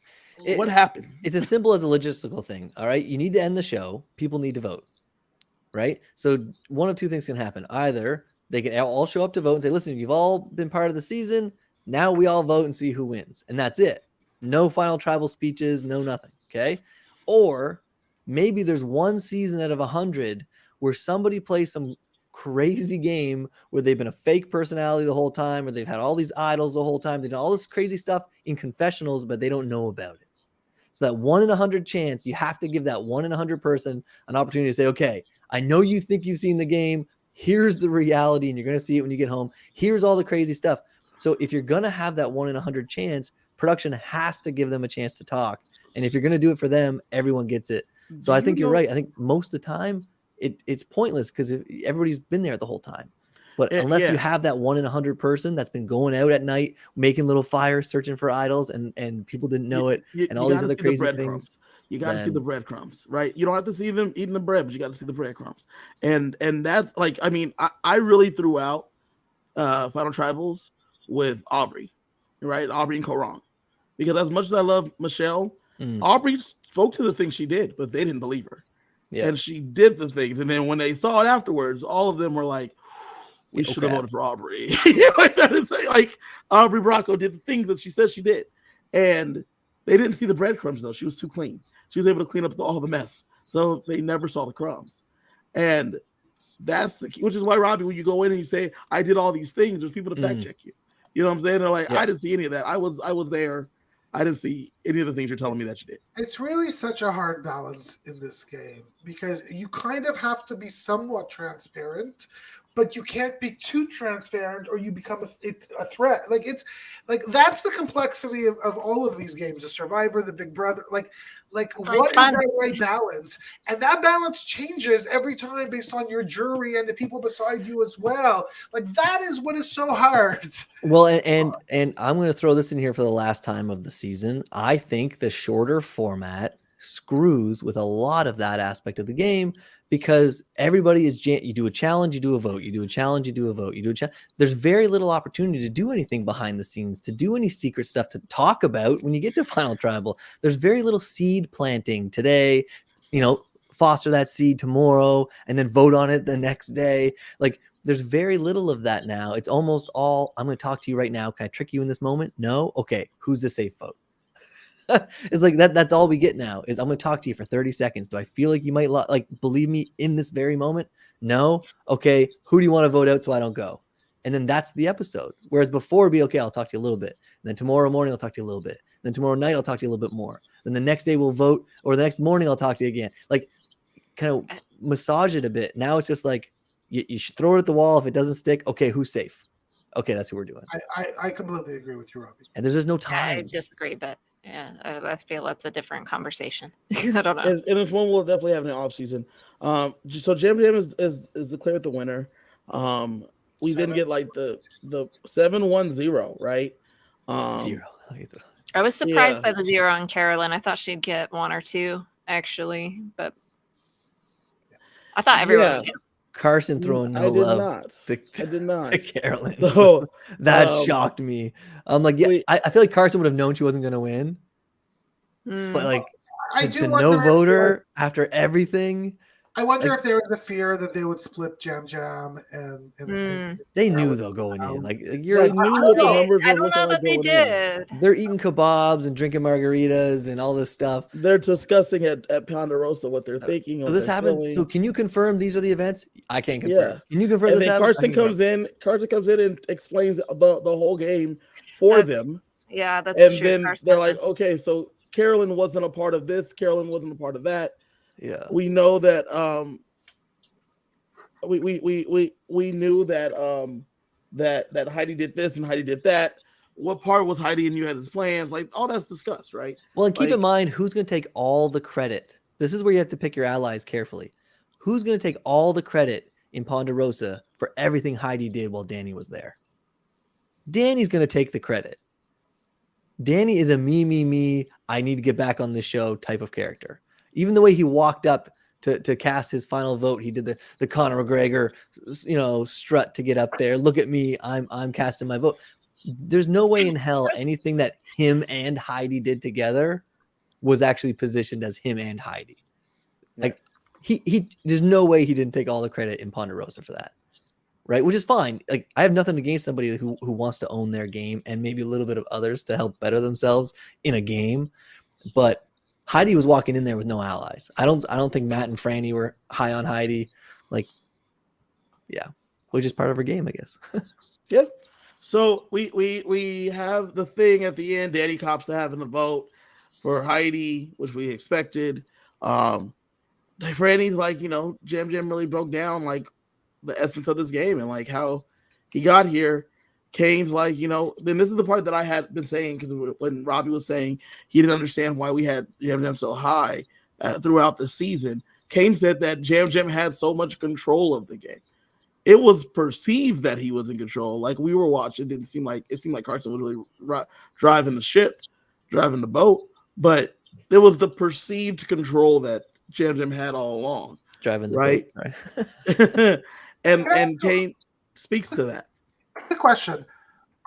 A: what happened?
C: It's as simple as a logistical thing. All right. You need to end the show. People need to vote. Right. So one of two things can happen. Either they can all show up to vote and say, listen, you've all been part of the season. Now we all vote and see who wins. And that's it. No final tribal speeches, no nothing. Okay. Or maybe there's one season out of 100 where somebody plays some crazy game where they've been a fake personality the whole time, or they've had all these idols the whole time. They've done all this crazy stuff in confessionals, but they don't know about it. So that 1 in 100 chance, you have to give that 1 in 100 person an opportunity to say, okay, I know you think you've seen the game. Here's the reality, and you're going to see it when you get home. Here's all the crazy stuff. So if you're going to have that 1 in 100 chance, production has to give them a chance to talk. And if you're going to do it for them, everyone gets it. So I think you're right. I think most of the time it's pointless because everybody's been there the whole time. But unless you have that 1 in 100 person that's been going out at night, making little fires, searching for idols, and people didn't know it, and all these other crazy things.
A: You got to see the breadcrumbs, right? You don't have to see them eating the bread, but you got to see the breadcrumbs. And that's like, I mean, I really threw out Final Tribals with Aubrey, right? Aubrey and Korong. Because as much as I love Michelle, Aubrey spoke to the things she did, but they didn't believe her. Yeah. And she did the things. And then when they saw it afterwards, all of them were like, we should have voted for Aubrey. Like that is like Aubrey Bracco did the things that she said she did. And they didn't see the breadcrumbs, though. She was too clean. She was able to clean up all the mess. So they never saw the crumbs. And that's the key, which is why, Robbie, when you go in and you say, I did all these things, there's people to fact check you. You know what I'm saying? They're like, I didn't see any of that. I was there. I didn't see any of the things you're telling me that you did.
B: It's really such a hard balance in this game because you kind of have to be somewhat transparent, but you can't be too transparent or you become a threat. Like it's like that's the complexity of all of these games, the Survivor, the Big Brother, like what is that right balance? And that balance changes every time based on your jury and the people beside you as well. Like that is what is so hard.
C: Well, and I'm going to throw this in here for the last time of the season. I think the shorter format screws with a lot of that aspect of the game because everybody is you do a challenge, you do a vote, you do a challenge, you do a vote, you do a challenge. There's very little opportunity to do anything behind the scenes, to do any secret stuff to talk about when you get to Final Tribal. There's very little seed planting today, foster that seed tomorrow and then vote on it the next day. Like there's very little of that now. It's almost all, I'm going to talk to you right now. Can I trick you in this moment? No. Okay. Who's the safe vote? It's like that's all we get now is I'm going to talk to you for 30 seconds. Do I feel like you might believe me in this very moment? No. Okay. Who do you want to vote out so I don't go? And then that's the episode. Whereas before it'd be, okay, I'll talk to you a little bit. And then tomorrow morning, I'll talk to you a little bit. And then tomorrow night, I'll talk to you a little bit more. Then the next day we'll vote, or the next morning I'll talk to you again. Like kind of massage it a bit. Now it's just like, you should throw it at the wall. If it doesn't stick, okay, who's safe? Okay, that's who we're doing.
B: I completely agree with you, Robbie.
C: And there's just no time.
D: I disagree, but yeah, I feel that's a different conversation. I don't know.
A: And it's one we'll definitely have in the off season. So Jam Jam is declared the winner. We then get like the 7-1-0, right?
C: 0.
D: I was surprised by the 0 on Carolyn. I thought she'd get 1 or 2 actually, but I thought everyone would get.
C: Carson throwing no love.
A: I did not.
C: To Carolyn. So, that shocked me. I'm like, I feel like Carson would have known she wasn't going to win. But like, to no voter after everything.
B: I wonder if there was a fear that they would split Jam Jam and
C: they knew though going in. Like
A: I don't
D: know that they did.
C: They're eating kebabs and drinking margaritas and all this stuff.
A: They're discussing at Ponderosa what they're thinking.
C: So this happened. So can you confirm these are the events? I can't confirm. Yeah. Can you confirm
A: and
C: this?
A: Carson comes in and explains the whole game for them.
D: Yeah, that's
A: and
D: true.
A: then
D: Carson
A: they're like, okay, so Carolyn wasn't a part of this. Carolyn wasn't a part of that.
C: Yeah,
A: we know that we knew that that Heidi did this and Heidi did that. What part was Heidi and you had his plans? Like all that's discussed, right?
C: Well, and keep in mind who's going to take all the credit. This is where you have to pick your allies carefully. Who's going to take all the credit in Ponderosa for everything Heidi did while Danny was there? Danny's going to take the credit. Danny is a me, I need to get back on this show type of character. Even the way he walked up to cast his final vote, he did the Conor McGregor, strut to get up there. Look at me, I'm casting my vote. There's no way in hell anything that him and Heidi did together was actually positioned as him and Heidi. Like he there's no way he didn't take all the credit in Ponderosa for that. right? Which is fine. Like, I have nothing against somebody who wants to own their game and maybe a little bit of others to help better themselves in a game. But Heidi was walking in there with no allies. I don't think Matt and Franny were high on Heidi. Like, yeah, which is part of her game, I guess.
A: Yep. So we have the thing at the end. Danny Copster having the vote for Heidi, which we expected. Franny's like, Jam really broke down like the essence of this game and like how he got here. Kane's like, then this is the part that I had been saying, because when Robbie was saying he didn't understand why we had Jam so high throughout the season. Kane said that Jam had so much control of the game. It was perceived that he was in control. Like we were watching, it seemed like Carson was really driving the ship, driving the boat, but it was the perceived control that Jam had all along.
C: Driving the
A: boat, right? and Kane speaks to that.
B: The question,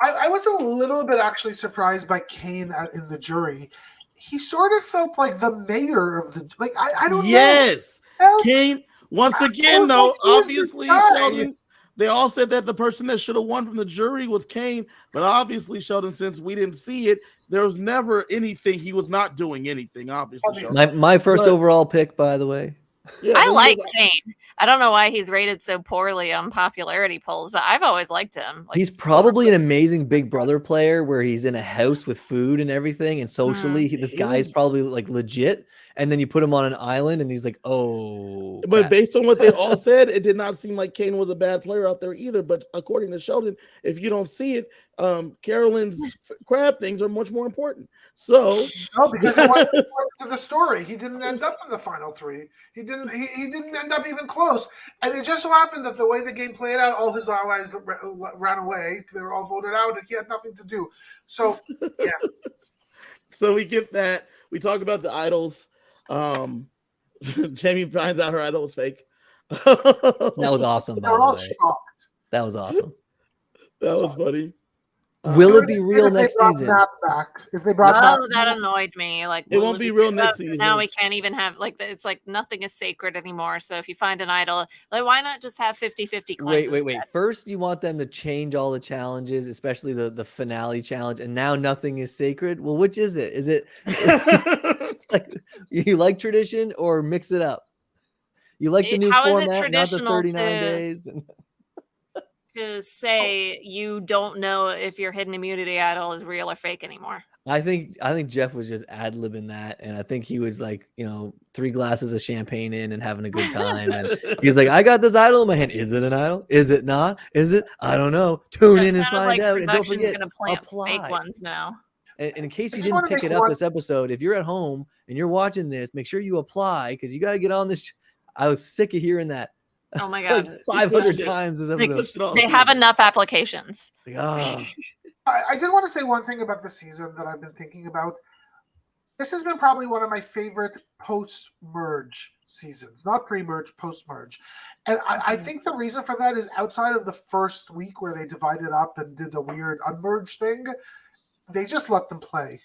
B: I was a little bit actually surprised by Kane in the jury. He sort of felt like the mayor of the I don't know.
A: Yes, Kane. Once again, though, obviously, Sheldon, they all said that the person that should have won from the jury was Kane. But obviously, Sheldon, since we didn't see it, there was never anything. He was not doing anything, obviously. Sheldon.
C: My first overall pick, by the way.
D: Yeah, I like Kane. I don't know why he's rated so poorly on popularity polls, but I've always liked him.
C: He's probably an amazing Big Brother player where he's in a house with food and everything, and socially, this guy is probably like legit. And then you put him on an island, and he's like, "Oh."
A: But based on what they all said, it did not seem like Kane was a bad player out there either. But according to Sheldon, if you don't see it, Carolyn's crab things are much more important. So
B: no, because it wasn't to the story. He didn't end up in the final three. He didn't end up even close. And it just so happened that the way the game played out, all his allies ran away. They were all voted out, and he had nothing to do. So yeah.
A: So we get that. We talk about the idols. Jamie finds out her idol was fake.
C: That was awesome. By the way.
B: Shocked.
C: That was awesome.
A: That was funny.
C: Will it be real next season?
B: If they brought
D: that annoyed me. Like
A: it won't be real next season.
D: Now we can't even have it's like nothing is sacred anymore. So if you find an idol, like why not just have 50-50 coins?
C: Wait. First you want them to change all the challenges, especially the finale challenge, and now nothing is sacred. Well, which is it? Is it like you like tradition or mix it up? You like the new format, not the 39 days.
D: To say you don't know if your hidden immunity idol is real or fake anymore.
C: I think Jeff was just ad-libbing that, and I think he was like, 3 glasses of champagne in and having a good time, and he's like, I got this idol in my hand. Is it an idol? Is it not? Is it? I don't know. Tune in and find out, and don't forget, apply.
D: Fake ones now.
C: And in case you didn't pick it up this episode, if you're at home and you're watching this, make sure you apply, because you got to get on this. I was sick of hearing that.
D: Oh my god,
C: 500 times this episode.
D: They have enough applications.
B: I did want to say one thing about the season that I've been thinking about. This has been probably one of my favorite post-merge seasons, not pre-merge, post-merge. And I think the reason for that is outside of the first week where they divided up and did the weird unmerge thing, they just let them play.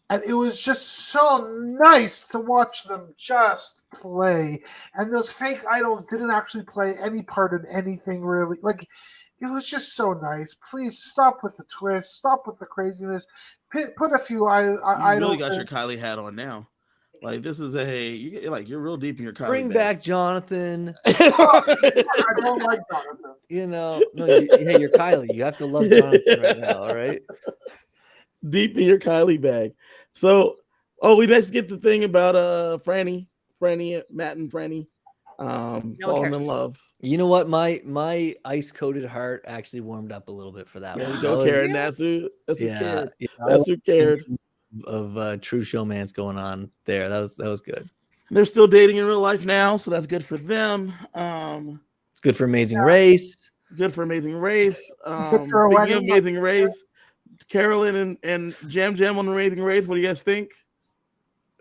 B: And it was just so nice to watch them just play. And those fake idols didn't actually play any part in anything, really. Like, it was just so nice. Please stop with the twist. Stop with the craziness. Put a few idols.
A: You really got your Kylie hat on now. Like, this is you're real deep in your Kylie
C: Bring back Jonathan.
B: I don't like Jonathan.
C: Hey, you're Kylie. You have to love Jonathan right now, all right?
A: Deep in your Kylie bag. So, we next get the thing about Franny, Matt and Franny falling in love.
C: You know what? My ice-coated heart actually warmed up a little bit for that one.
A: There you go, Karen. That's who cared. That's who cared.
C: Of true showmance going on there. That was good.
A: They're still dating in real life now, so that's good for them.
C: It's good for Amazing Race.
A: Good for Amazing Race. Speaking of Amazing Race, Carolyn and Jam on Amazing Race. What do you guys think?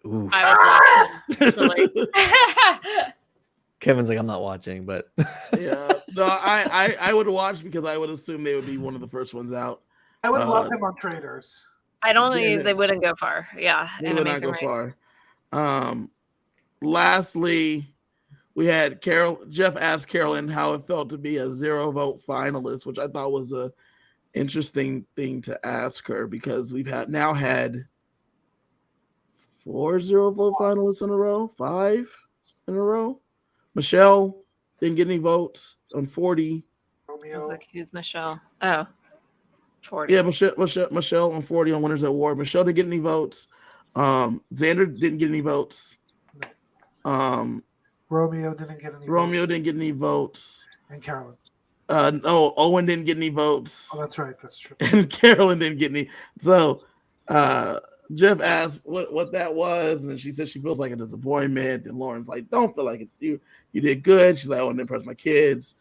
C: Ooh.
D: I would watch.
C: Kevin's like, I'm not watching, but
A: yeah, no, I would watch because I would assume they would be one of the first ones out.
B: I would love him on Traders.
D: I don't think they wouldn't go far. Yeah,
A: they would not go far. Lastly, we had Jeff asked Carolyn how it felt to be a 0-vote finalist, which I thought was a interesting thing to ask her because we've now had 4 0-vote finalists in a row, 5 in a row. Michelle didn't get any votes on 40.
D: I was like, who's Michelle? Oh, 40.
A: Yeah, Michelle on 40 on Winners at War. Michelle didn't get any votes. Xander didn't get any votes.
B: Romeo didn't get any
A: votes.
B: And Carolyn.
A: No, Owen didn't get any votes.
B: Oh, that's right. That's true.
A: And Carolyn didn't get any. So Jeff asked what that was, and then she said she feels like a disappointment. And Lauren's like, don't feel like it. You did good. She's like, I want to impress my kids.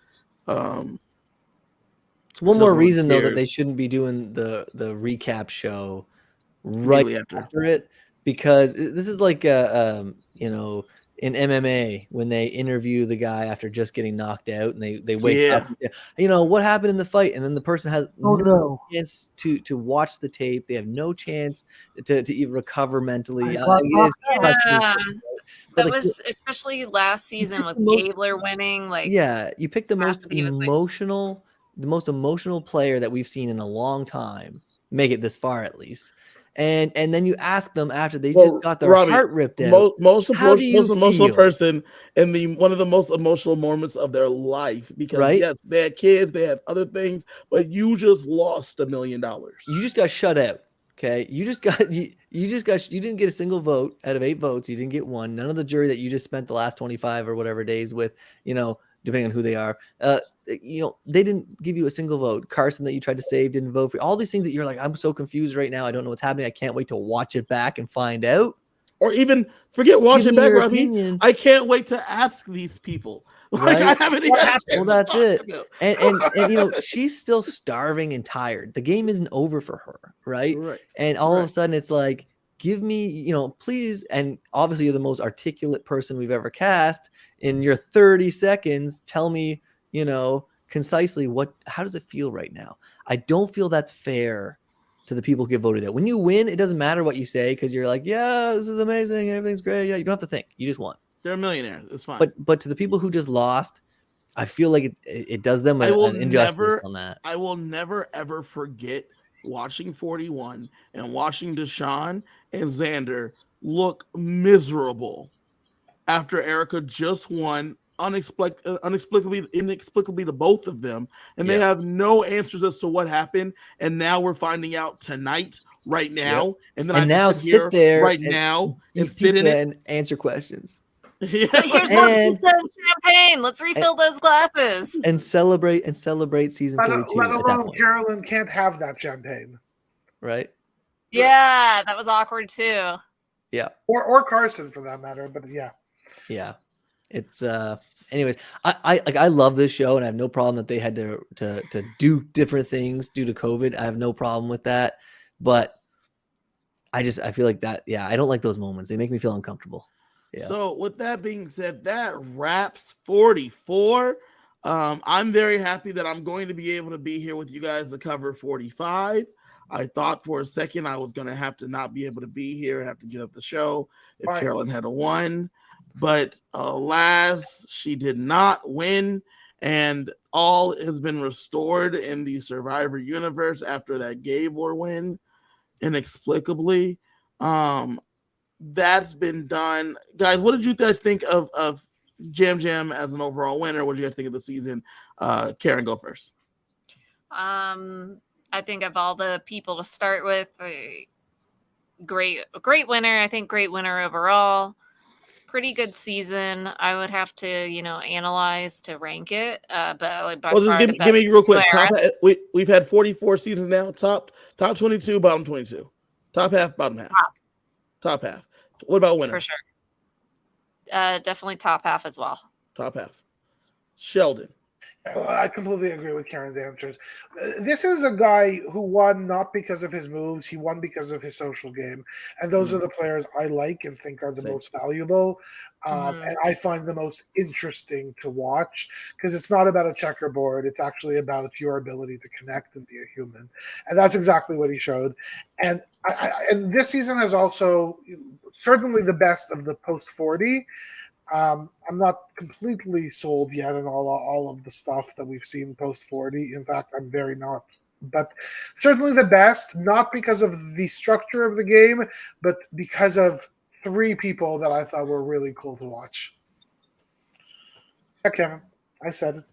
C: One more reason though that they shouldn't be doing the recap show right after it, because this is like in MMA when they interview the guy after just getting knocked out and they wake up, what happened in the fight, and then the person has no chance to watch the tape. They have no chance to even recover mentally.
D: That was especially last season with Gabler winning. Like,
C: you picked the most emotional player that we've seen in a long time make it this far at least. And then you ask them after they just got their heart ripped out.
A: Most emotional person in one of the most emotional moments of their life, because yes, they had kids, they had other things, but you just lost $1 million.
C: You just got shut out. Okay, you didn't get a single vote out of 8 votes. You didn't get one. None of the jury that you just spent the last 25 or whatever days with, depending on who they are, they didn't give you a single vote. Carson that you tried to save didn't vote for you. All these things that you're like, I'm so confused right now. I don't know what's happening. I can't wait to watch it back and find out.
A: Or even forget watching it back, Robbie. I can't wait to ask these people. Like, I haven't even
C: well, that's it. And she's still starving and tired. The game isn't over for her, right? And all of a sudden it's like, give me, please. And obviously you're the most articulate person we've ever cast. In your 30 seconds, tell me, concisely how does it feel right now? I don't feel that's fair to the people who get voted out. When you win, it doesn't matter what you say because you're like, yeah, this is amazing, everything's great. Yeah, you don't have to think. You just won.
A: They're a millionaire. It's fine.
C: But to the people who just lost, I feel like it does them an injustice on that.
A: I will never ever forget watching 41 and watching Deshaun and Xander look miserable after Erica just won inexplicably to both of them, and they have no answers as to what happened. And now we're finding out tonight, right now, and then I sit there right now and sit in it
C: and answer questions.
D: Here's some champagne. Let's refill those glasses
C: and celebrate season 42.
B: Let alone Carolyn can't have that champagne,
C: right?
D: Yeah, that was awkward too.
C: Yeah,
B: or Carson for that matter. But
C: yeah. It's anyways, I love this show and I have no problem that they had to do different things due to COVID. I have no problem with that, but I feel like that. Yeah, I don't like those moments. They make me feel uncomfortable. Yeah.
A: So with that being said, that wraps 44. I'm very happy that I'm going to be able to be here with you guys to cover 45. I thought for a second I was going to have to not be able to be here and have to give up the show if Carolyn had won. But alas, she did not win, and all has been restored in the Survivor universe after that Gabler win, inexplicably. That's been done. Guys, what did you guys think of Jam Jam as an overall winner? What did you guys think of the season? Karen, go first.
D: I think of all the people to start with, a great winner. I think great winner overall. Pretty good season. I would have to, analyze to rank it. But
A: just give me real quick. We've had 44 seasons now. Top 22, bottom 22. Top half, bottom half. Top half. What about winner?
D: For sure. Definitely top half as well.
A: Top half. Sheldon.
B: I completely agree with Karen's answers. This is a guy who won not because of his moves. He won because of his social game. And those are the players I like and think are the most valuable. And I find the most interesting to watch because it's not about a checkerboard. It's actually about your ability to connect and be a human. And that's exactly what he showed. And and this season is also certainly the best of the post 40. I'm not completely sold yet on all of the stuff that we've seen post 40. In fact, I'm very not. But certainly the best, not because of the structure of the game, but because of 3 people that I thought were really cool to watch. Yeah, Kevin, I said it.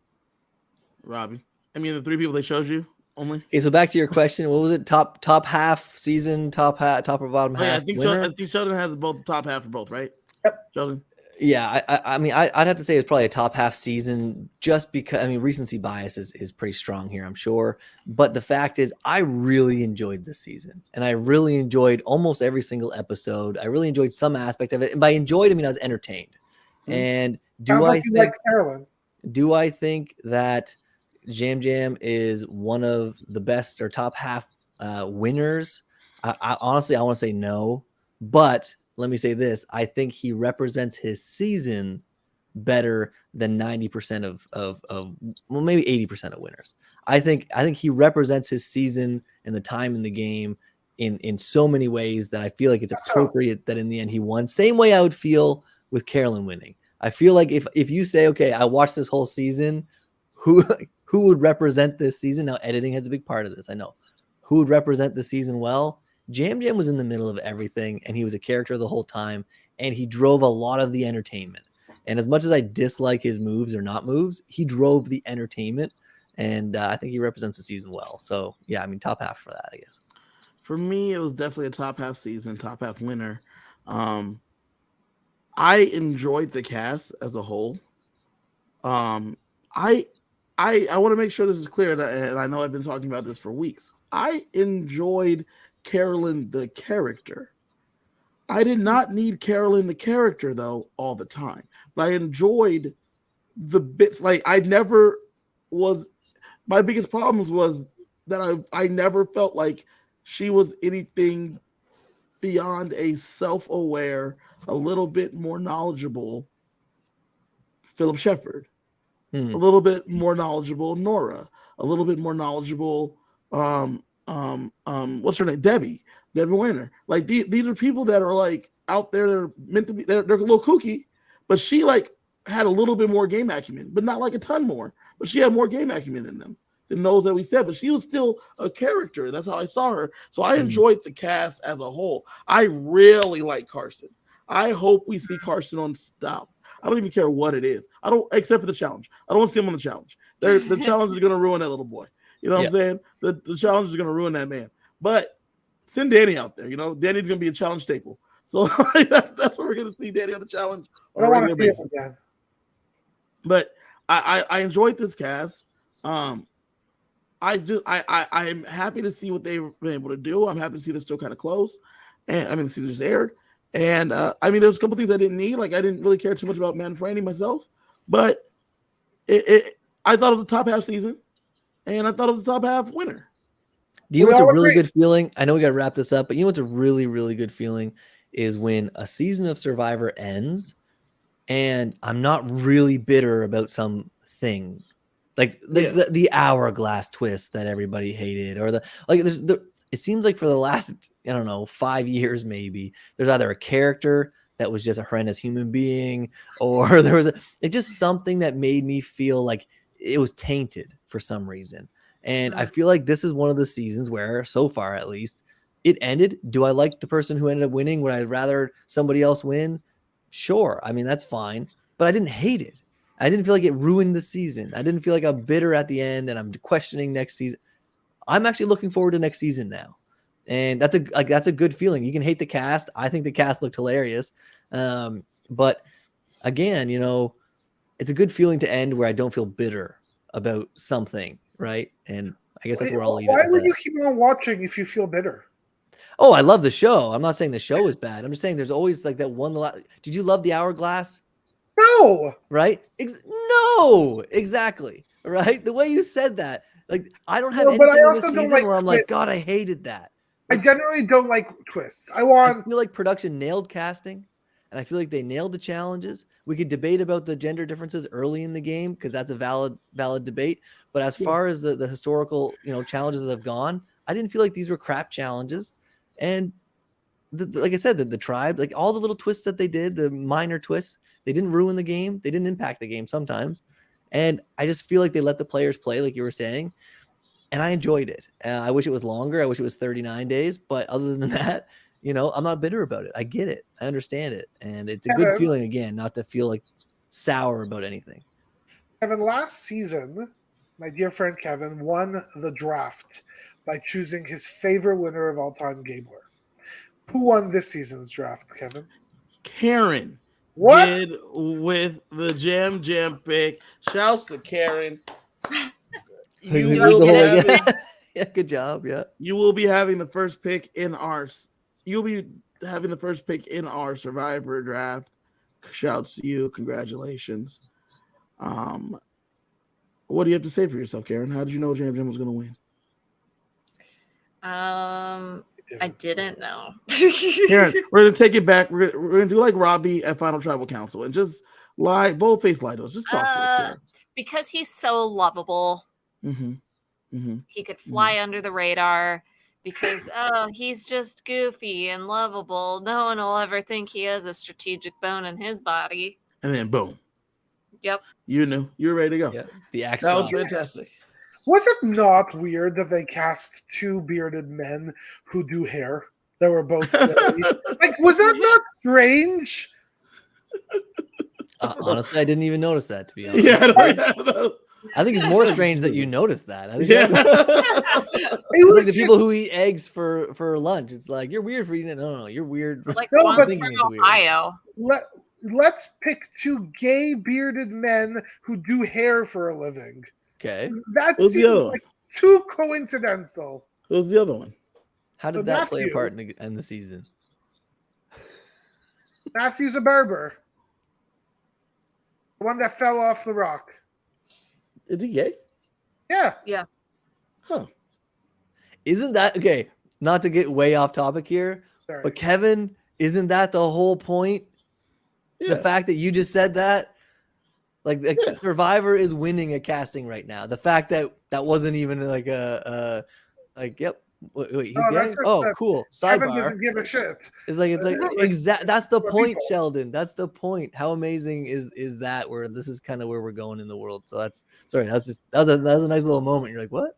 A: Robbie. I mean, the 3 people they showed you only.
C: Okay, so back to your question. What was it? Top half season, top or bottom half?
A: Yeah, I think Sheldon has both top half for both, right?
B: Yep.
A: Sheldon.
C: Yeah, I mean, I'd have to say it's probably a top half season just because, I mean, recency bias is pretty strong here, I'm sure. But the fact is, I really enjoyed this season. And I really enjoyed almost every single episode. I really enjoyed some aspect of it. And by enjoyed, I mean I was entertained. Mm-hmm. And do I think that Jam Jam is one of the best or top half winners? I honestly, I want to say no. But let me say this. I think he represents his season better than 90% of well, maybe 80% of winners. I think he represents his season and the time in the game in so many ways that I feel like it's appropriate that in the end he won. Same way I would feel with Carolyn winning. I feel like if you say, okay, I watched this whole season, who would represent this season? Now editing has a big part of this, I know. Who would represent the season well? Jam Jam was in the middle of everything, and he was a character the whole time, and he drove a lot of the entertainment. And as much as I dislike his moves or not moves, he drove the entertainment, and I think he represents the season well. So, yeah, I mean, top half for that, I guess.
A: For me, it was definitely a top half season, top half winner. I enjoyed the cast as a whole. I want to make sure this is clear, and I know I've been talking about this for weeks. I enjoyed Carolyn the character. I did not need Carolyn the character though all the time, but I enjoyed the bits. Like I never was. My biggest problems was that I never felt like she was anything beyond a self-aware, a little bit more knowledgeable Philip Shepard, a little bit more knowledgeable Nora, a little bit more knowledgeable what's her name? Debbie Weiner. Like these are people that are like out there. They're meant to be. They're a little kooky, but she like had a little bit more game acumen, but not like a ton more. But she had more game acumen than those that we said. But she was still a character. That's how I saw her. So I enjoyed the cast as a whole. I really like Carson. I hope we see Carson on stuff. I don't even care what it is. I don't, except for the challenge. I don't want to see him on the challenge. The challenge is going to ruin that little boy. You know what I'm saying? The challenge is going to ruin that man. But send Danny out there. You know, Danny's going to be a challenge staple. So that's what we're going to see Danny on the challenge.
B: I want to see it again.
A: But I enjoyed this cast. I'm happy to see what they've been able to do. I'm happy to see they're still kind of close. And I mean, the season just aired. And I mean, there's a couple things I didn't need. Like I didn't really care too much about Matt and Franny myself. But I thought it was a top half season. And I thought it was the top half winner.
C: Do you know what's a really good feeling? I know we got to wrap this up, but you know what's a really, really good feeling is when a season of Survivor ends and I'm not really bitter about something. Like the hourglass twist that everybody hated, or it seems like for the last, I don't know, 5 years, maybe there's either a character that was just a horrendous human being, or it's just something that made me feel like it was tainted for some reason. And I feel like this is one of the seasons where, so far at least, it ended. Do I like the person who ended up winning? Would I rather somebody else win? Sure. I mean, that's fine. But I didn't hate it. I didn't feel like it ruined the season. I didn't feel like I'm bitter at the end and I'm questioning next season. I'm actually looking forward to next season now. And that's a good feeling. You can hate the cast. I think the cast looked hilarious. But again, you know, it's a good feeling to end where I don't feel bitter about something, right? And I guess that's where I'll leave it.
B: Why would you keep on watching if you feel bitter?
C: Oh, I love the show. I'm not saying the show is bad. I'm just saying there's always like that one. Did you love the hourglass?
B: No.
C: Right? No, exactly. Right? The way you said that, like I don't have anything in this season where I'm like, God, I hated that.
B: I generally don't like twists. I feel
C: like production nailed casting, and I feel like they nailed the challenges. We could debate about the gender differences early in the game because that's a valid debate. But as far as the historical, you know, challenges that have gone, I didn't feel like these were crap challenges. And like I said, the tribe, like all the little twists that they did, the minor twists, They didn't ruin the game. They didn't impact the game sometimes. And I just feel like they let the players play, like you were saying. And I enjoyed it. I wish it was longer. I wish it was 39 days. But other than that, I'm not bitter about it. I get it. I understand it. And it's a good feeling, again, not to feel like sour about anything.
B: Kevin, last season, my dear friend Kevin won the draft by choosing his favorite winner of all time, Gabler. Who won this season's draft, Kevin?
A: Karen.
B: What?
A: Did with the Jam pick. Shouts to Karen.
C: You will be having, yeah, good job. Yeah.
A: You will be having the first pick in our Survivor draft. Shouts to you. Congratulations. What do you have to say for yourself, Karen? How did you know Jam was going to win?
D: I didn't know.
A: Karen, we're going to take it back. We're going to do like Robbie at Final Tribal Council and just bold-faced lie to us. Just talk to us, Karen.
D: Because he's so lovable.
A: Mm-hmm. Mm-hmm.
D: He could fly under the radar because, he's just goofy and lovable. No one will ever think he has a strategic bone in his body.
A: And then boom.
D: Yep.
A: You knew. You were ready to go.
C: Yeah. The axe.
A: That was fantastic.
B: Was it not weird that they cast two bearded men who do hair that were both like? Was that not strange?
C: Honestly, I didn't even notice that, to be honest.
A: Yeah,
C: I think it's more strange that you noticed that. I think
B: It
C: like the people who eat eggs for lunch. It's like, you're weird for eating it. No, you're weird.
D: Like
B: No,
D: ones
B: but-
D: from Ohio.
B: Let's pick two gay bearded men who do hair for a living.
C: Okay.
B: That
A: Who's the
B: seems
A: other
B: like too coincidental.
A: Who's the other one?
C: How did that play a part in the season?
B: Matthew's a barber. The one that fell off the rock.
A: Is he gay?
B: Yeah.
D: Yeah.
A: Huh.
C: Isn't that okay? Not to get way off topic here,
B: Sorry.
C: but Kevin, isn't that the whole point?
A: Yeah.
C: The fact that you just said that, like Survivor is winning a casting right now. The fact that wasn't even like yep. Wait, he's gay? Cool.
B: Kevin
C: Sidebar.
B: doesn't give a shit.
C: It's like exact. That's the
B: for
C: point,
B: people.
C: Sheldon. That's the point. How amazing is that? Where this is kind of where we're going in the world. So that was a nice little moment. You're like, what?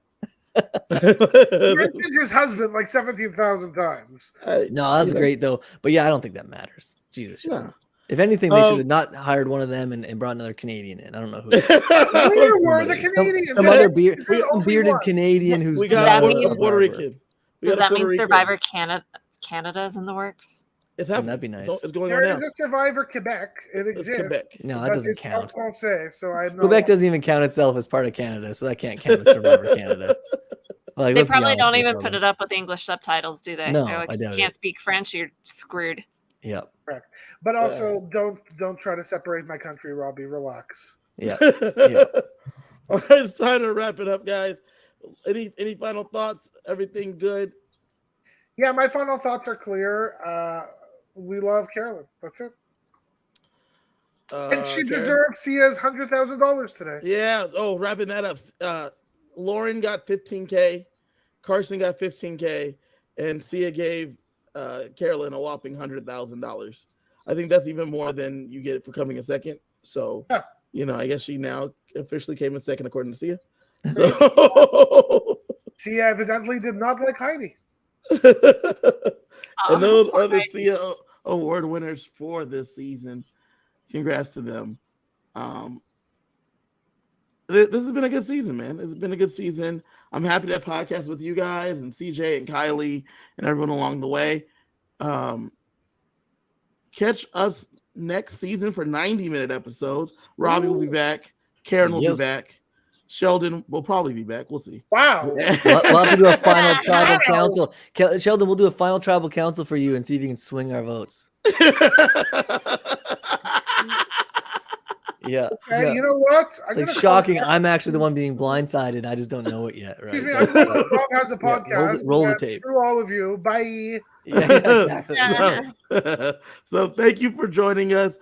B: He mentioned his husband like 17,000 times.
C: No, that's great though. But yeah, I don't think that matters. Jesus. Sheldon.
A: No.
C: If anything, they should have not hired one of them and brought another Canadian in. I don't know who.
B: Where were the Canadians?
C: Some other
B: only
C: bearded
B: one.
C: Canadian who's
A: We got
C: not
A: Puerto Rican.
D: Does that mean Survivor Canada's in the works?
A: It's happening.
C: That'd be nice.
A: It's going
B: There
A: on
B: is
A: now.
B: a Survivor Quebec. It
A: It's
B: exists.
A: Quebec.
C: No, that doesn't count.
B: Quebec
C: doesn't even count itself as part of Canada, so that can't count as Survivor Canada. Like,
D: They probably don't even put it up with English subtitles, do they?
C: No,
D: They're like,
C: I doubt
D: you can't
C: it.
D: speak French, you're screwed.
C: Yeah.
B: Correct. But also, don't try to separate my country, Robbie. Relax.
C: Yeah.
A: All right, it's time to wrap it up, guys. Any final thoughts? Everything good?
B: Yeah, my final thoughts are clear. We love Carolyn. That's it. And she deserves Sia's $100,000 today.
A: Yeah. Oh, wrapping that up. Lauren got $15K, Carson got $15K, and Sia gave Carolyn a whopping $100,000. I think that's even more than you get for coming in second. So, I guess she now officially came in second according to Sia. So
B: Sia evidently did not like Heidi.
A: And those are the Sia award winners for this season. Congrats to them. This has been a good season, man. It's been a good season. I'm happy to podcast with you guys and CJ and Kylie and everyone along the way. Catch us next season for 90-minute episodes. Robbie will be back. Karen will be back. Sheldon will probably be back. We'll see.
B: Wow.
C: We'll have to do a final tribal council. Sheldon, we'll do a final tribal council for you and see if you can swing our votes. Yeah.
B: Okay, you know what?
C: It's like shocking. I'm actually the one being blindsided. I just don't know it yet. Right?
B: Excuse me. Rob has a podcast.
C: Roll the tape.
B: Screw all of you. Bye.
C: Yeah, exactly.
A: So thank you for joining us.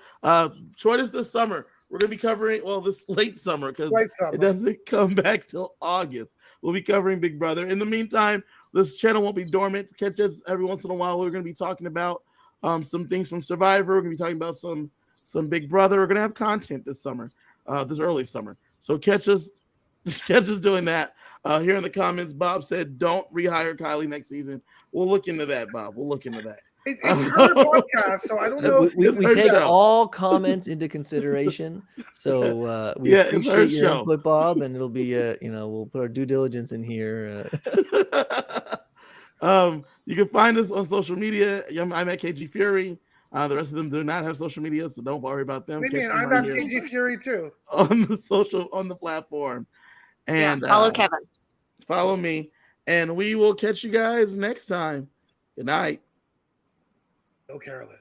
A: Join us this summer. We're going to be covering, this late summer because it doesn't come back till August. We'll be covering Big Brother. In the meantime, this channel won't be dormant. Catch us every once in a while. We're going to be talking about some things from Survivor. We're going to be talking about some some Big Brother. We're gonna have content this summer, this early summer. So catch us doing that. Here in the comments, Bob said, "Don't rehire Kylie next season." We'll look into that, Bob. We'll look into that.
B: It's her podcast, so I don't know.
C: We take all comments into consideration. So we appreciate your input, Bob, and it'll be we'll put our due diligence in here.
A: You can find us on social media. I'm at KG Fury. The rest of them do not have social media, so don't worry about them.
B: I'm at KG Fury too
A: on the platform. And
D: follow Kevin.
A: Follow me, and we will catch you guys next time. Good night.
B: Go Carolyn.